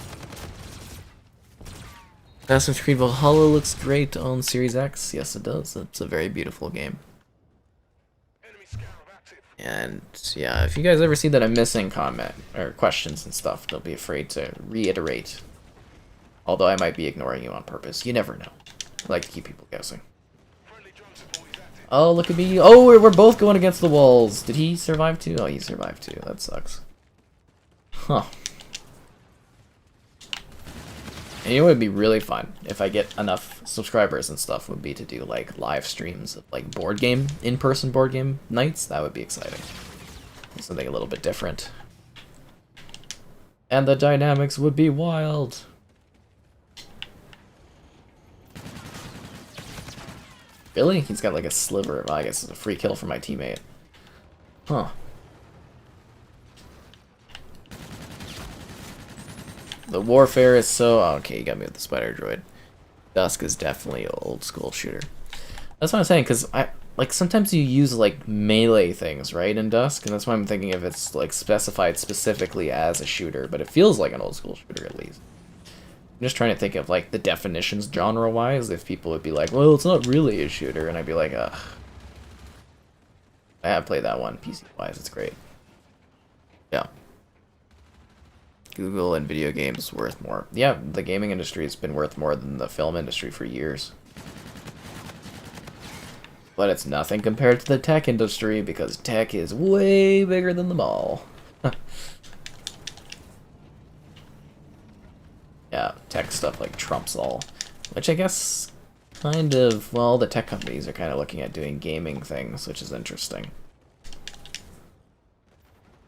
Assassin's Creed Valhalla looks great on Series X. Yes, it does. It's a very beautiful game. And yeah, if you guys ever see that I'm missing comment or questions and stuff, don't be afraid to reiterate. Although I might be ignoring you on purpose. You never know. I like to keep people guessing. Oh, look at me. Oh, we're both going against the walls. Did he survive too? Oh, he survived too. That sucks. Huh. And you know what would be really fun if I get enough subscribers and stuff would be to do like live streams of like in-person board game nights. That would be exciting. Something a little bit different. And the dynamics would be wild. Really? He's got like a sliver of, I guess it's a free kill for my teammate. Huh. The warfare is so... Oh, okay, you got me with the spider droid. Dusk is definitely an old school shooter. That's what I'm saying, because like sometimes you use like melee things, right, in Dusk, and that's why I'm thinking if it's like specified specifically as a shooter, but it feels like an old school shooter at least. I'm just trying to think of like the definitions genre-wise, if people would be like, well, it's not really a shooter, and I'd be like, ugh. I have played that one, PC-wise, it's great. Yeah. Google and video games worth more. Yeah, the gaming industry has been worth more than the film industry for years. But it's nothing compared to the tech industry, because tech is way bigger than them all. Yeah, tech stuff like trumps all. Which I guess kind of, well, the tech companies are kind of looking at doing gaming things, which is interesting.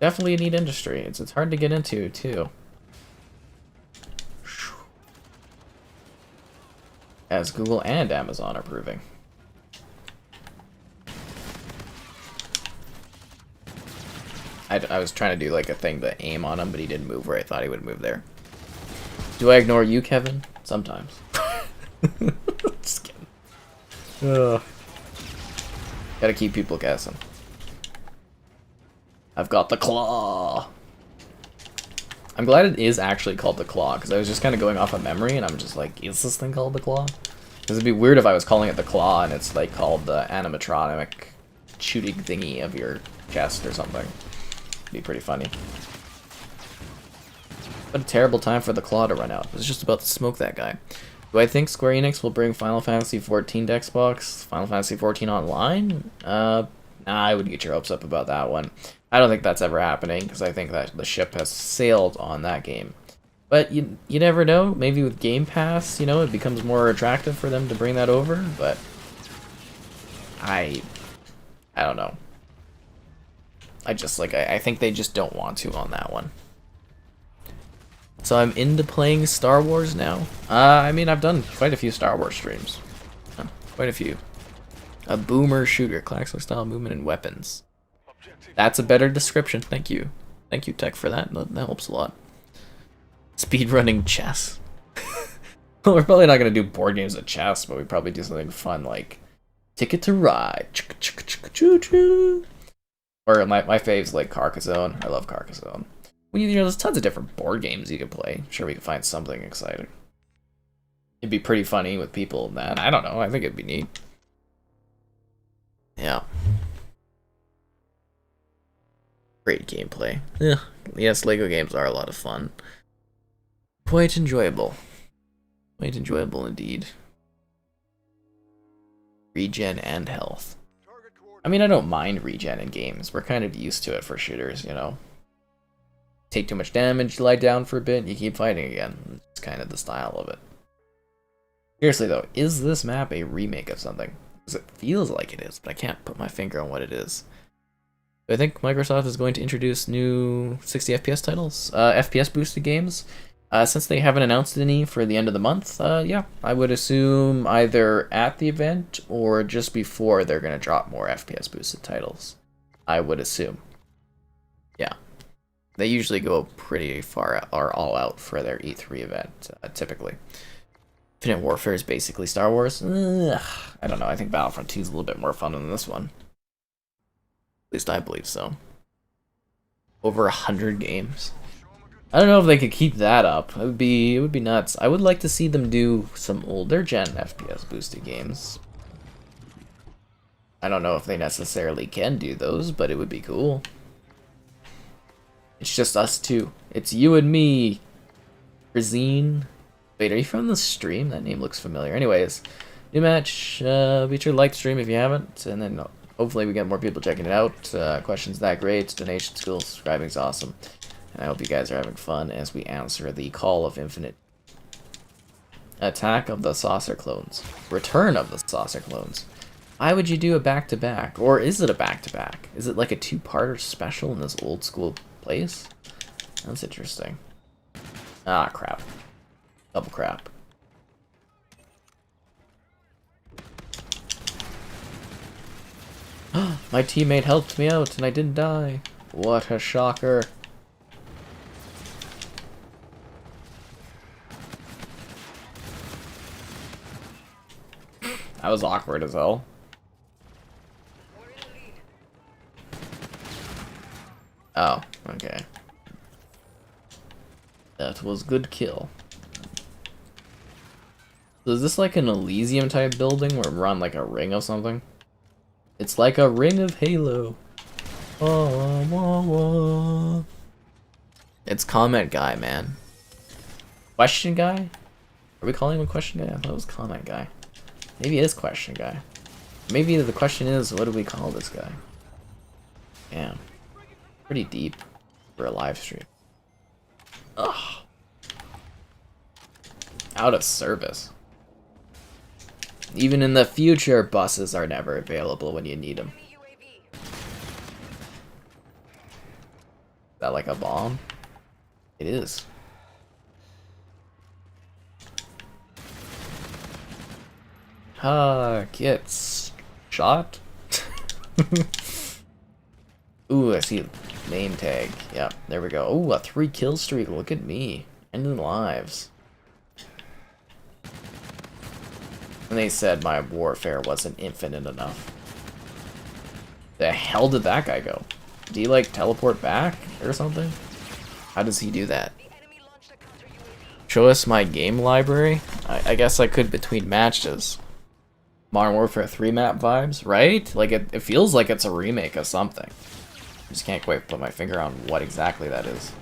Definitely a neat industry. It's hard to get into, too. as Google and Amazon are proving. I was trying to do like a thing to aim on him, but he didn't move where I thought he would move there. Do I ignore you, Kevin? Sometimes. Just kidding. Ugh. Gotta keep people guessing. I've got the claw. I'm glad it is actually called the claw, because I was just kind of going off of memory, and I'm just like, is this thing called the claw? Because it'd be weird if I was calling it the claw, and it's like called the animatronic shooting thingy of your chest or something. It'd be pretty funny. What a terrible time for the claw to run out. I was just about to smoke that guy. Do I think Square Enix will bring Final Fantasy XIV to Xbox? Final Fantasy XIV Online? Nah, I would get your hopes up about that one. I don't think that's ever happening, because I think that the ship has sailed on that game. But you never know. Maybe with Game Pass, you know, it becomes more attractive for them to bring that over, but I don't know. I think they just don't want to on that one. So I'm into playing Star Wars now. I mean, I've done quite a few Star Wars streams. Quite a few. A boomer shooter, classic style movement and weapons. That's a better description. Thank you. Thank you, Tech, for that. That helps a lot. Speedrunning chess. Well, we're probably not going to do board games of chess, but we probably do something fun like Ticket to Ride. Choo-choo. Or my fave's like Carcassonne. I love Carcassonne. Well, you know, there's tons of different board games you can play. I'm sure we can find something exciting. It'd be pretty funny with people in that. I don't know. I think it'd be neat. Yeah. Great gameplay. Yeah. Yes, Lego games are a lot of fun. Quite enjoyable. Quite enjoyable indeed. Regen and health. I mean, I don't mind regen in games. We're kind of used to it for shooters, you know. Take too much damage, lie down for a bit, you keep fighting again. It's kind of the style of it. Seriously though, is this map a remake of something? Because it feels like it is, but I can't put my finger on what it is. I think Microsoft is going to introduce new 60 FPS titles, FPS boosted games. Since they haven't announced any for the end of the month, yeah, I would assume either at the event or just before they're going to drop more FPS boosted titles. I would assume. Yeah. They usually go pretty far out, or all out for their E3 event, typically. Infinite Warfare is basically Star Wars. Ugh, I don't know, I think Battlefront 2 is a little bit more fun than this one. At least I believe so. Over 100 games. I don't know if they could keep that up. It would be nuts. I would like to see them do some older gen FPS boosted games. I don't know if they necessarily can do those, but it would be cool. It's just us two. It's you and me. Razine. Wait, are you from the stream? That name looks familiar. Anyways, new match. Be sure to like the stream if you haven't, and then hopefully we get more people checking it out. Questions that great. Donations, cool. Subscribing's awesome. And I hope you guys are having fun as we answer the call of infinite. Attack of the Saucer Clones. Return of the Saucer Clones. Why would you do a back-to-back? Or is it a back-to-back? Is it like a two-parter special in this old school place? That's interesting. Ah, crap. Double crap. My teammate helped me out and I didn't die. What a shocker. That was awkward as hell. Oh, okay. That was good kill. So is this like an Elysium type building where we're on like a ring of something? It's like a ring of Halo. Oh, wah, wah. It's comment guy, man. Question guy? Are we calling him a question guy? I thought it was comment guy. Maybe it is question guy. Maybe the question is, what do we call this guy? Damn. Pretty deep for a live stream. Ugh. Out of service. Even in the future, buses are never available when you need them. Is that like a bomb? It is. Gets shot. Ooh, I see name tag. Yeah, there we go. Ooh, a 3 kill streak. Look at me. Ending lives. And they said my warfare wasn't infinite enough. The hell did that guy go? Did he like teleport back or something? How does he do that? Show us my game library? I guess I could between matches. Modern Warfare 3 map vibes, right? Like it feels like it's a remake of something. I just can't quite put my finger on what exactly that is.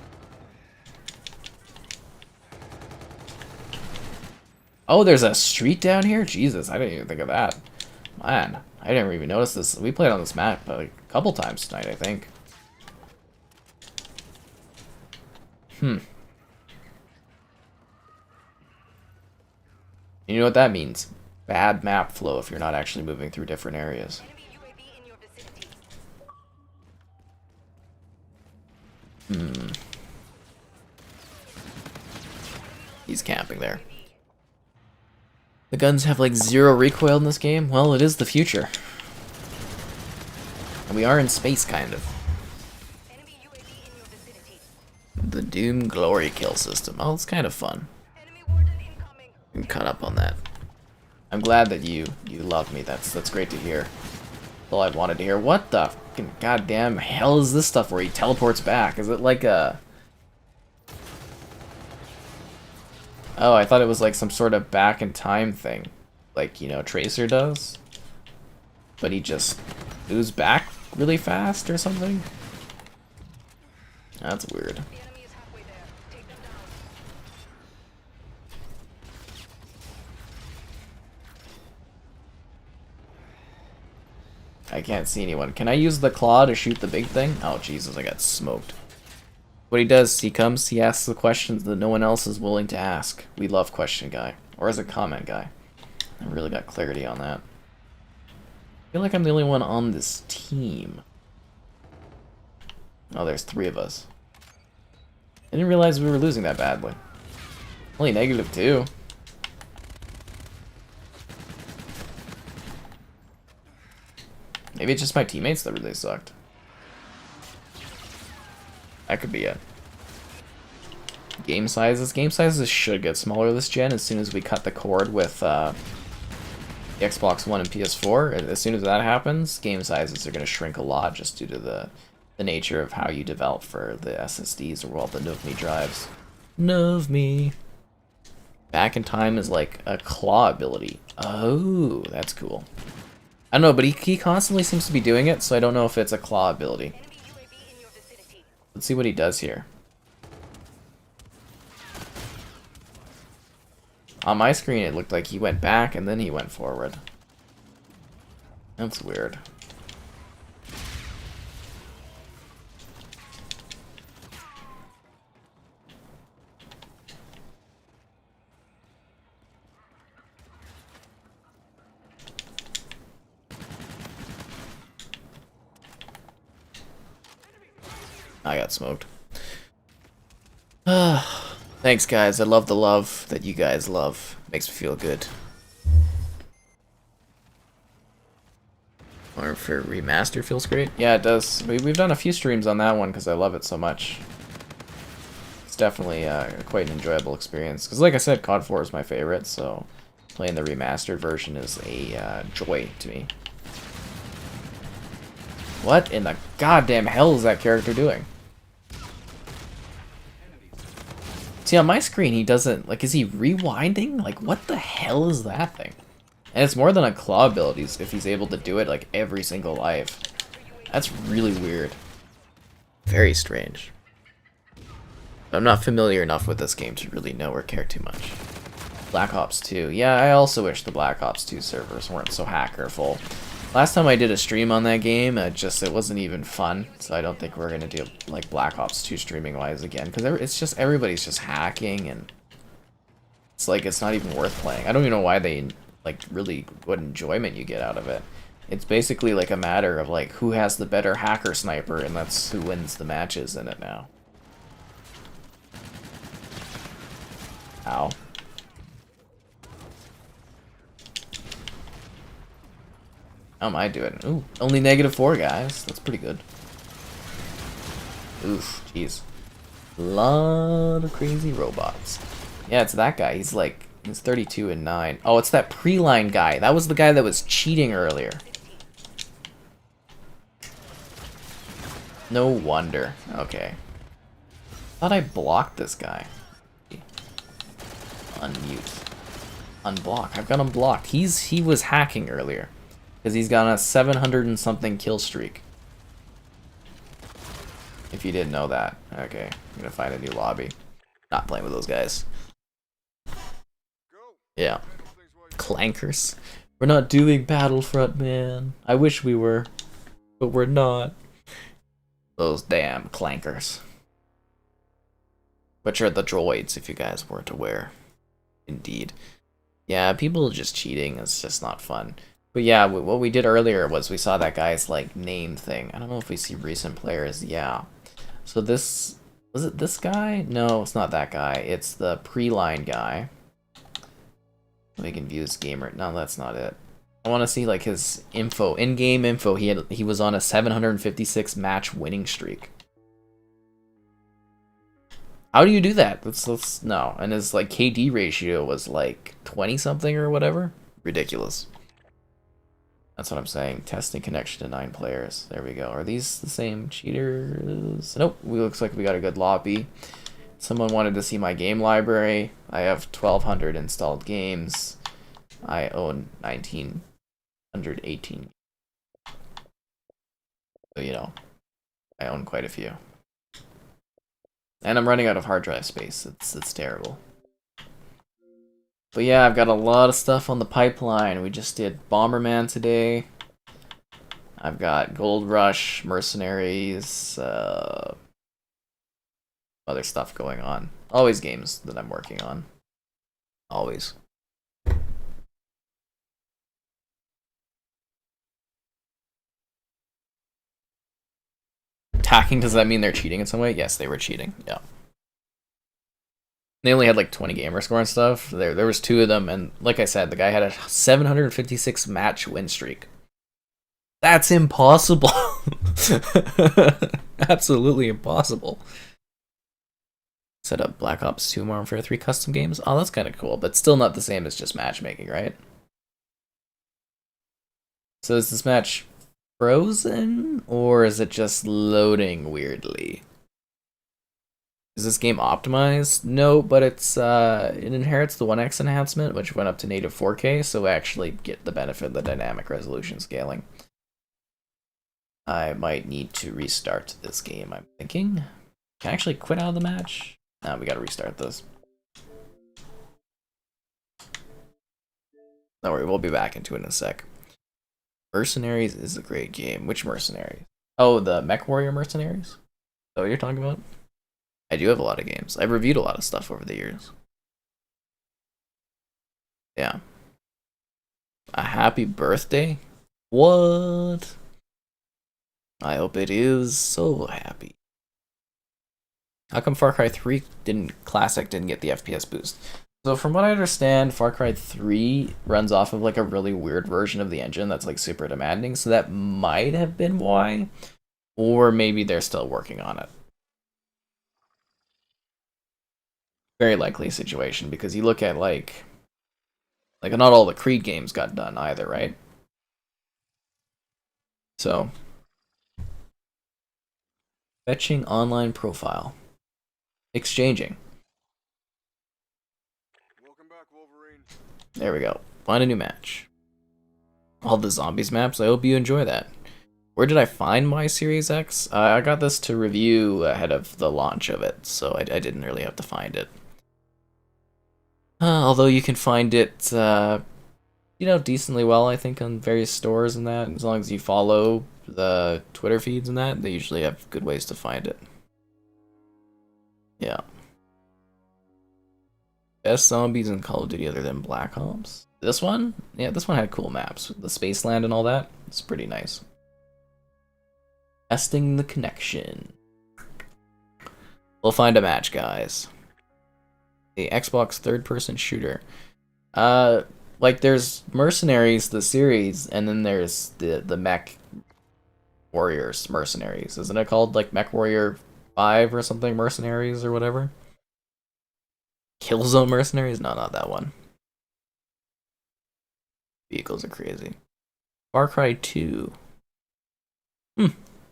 Oh, there's a street down here? Jesus, I didn't even think of that. Man, I didn't even notice this. We played on this map a couple times tonight, I think. You know what that means? Bad map flow if you're not actually moving through different areas. He's camping there. The guns have like 0 recoil in this game? Well, it is the future. And we are in space, kind of. The Doom Glory kill system. Oh, it's kind of fun. I'm caught up on that. I'm glad that you love me. That's great to hear. That's all I wanted to hear. What the fucking goddamn hell is this stuff where he teleports back? Is it like a... Oh, I thought it was like some sort of back in time thing. Like, you know, Tracer does. But he just moves back really fast or something? That's weird. I can't see anyone. Can I use the claw to shoot the big thing? Oh, Jesus, I got smoked. What he does, he comes, he asks the questions that no one else is willing to ask. We love question guy. Or as a comment guy. I really got clarity on that. I feel like I'm the only one on this team. Oh, there's 3 of us. I didn't realize we were losing that badly. Only -2. Maybe it's just my teammates that really sucked. That could be it. Game sizes. Game sizes should get smaller this gen as soon as we cut the cord with the Xbox One and PS4. As soon as that happens, game sizes are going to shrink a lot just due to the nature of how you develop for the SSDs or all the NovMe drives. NovMe. Back in time is like a claw ability. Oh, that's cool. I don't know, but he constantly seems to be doing it, so I don't know if it's a claw ability. Let's see what he does here. On my screen, it looked like he went back and then he went forward. That's weird. I got smoked. Thanks, guys. I love the love that you guys love. Makes me feel good. Modern Warfare Remaster feels great. Yeah, it does. We've done a few streams on that one because I love it so much. It's definitely quite an enjoyable experience. Because like I said, COD 4 is my favorite, so playing the remastered version is a joy to me. What in the goddamn hell is that character doing? See, on my screen, he doesn't... Like, is he rewinding? Like, what the hell is that thing? And it's more than a claw abilities if he's able to do it, like, every single life. That's really weird. Very strange. I'm not familiar enough with this game to really know or care too much. Black Ops 2. Yeah, I also wish the Black Ops 2 servers weren't so hackerful. Last time I did a stream on that game, it wasn't even fun, so I don't think we're gonna do like Black Ops 2 streaming wise again, because it's just everybody's just hacking, and it's like it's not even worth playing. I don't even know why they like really what enjoyment you get out of it. It's basically like a matter of like who has the better hacker sniper, and that's who wins the matches in it now. Ow. How am I doing? Ooh, only -4, guys. That's pretty good. Oof, jeez. Lot of crazy robots. Yeah, it's that guy. He's 32 and 9. Oh, it's that pre-line guy. That was the guy that was cheating earlier. No wonder. Okay. Thought I blocked this guy. Unmute. Unblock. I've got him blocked. He was hacking earlier. Because he's got a 700 and something kill streak. If you didn't know that. Okay. I'm gonna find a new lobby. Not playing with those guys. Yeah. Clankers. We're not doing Battlefront, man. I wish we were. But we're not. Those damn clankers. Which are the droids, if you guys weren't aware. Indeed. Yeah, people just cheating. It's just not fun. But yeah, what we did earlier was we saw that guy's name thing. I don't know if we see recent players. Yeah. So this... Was it this guy? No, it's not that guy. It's the pre-line guy. We can view his gamer. No, that's not it. I want to see his info, in-game info. He was on a 756 match winning streak. How do you do that? Let's no. And his KD ratio was 20 something or whatever. Ridiculous. That's what I'm saying. Testing connection to 9 players. There we go. Are these the same cheaters? Nope. Looks like we got a good lobby. Someone wanted to see my game library. I have 1,200 installed games. I own 1,918. So, you know, I own quite a few. And I'm running out of hard drive space. It's terrible. But yeah, I've got a lot of stuff on the pipeline. We just did Bomberman today. I've got Gold Rush, Mercenaries, other stuff going on. Always games that I'm working on. Always. Hacking, does that mean they're cheating in some way? Yes, they were cheating. Yeah. They only had 20 gamer score and stuff. There was 2 of them, and like I said, the guy had a 756 match win streak. That's impossible. Absolutely impossible. Set up Black Ops 2 Modern Warfare 3 custom games. Oh, that's kind of cool, but still not the same as just matchmaking, right? So is this match frozen, or is it just loading weirdly? Is this game optimized? No, but it inherits the 1x enhancement, which went up to native 4K, so we actually get the benefit of the dynamic resolution scaling. I might need to restart this game, I'm thinking. Can I actually quit out of the match? No, we gotta restart this. Don't worry, we'll be back into it in a sec. Mercenaries is a great game. Which Mercenaries? Oh, the Mech Warrior Mercenaries? Is that what you're talking about? I do have a lot of games. I've reviewed a lot of stuff over the years. Yeah. A happy birthday? What? I hope it is so happy. How come Far Cry 3 Classic didn't get the FPS boost? So from what I understand, Far Cry 3 runs off of a really weird version of the engine that's super demanding, so that might have been why. Or maybe they're still working on it. Very likely situation, because you look at not all the Creed games got done either, right? So fetching online profile. Exchanging. Welcome back, Wolverine. There we go. Find a new match. All the zombies maps. I hope you enjoy that. Where did I find my Series X? I got this to review ahead of the launch of it, so I didn't really have to find it. Although you can find it, decently well, I think, on various stores and that. As long as you follow the Twitter feeds and that, they usually have good ways to find it. Yeah. Best zombies in Call of Duty other than Black Ops? This one? Yeah, this one had cool maps. The Spaceland and all that. It's pretty nice. Testing the connection. We'll find a match, guys. The Xbox third-person shooter. Like, there's Mercenaries, the series, and then there's the Mech Warriors Mercenaries. Isn't it called, like, Mech Warrior 5 or something? Mercenaries or whatever? Killzone Mercenaries? No, not that one. Vehicles are crazy. Far Cry 2.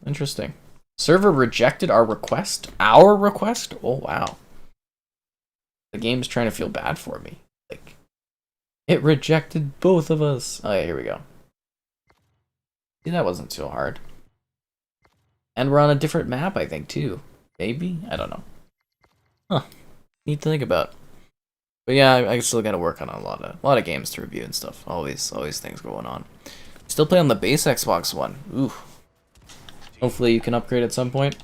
Interesting. Server rejected our request? Our request? Oh, wow. The game's trying to feel bad for me. Like, it rejected both of us. Oh, yeah, here we go. See, that wasn't too hard. And we're on a different map, I think, too. Maybe? I don't know. Huh. Neat to think about. But yeah, I still gotta work on a lot of games to review and stuff. Always things going on. Still play on the base Xbox One. Ooh. Hopefully you can upgrade at some point.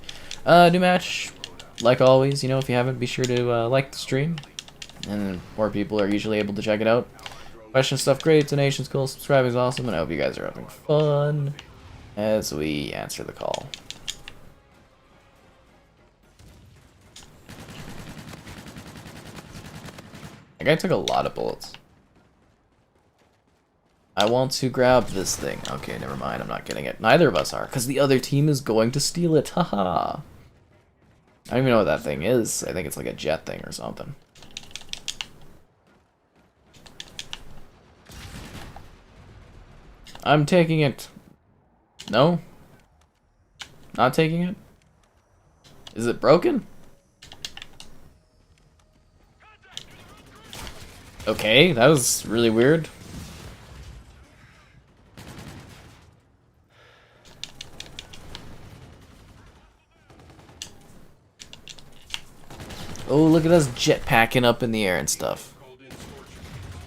New match. Like always, you know, if you haven't, be sure to like the stream. And more people are usually able to check it out. Question stuff great, donations cool, subscribing is awesome, and I hope you guys are having fun as we answer the call. That guy took a lot of bullets. I want to grab this thing. Okay, never mind, I'm not getting it. Neither of us are, because the other team is going to steal it. Haha. I don't even know what that thing is. I think it's like a jet thing or something. I'm taking it. No? Not taking it? Is it broken? Okay, that was really weird. Oh, look at us jetpacking up in the air and stuff.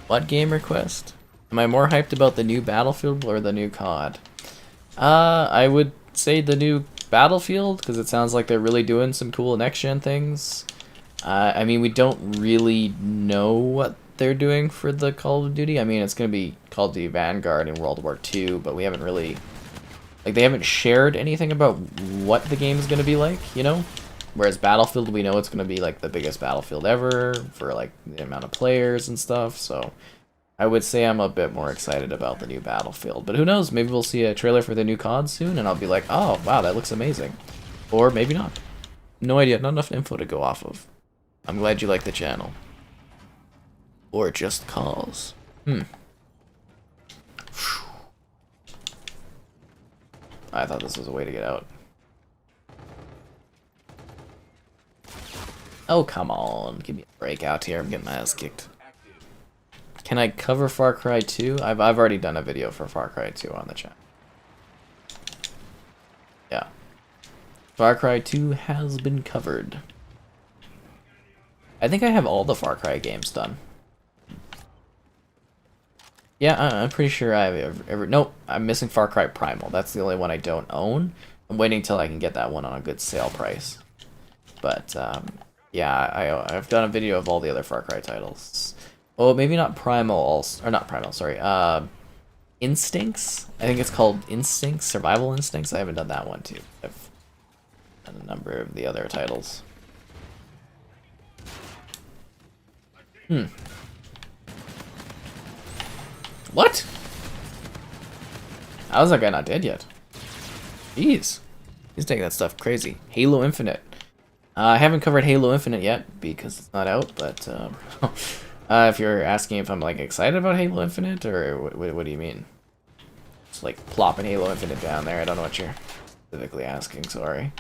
What game request? Am I more hyped about the new Battlefield or the new COD? I would say the new Battlefield, because it sounds like they're really doing some cool next-gen things. I mean, we don't really know what they're doing for the Call of Duty. I mean, it's going to be Call of Duty Vanguard and World War II, but we haven't really... Like, they haven't shared anything about what the game is going to be like, you know? Whereas Battlefield, we know it's going to be, like, the biggest Battlefield ever for, like, the amount of players and stuff, so... I would say I'm a bit more excited about the new Battlefield. But who knows, maybe we'll see a trailer for the new COD soon, and I'll be like, oh, wow, that looks amazing. Or maybe not. No idea, not enough info to go off of. I'm glad you like the channel. Or just cause. I thought this was a way to get out. Oh, come on. Give me a break out here. I'm getting my ass kicked. Can I cover Far Cry 2? I've already done a video for Far Cry 2 on the channel. Yeah. Far Cry 2 has been covered. I think I have all the Far Cry games done. Yeah, I'm pretty sure I've ever... Nope, I'm missing Far Cry Primal. That's the only one I don't own. I'm waiting till I can get that one on a good sale price. But, yeah, I've done a video of all the other Far Cry titles. Oh, maybe not Primal, or not Primal, sorry. Instincts? I think it's called Instincts, Survival Instincts. I haven't done that one, too. I've done a number of the other titles. What? How is that guy not dead yet? Jeez. He's taking that stuff crazy. Halo Infinite. I haven't covered Halo Infinite yet, because it's not out, but... if you're asking if I'm, like, excited about Halo Infinite, or what do you mean? Just, like, plopping Halo Infinite down there. I don't know what you're specifically asking, sorry.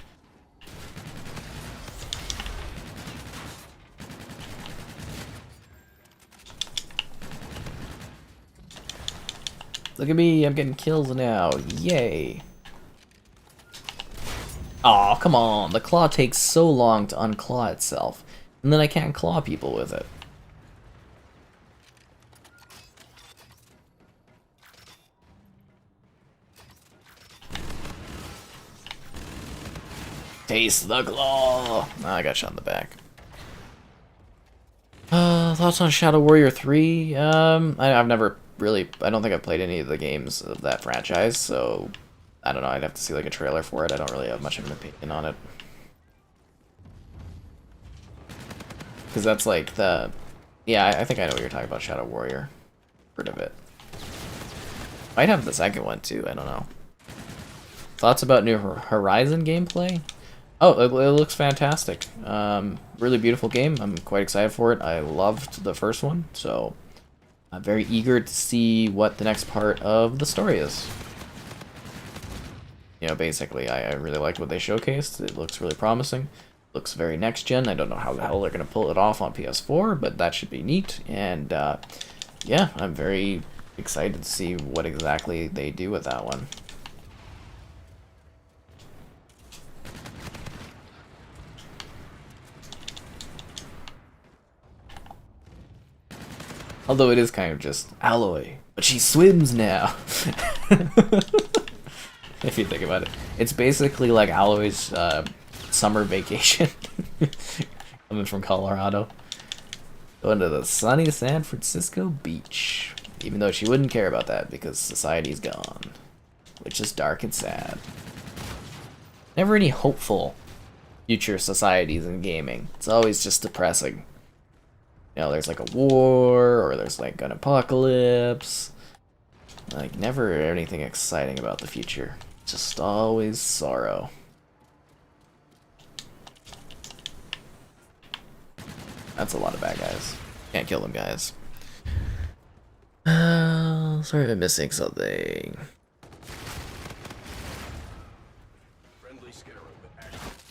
Look at me, I'm getting kills now. Yay. Aw, come on. The claw takes so long to unclaw itself, and then I can't claw people with it. Taste the claw! Ah, I got shot in the back. Thoughts on Shadow Warrior 3? I've never really... I don't think I've played any of the games of that franchise, so... I don't know, I'd have to see like a trailer for it. I don't really have much of an opinion on it. Because that's like the... Yeah, I think I know what you're talking about, Shadow Warrior. Heard of it. Might have the second one too, I don't know. Thoughts about New Horizon gameplay? Oh, it looks fantastic. Really beautiful game. I'm quite excited for it. I loved the first one, so I'm very eager to see what the next part of the story is. You know, basically, I really liked what they showcased. It looks really promising. Looks very next gen. I don't know how the hell they're going to pull it off on PS4, but that should be neat. And yeah, I'm very excited to see what exactly they do with that one. Although it is kind of just Aloy, but she swims now. If you think about it, it's basically like Aloy's summer vacation, coming from Colorado, going to the sunny San Francisco beach. Even though she wouldn't care about that because society's gone, which is dark and sad. Never any hopeful future societies in gaming. It's always just depressing. You know, there's like a war, or there's like an apocalypse. Like, never anything exciting about the future. Just always sorrow. That's a lot of bad guys. Can't kill them, guys. Sorry if I'm missing something.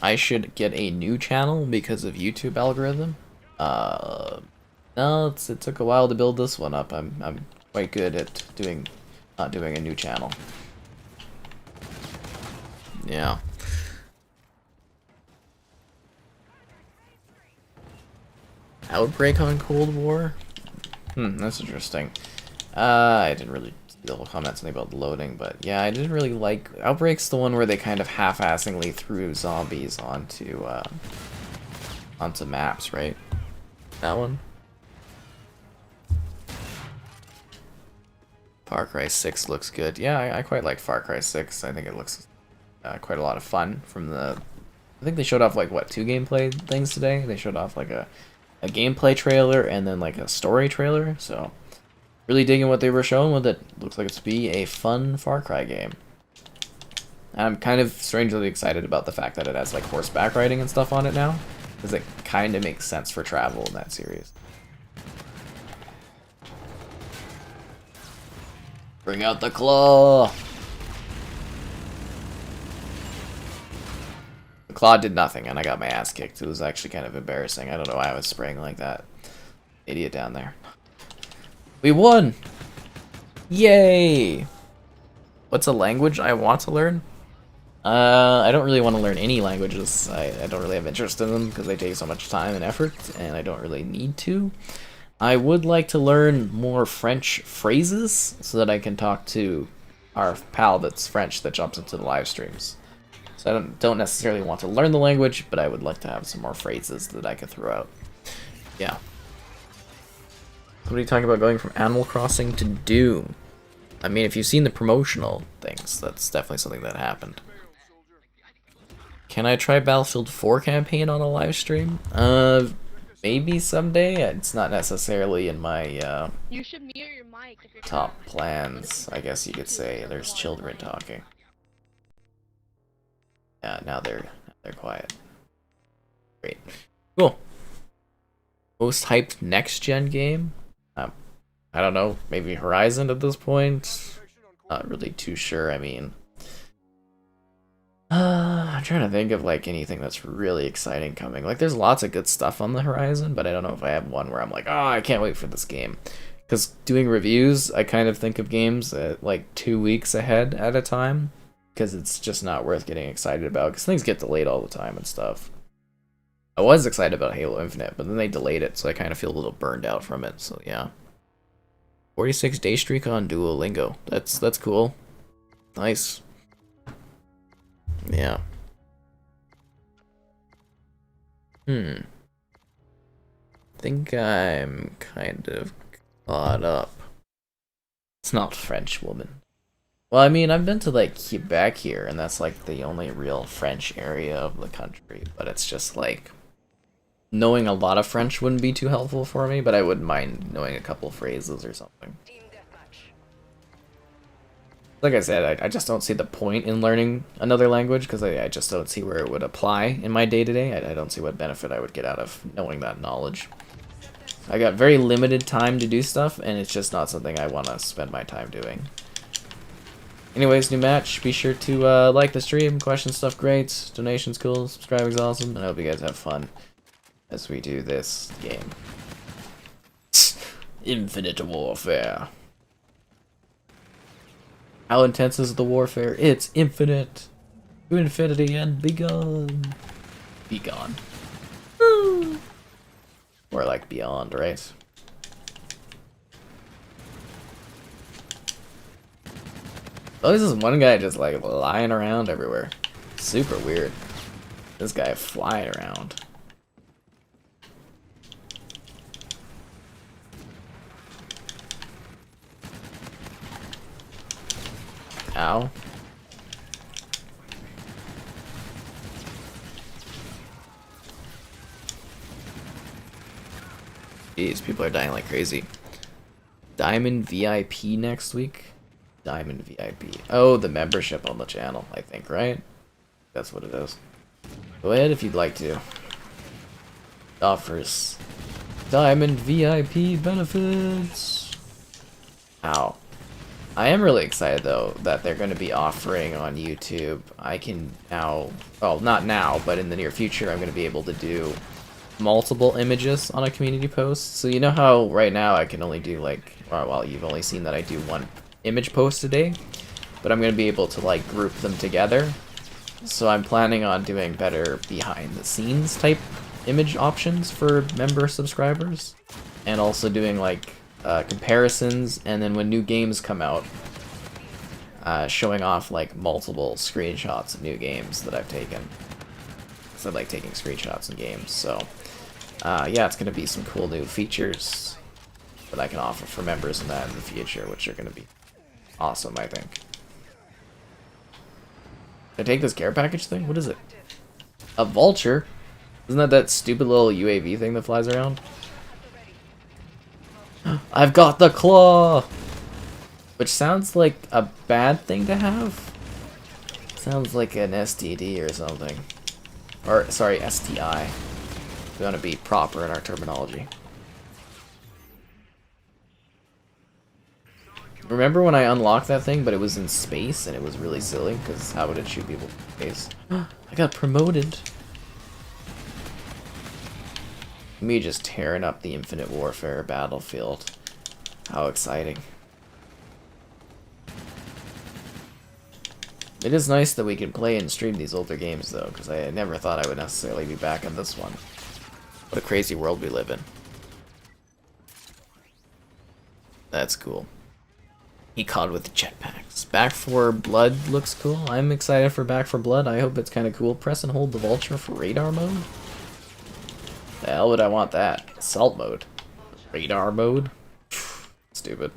I should get a new channel because of YouTube algorithm. No, it took a while to build this one up. I'm quite good at not doing a new channel. Yeah. Outbreak on Cold War? That's interesting. I didn't really see the whole comment something about loading, but yeah, I didn't really like Outbreak's the one where they kind of half-assingly threw zombies onto maps, right? That one? Far Cry 6 looks good. Yeah, I quite like Far Cry 6. I think it looks quite a lot of fun. I think they showed off like what, 2 gameplay things today? They showed off like a gameplay trailer and then like a story trailer. So really digging what they were showing with it. Looks like it's to be a fun Far Cry game. And I'm kind of strangely excited about the fact that it has like horseback riding and stuff on it now, because it kind of makes sense for travel in that series. Bring out the claw! The claw did nothing, and I got my ass kicked. It was actually kind of embarrassing. I don't know why I was spraying like that. Idiot down there. We won! Yay! What's a language I want to learn? I don't really want to learn any languages. I don't really have interest in them because they take so much time and effort, and I don't really need to. I would like to learn more French phrases so that I can talk to our pal that's French that jumps into the live streams. So I don't necessarily want to learn the language, but I would like to have some more phrases that I could throw out. Yeah. What are you talking about going from Animal Crossing to Doom? I mean, if you've seen the promotional things, that's definitely something that happened. Can I try Battlefield 4 campaign on a live stream? Maybe someday. It's not necessarily in my You should mute your mic if you're top plans, I guess you could say. There's children talking. Yeah, now they're quiet. Great. Cool. Most hyped next gen game? I don't know, maybe Horizon at this point? Not really too sure, I mean. I'm trying to think of like anything that's really exciting coming. Like there's lots of good stuff on the horizon, but I don't know if I have one where I'm like, oh, I can't wait for this game. Because doing reviews, I kind of think of games at like 2 weeks ahead at a time, because it's just not worth getting excited about, because things get delayed all the time and stuff. I was excited about Halo Infinite, but then they delayed it, so I kind of feel a little burned out from it, so yeah. 46-day streak on Duolingo. That's cool. Nice. Yeah. Think I'm kind of caught up. It's not French woman. Well, I mean, I've been to like Quebec here, and that's like the only real French area of the country, but it's just like knowing a lot of French wouldn't be too helpful for me, but I wouldn't mind knowing a couple phrases or something. Team deathmatch. Like I said, I just don't see the point in learning another language because I just don't see where it would apply in my day-to-day. I don't see what benefit I would get out of knowing that knowledge. I got very limited time to do stuff, and it's just not something I want to spend my time doing. Anyways, new match. Be sure to like the stream, question stuff great, donations cool, subscribing's awesome, and I hope you guys have fun as we do this game. Infinite Warfare. How intense is the warfare? It's infinite. To infinity and begone. Begone. Woo. Or like beyond, right? Oh, this is one guy just like lying around everywhere. Super weird. This guy flying around. Ow. Jeez, people are dying like crazy. Diamond VIP next week? Diamond VIP. Oh, the membership on the channel, I think, right? That's what it is. Go ahead if you'd like to. Offers Diamond VIP benefits. Ow. I am really excited though that they're going to be offering on YouTube. I can now, well, not now, but in the near future, I'm going to be able to do multiple images on a community post. So you know how right now I can only do like, well, you've only seen that I do one image post a day, but I'm going to be able to like group them together. So I'm planning on doing better behind the scenes type image options for member subscribers, and also doing like comparisons, and then when new games come out, showing off like multiple screenshots of new games that I've taken. So I like taking screenshots in games, so yeah, it's going to be some cool new features that I can offer for members in that in the future, which are going to be awesome, I think. Did I take this care package thing? What is it? A vulture? Isn't that that stupid little UAV thing that flies around? I've got the claw! Which sounds like a bad thing to have. Sounds like an STD or something. Or, sorry, STI. We want to be proper in our terminology. Remember when I unlocked that thing, but it was in space, and it was really silly, because how would it shoot people in space? I got promoted! Me just tearing up the Infinite Warfare battlefield. How exciting. It is nice that we can play and stream these older games, though, because I never thought I would necessarily be back in this one. What a crazy world we live in. That's cool. Econ with the jetpacks. Back 4 Blood looks cool. I'm excited for Back 4 Blood. I hope it's kind of cool. Press and hold the vulture for radar mode? The hell would I want that? Assault mode. Radar mode? Stupid.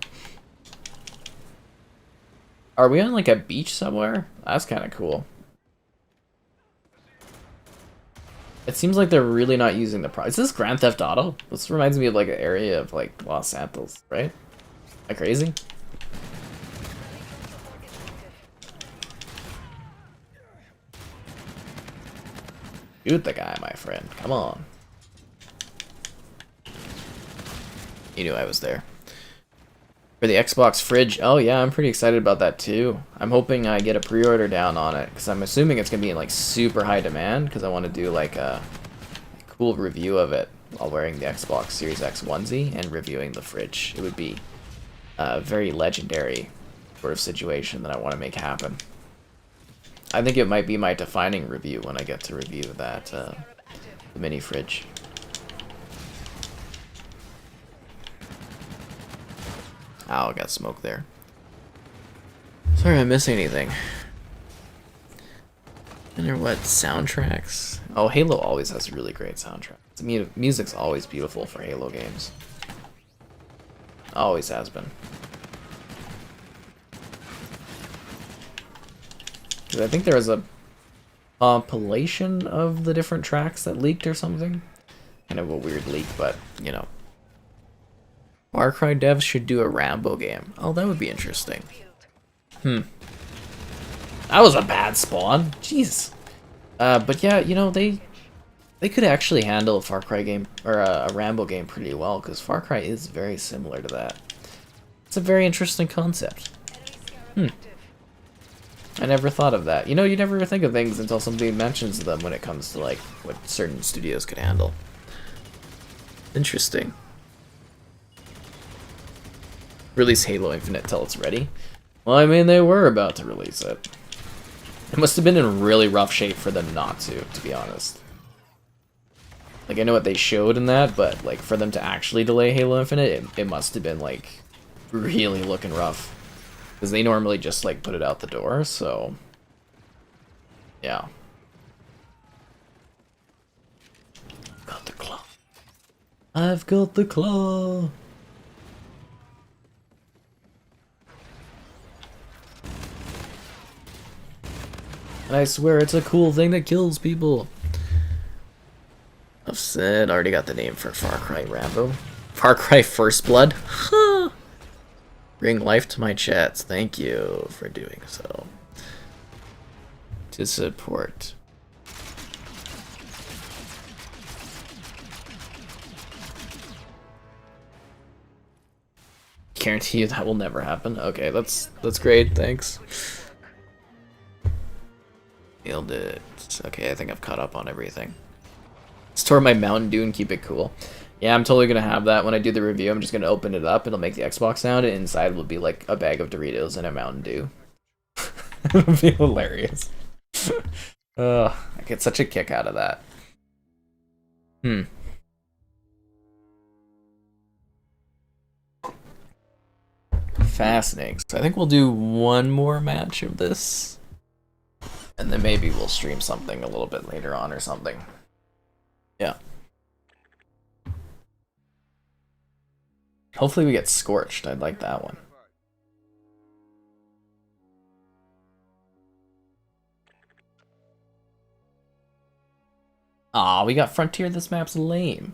Are we on like a beach somewhere? That's kind of cool. It seems like they're really not using the Is this Grand Theft Auto? This reminds me of like an area of like Los Santos, right? Am I crazy? Shoot the guy, my friend. Come on. You knew I was there. For the Xbox fridge, oh yeah, I'm pretty excited about that too. I'm hoping I get a pre-order down on it, because I'm assuming it's going to be in like super high demand, because I want to do like a cool review of it while wearing the Xbox Series X onesie and reviewing the fridge. It would be a very legendary sort of situation that I want to make happen. I think it might be my defining review when I get to review that the mini fridge. Ow, I got smoke there. Sorry I missed anything. And there what? Soundtracks? Oh, Halo always has really great soundtracks. Music's always beautiful for Halo games. Always has been. 'Cause I think there was a compilation of the different tracks that leaked or something. Kind of a weird leak, but, you know. Far Cry devs should do a Rambo game. Oh, that would be interesting. That was a bad spawn. Jeez. But yeah, you know, they could actually handle a Far Cry game, or a Rambo game pretty well, because Far Cry is very similar to that. It's a very interesting concept. I never thought of that. You know, you never think of things until somebody mentions them when it comes to, like, what certain studios could handle. Interesting. Release Halo Infinite till it's ready. Well, I mean, they were about to release it. It must have been in really rough shape for them not to be honest. Like, I know what they showed in that, but, like, for them to actually delay Halo Infinite, it must have been, like, really looking rough. Because they normally just, like, put it out the door, so... yeah. Got the claw. I've got the claw! And I swear it's a cool thing that kills people. I've said, already got the name for Far Cry Rambo. Far Cry First Blood? Huh! Bring life to my chats. Thank you for doing so. To support. Guarantee you that will never happen. Okay, that's great. Thanks. Nailed it. Okay, I think I've caught up on everything. Store my Mountain Dew and keep it cool. Yeah, I'm totally gonna have that when I do the review. I'm just gonna open it up, it'll make the Xbox sound, and inside will be like a bag of Doritos and a Mountain Dew. It'll be hilarious. I get such a kick out of that. Fascinating. So I think we'll do one more match of this. And then maybe we'll stream something a little bit later on or something. Yeah. Hopefully we get Scorched. I'd like that one. Aw, we got Frontier. This map's lame.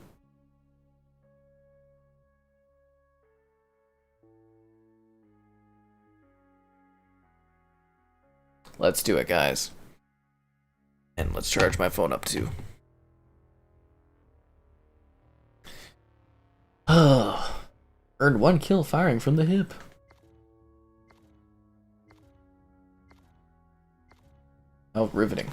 Let's do it, guys. And let's charge my phone up too. Earned 1 kill firing from the hip. Oh, riveting.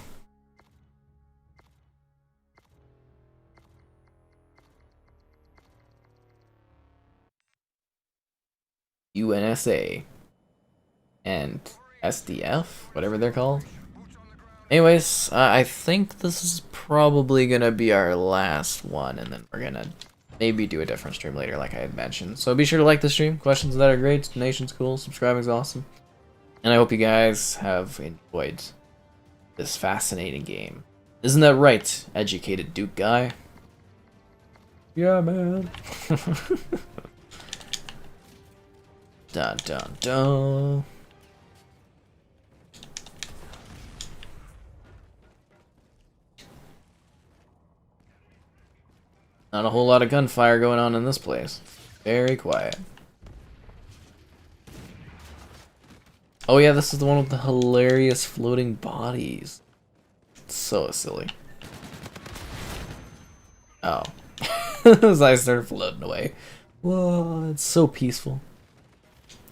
UNSA. And SDF? Whatever they're called. Anyways, I think this is probably gonna be our last one, and then we're gonna maybe do a different stream later, like I had mentioned. So be sure to like the stream. Questions that are great. Donations cool. Subscribing's awesome. And I hope you guys have enjoyed this fascinating game. Isn't that right, educated Duke guy? Yeah, man. Dun dun dun. Not a whole lot of gunfire going on in this place. Very quiet. Oh yeah, this is the one with the hilarious floating bodies. It's so silly. Oh. As I started floating away. Whoa, it's so peaceful.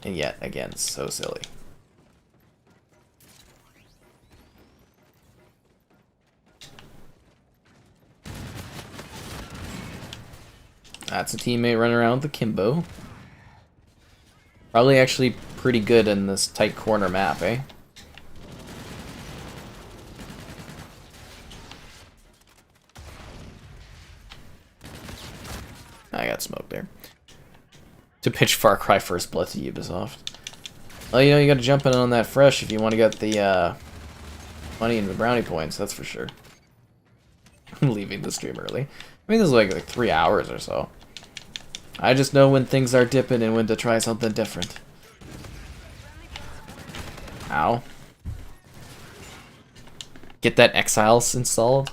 And yet, again, so silly. That's a teammate running around with the Kimbo. Probably actually pretty good in this tight corner map, eh? I got smoked there. To pitch Far Cry First Blood to Ubisoft. Well, you know, you gotta jump in on that fresh if you want to get the money and the brownie points, that's for sure. I'm leaving the stream early. I mean, this is like 3 hours or so. I just know when things are dipping and when to try something different. Ow. Get that Exiles installed?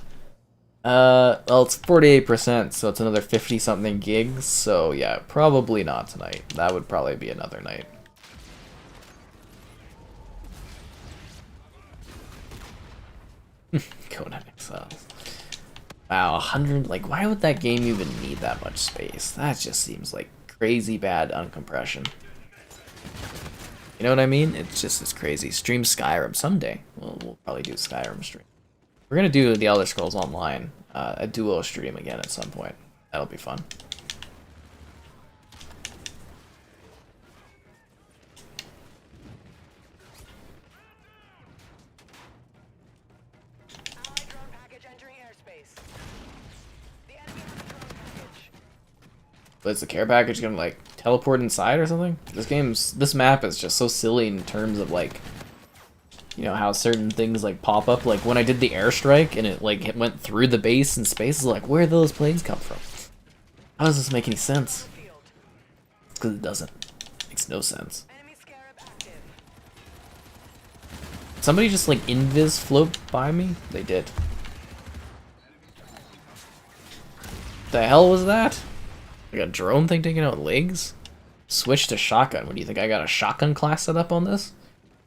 Well, it's 48%, so it's another 50-something gigs, so yeah, probably not tonight. That would probably be another night. Conan Exiles. Wow, 100. Like, why would that game even need that much space? That just seems like crazy bad uncompression. You know what I mean? It's crazy. Stream Skyrim someday. We'll probably do Skyrim stream. We're gonna do the Elder Scrolls Online, a duo stream again at some point. That'll be fun. Allied drone package entering airspace. The enemy has a drone package. But is the care package gonna like teleport inside or something? This map is just so silly in terms of like, you know, how certain things like pop up. Like when I did the airstrike and it went through the base in space, is like, where do those planes come from? How does this make any sense? Field. It's because it doesn't. Makes no sense. Enemy scarab active. Somebody just like invis float by me? They did. The hell was that? Like a drone thing taking out legs? Switch to shotgun. What do you think? I got a shotgun class set up on this?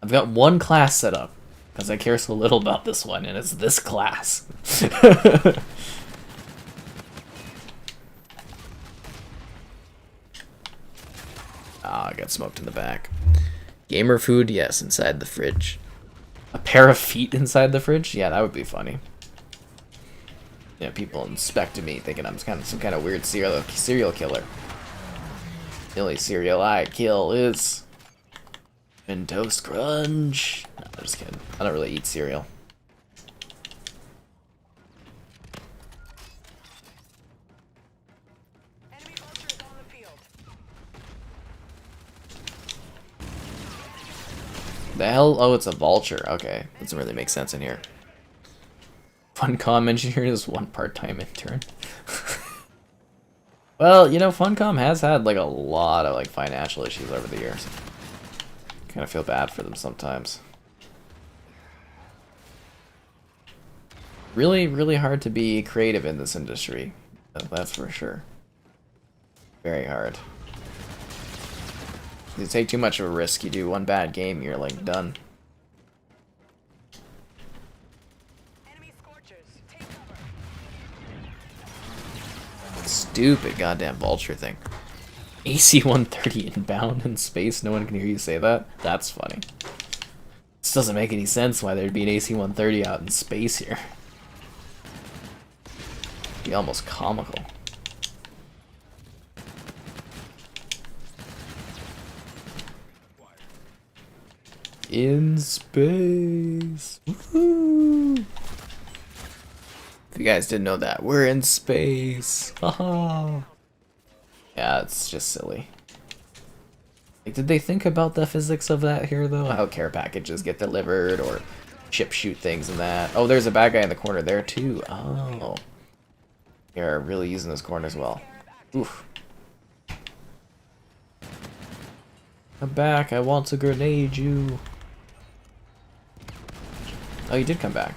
I've got one class set up because I care so little about this one, and it's this class. Ah, I got smoked in the back. Gamer food? Yes, inside the fridge. A pair of feet inside the fridge? Yeah, that would be funny. Yeah, people inspecting me thinking I'm some kind of weird serial killer. The only cereal I kill is Toast Crunch. No, I'm just kidding. I don't really eat cereal. Enemy vulture is on the field. The hell? Oh, it's a vulture. Okay, doesn't really make sense in here. Funcom engineer is one part-time intern. Well, you know, Funcom has had like a lot of like financial issues over the years. Kind of feel bad for them sometimes. Really, really hard to be creative in this industry. That's for sure. Very hard. You take too much of a risk, you do one bad game, you're like done. Enemy scorchers. Take cover. Stupid goddamn vulture thing. AC-130 inbound in space, no one can hear you say that? That's funny. This doesn't make any sense why there'd be an AC-130 out in space here. Be almost comical. In space. Woohoo! If you guys didn't know that, we're in space. Haha. Yeah, it's just silly. Like, did they think about the physics of that here, though? How care packages get delivered, or ship shoot things and that. Oh, there's a bad guy in the corner there, too. Oh. They're really using this corner as well. Oof. Come back, I want to grenade you. Oh, you did come back.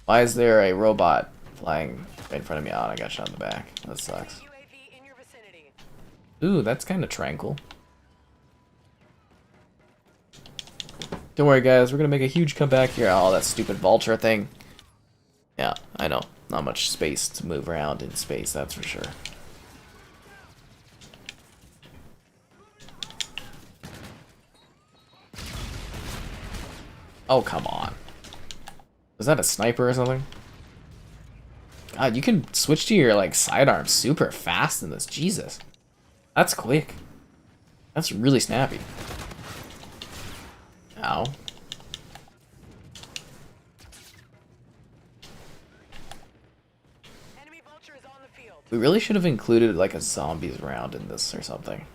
Why is there a robot flying right in front of me? Oh, I got shot in the back. That sucks. UAV in your vicinity. Ooh, that's kind of tranquil. Don't worry, guys. We're gonna make a huge comeback here. Oh, that stupid vulture thing. Yeah, I know. Not much space to move around in space, that's for sure. Oh, come on. Was that a sniper or something? God, you can switch to your, like, sidearm super fast in this. Jesus. That's quick. That's really snappy. Ow. Enemy vulture is on the field. We really should have included, like, a zombies round in this or something.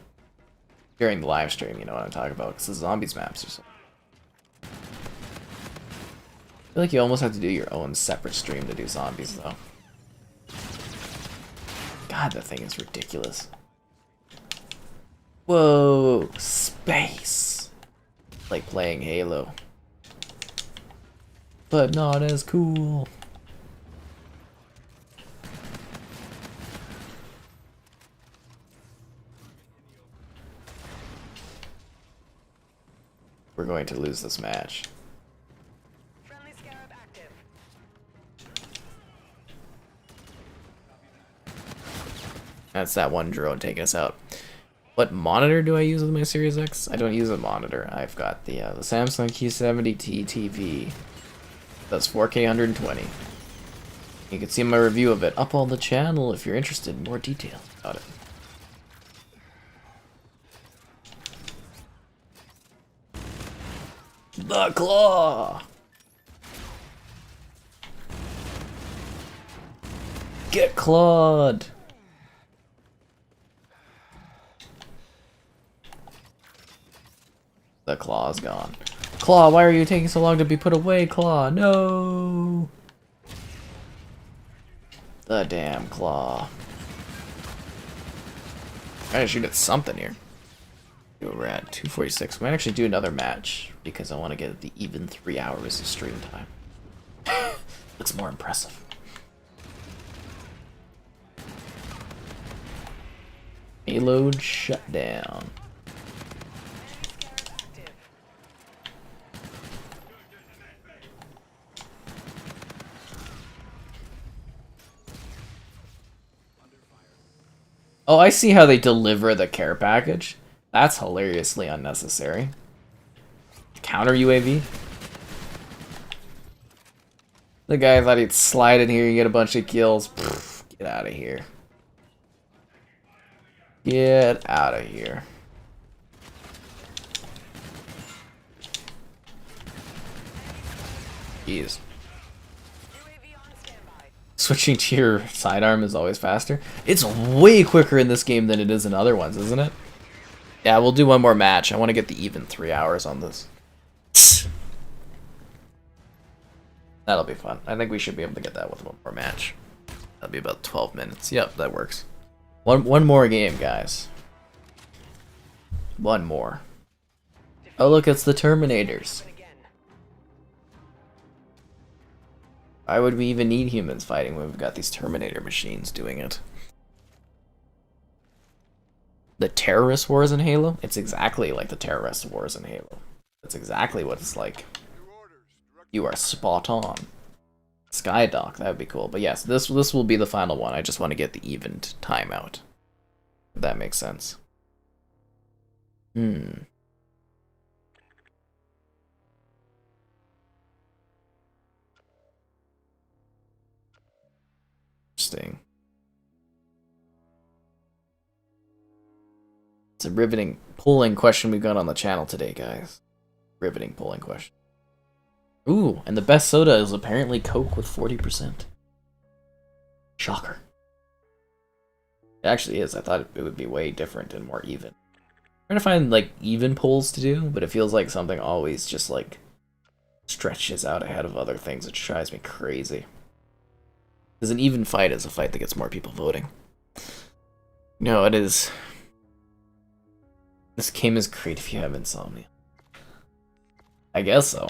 During the live stream, you know what I'm talking about, because the zombies maps or something. I feel like you almost have to do your own separate stream to do zombies, though. God, that thing is ridiculous. Whoa, space. Like playing Halo. But not as cool. We're going to lose this match. Friendly That's that one drone taking us out. What monitor do I use with my Series X? I don't use a monitor. I've got the Samsung Q70T TV. That's 4K 120. You can see my review of it up on the channel if you're interested in more details about it. The claw! Get clawed! The claw's gone. Claw, why are you taking so long to be put away, Claw? No! The damn claw. Gotta shoot at something here. We're at 2:46. We might actually do another match because I want to get the even 3 hours of stream time. Looks more impressive. Payload shutdown. Oh, I see how they deliver the care package. That's hilariously unnecessary. Counter UAV? The guy thought he'd slide in here and get a bunch of kills. Pfft, get out of here. Get out of here. Jeez. Switching to your sidearm is always faster. It's way quicker in this game than it is in other ones, isn't it? Yeah, we'll do one more match. I want to get the even 3 hours on this. That'll be fun. I think we should be able to get that with one more match. That'll be about 12 minutes. Yep, that works. One more game, guys. One more. Oh, look, it's the Terminators. Why would we even need humans fighting when we've got these Terminator machines doing it? The terrorist wars in Halo? It's exactly like the terrorist wars in Halo. That's exactly what it's like. You are spot on. Skydock, that would be cool. But yes, this will be the final one. I just want to get the evened timeout. If that makes sense. Interesting. It's a riveting polling question we got on the channel today, guys. Riveting polling question. Ooh, and the best soda is apparently Coke with 40%. Shocker. It actually is. I thought it would be way different and more even. I'm trying to find, like, even polls to do, but it feels like something always just, like, stretches out ahead of other things, which drives me crazy. Because an even fight is a fight that gets more people voting. No, it is. This game is great if you have insomnia. I guess so.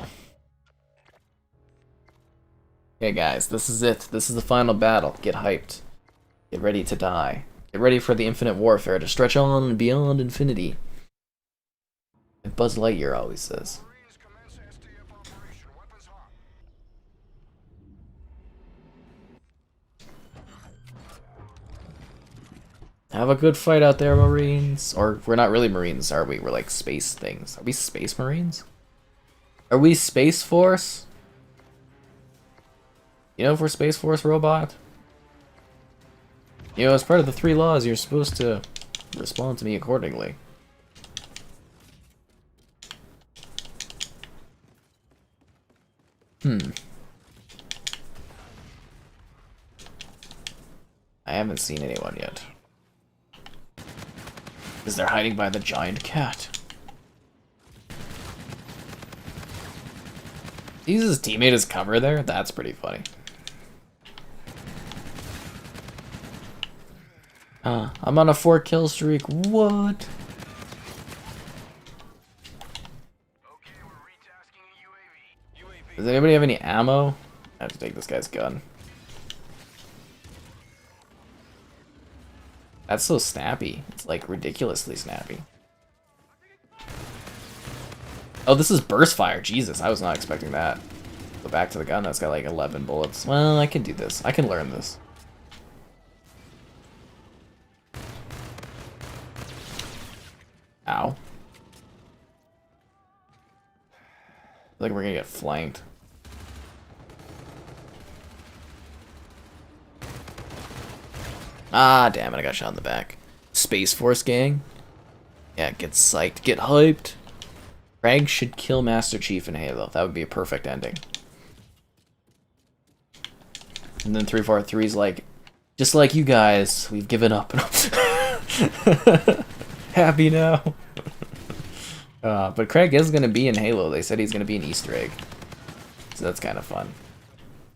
Okay, guys, this is it. This is the final battle. Get hyped. Get ready to die. Get ready for the infinite warfare to stretch on and beyond infinity. And Buzz Lightyear always says. Have a good fight out there, Marines. Or, we're not really Marines, are we? We're like space things. Are we Space Marines? Are we Space Force? You know if we're Space Force robot? You know, as part of the 3 laws, you're supposed to respond to me accordingly. I haven't seen anyone yet. Because they're hiding by the giant cat. He uses his teammate as cover there? That's pretty funny. I'm on a 4 kill streak. What? Does anybody have any ammo? I have to take this guy's gun. That's so snappy. It's like ridiculously snappy. Oh, this is burst fire. Jesus, I was not expecting that. Go back to the gun. That's got like 11 bullets. Well, I can do this. I can learn this. Ow. Like we're gonna get flanked. Ah, damn it, I got shot in the back. Space Force gang? Yeah, get psyched, get hyped. Craig should kill Master Chief in Halo. That would be a perfect ending. And then 343's like, just like you guys, we've given up. Happy now. But Craig is going to be in Halo. They said he's going to be an Easter egg. So that's kind of fun.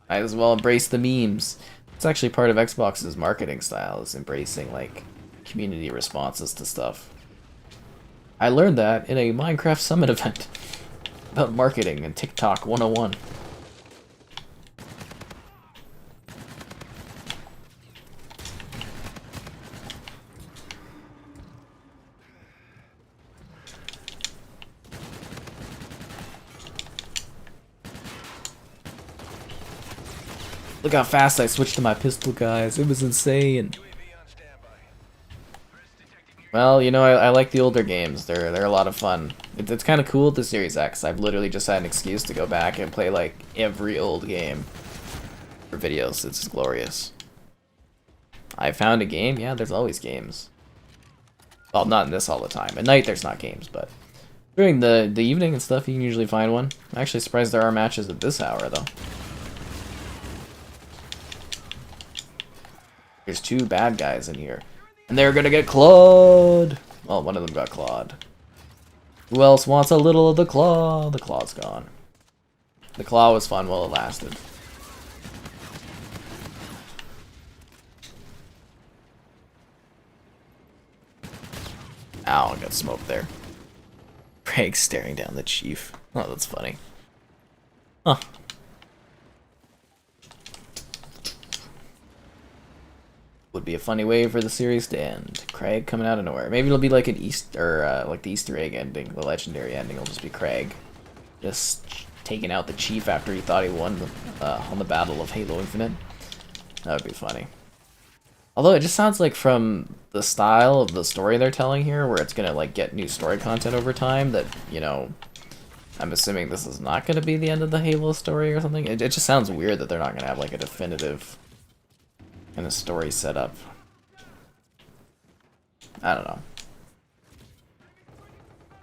Might as well embrace the memes. It's actually part of Xbox's marketing style, is embracing, like, community responses to stuff. I learned that in a Minecraft Summit event about marketing and TikTok 101. Look how fast I switched to my pistol, guys. It was insane. Well, you know, I like the older games. They're a lot of fun. It's kind of cool with the Series X. I've literally just had an excuse to go back and play, like, every old game for videos. It's glorious. I found a game? Yeah, there's always games. Well, not in this all the time. At night, there's not games, but during the evening and stuff, you can usually find one. I'm actually surprised there are matches at this hour, though. There's two bad guys in here. And they're gonna get clawed! Well, one of them got clawed. Who else wants a little of the claw? The claw's gone. The claw was fun while it lasted. Ow, I got smoked there. Craig staring down the chief. Oh, that's funny. Huh. Would be a funny way for the series to end. Craig coming out of nowhere. Maybe it'll be like an like the Easter egg ending, the legendary ending. It'll just be Craig just taking out the chief after he thought he won on the Battle of Halo Infinite. That would be funny. Although it just sounds like from the style of the story they're telling here, where it's gonna like get new story content over time, that, you know, I'm assuming this is not gonna be the end of the Halo story or something. It just sounds weird that they're not gonna have like a definitive and a story set up. I don't know.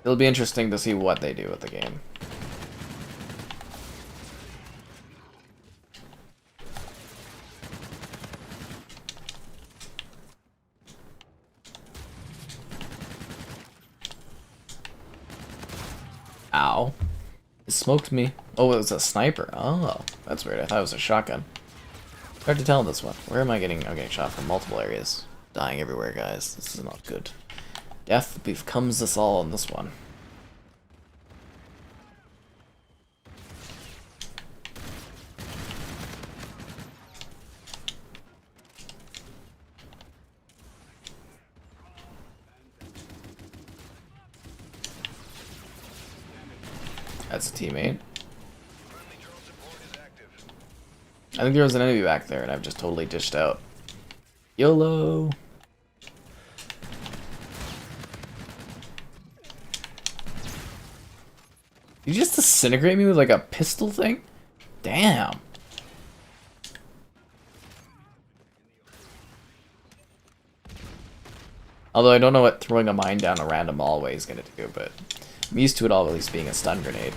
It'll be interesting to see what they do with the game. Ow. It smoked me. Oh, it was a sniper. Oh, that's weird. I thought it was a shotgun. Hard to tell this one. Where am I getting? I'm getting shot from multiple areas. Dying everywhere, guys. This is not good. Death becomes us all in this one. That's a teammate. I think there was an enemy back there, and I've just totally dished out. YOLO! You just disintegrate me with like a pistol thing? Damn. Although I don't know what throwing a mine down a random hallway is gonna do, but I'm used to it all at least being a stun grenade.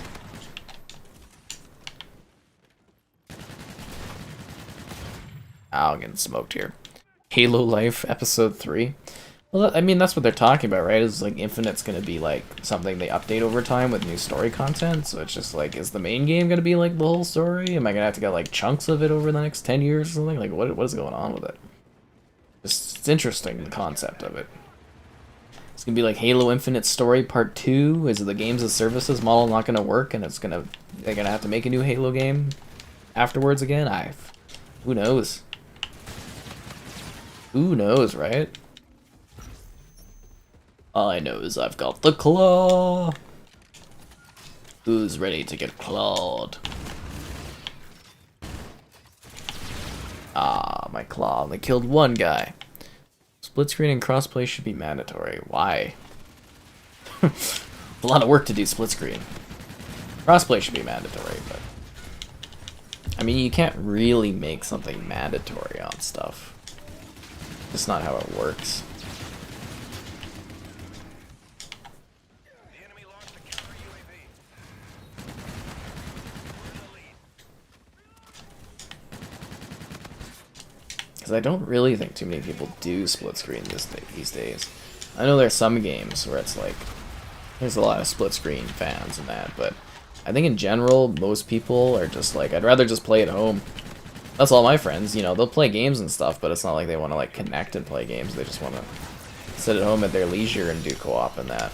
Ow, I'm getting smoked here. Halo Life Episode 3. Well, I mean, that's what they're talking about, right? Is like Infinite's gonna be like something they update over time with new story content. So it's just like, is the main game gonna be like the whole story? Am I gonna have to get like chunks of it over the next 10 years or something? Like, what is going on with it? It's interesting, the concept of it. It's gonna be like Halo Infinite Story Part 2. Is the games as services model not gonna work, and they're gonna have to make a new Halo game afterwards again? Who knows? Who knows, right? All I know is I've got the claw. Who's ready to get clawed? Ah, my claw only killed one guy. Split screen and crossplay should be mandatory. Why? It's a lot of work to do split screen. Crossplay should be mandatory, but I mean, you can't really make something mandatory on stuff. That's not how it works. The enemy launched a counter UAV. We're in the lead. Because I don't really think too many people do split screen these days. I know there's some games where it's like, there's a lot of split screen fans and that, but I think in general, most people are just like, I'd rather just play at home. That's all my friends, you know, they'll play games and stuff, but it's not like they want to like connect and play games. They just want to sit at home at their leisure and do co-op and that.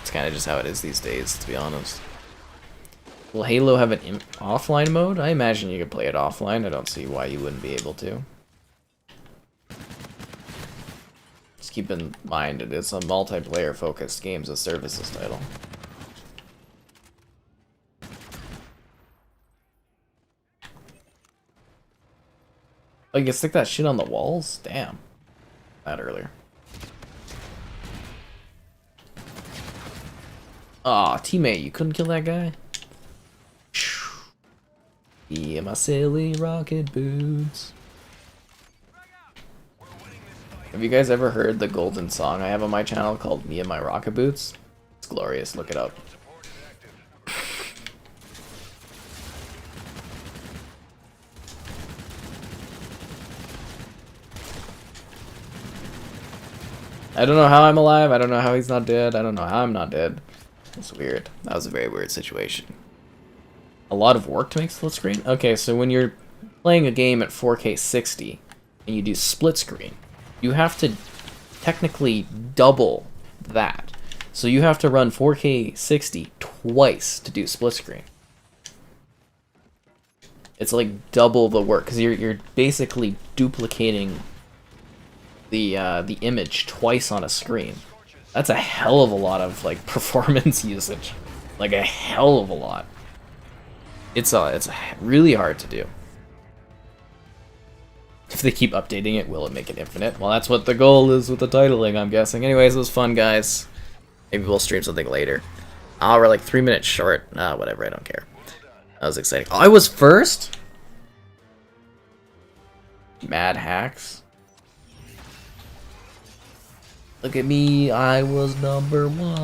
It's kind of just how it is these days, to be honest. Will Halo have an offline mode? I imagine you could play it offline. I don't see why you wouldn't be able to. Just keep in mind, it is a multiplayer focused games as services title. Oh, you can stick that shit on the walls? Damn. That earlier. Aw, teammate, you couldn't kill that guy? Yeah, my silly rocket boots. Have you guys ever heard the golden song I have on my channel called Me and My Rocket Boots? It's glorious, look it up. I don't know how I'm alive, I don't know how he's not dead, I don't know how I'm not dead. It's weird. That was a very weird situation. A lot of work to make split screen? Okay, so when you're playing a game at 4K 60 and you do split screen, you have to technically double that. So you have to run 4K 60 twice to do split screen. It's like double the work because you're basically duplicating the image twice on a screen. That's a hell of a lot of like performance usage, like a hell of a lot. It's really hard to do. If they keep updating it, will it make it infinite? Well, that's what the goal is with the titling, I'm guessing. Anyways, it was fun, guys. Maybe we'll stream something later. Oh, we're like 3 minutes short. Whatever, I don't care. That was exciting. Oh, I was first? Mad hacks. Look at me, I was #1.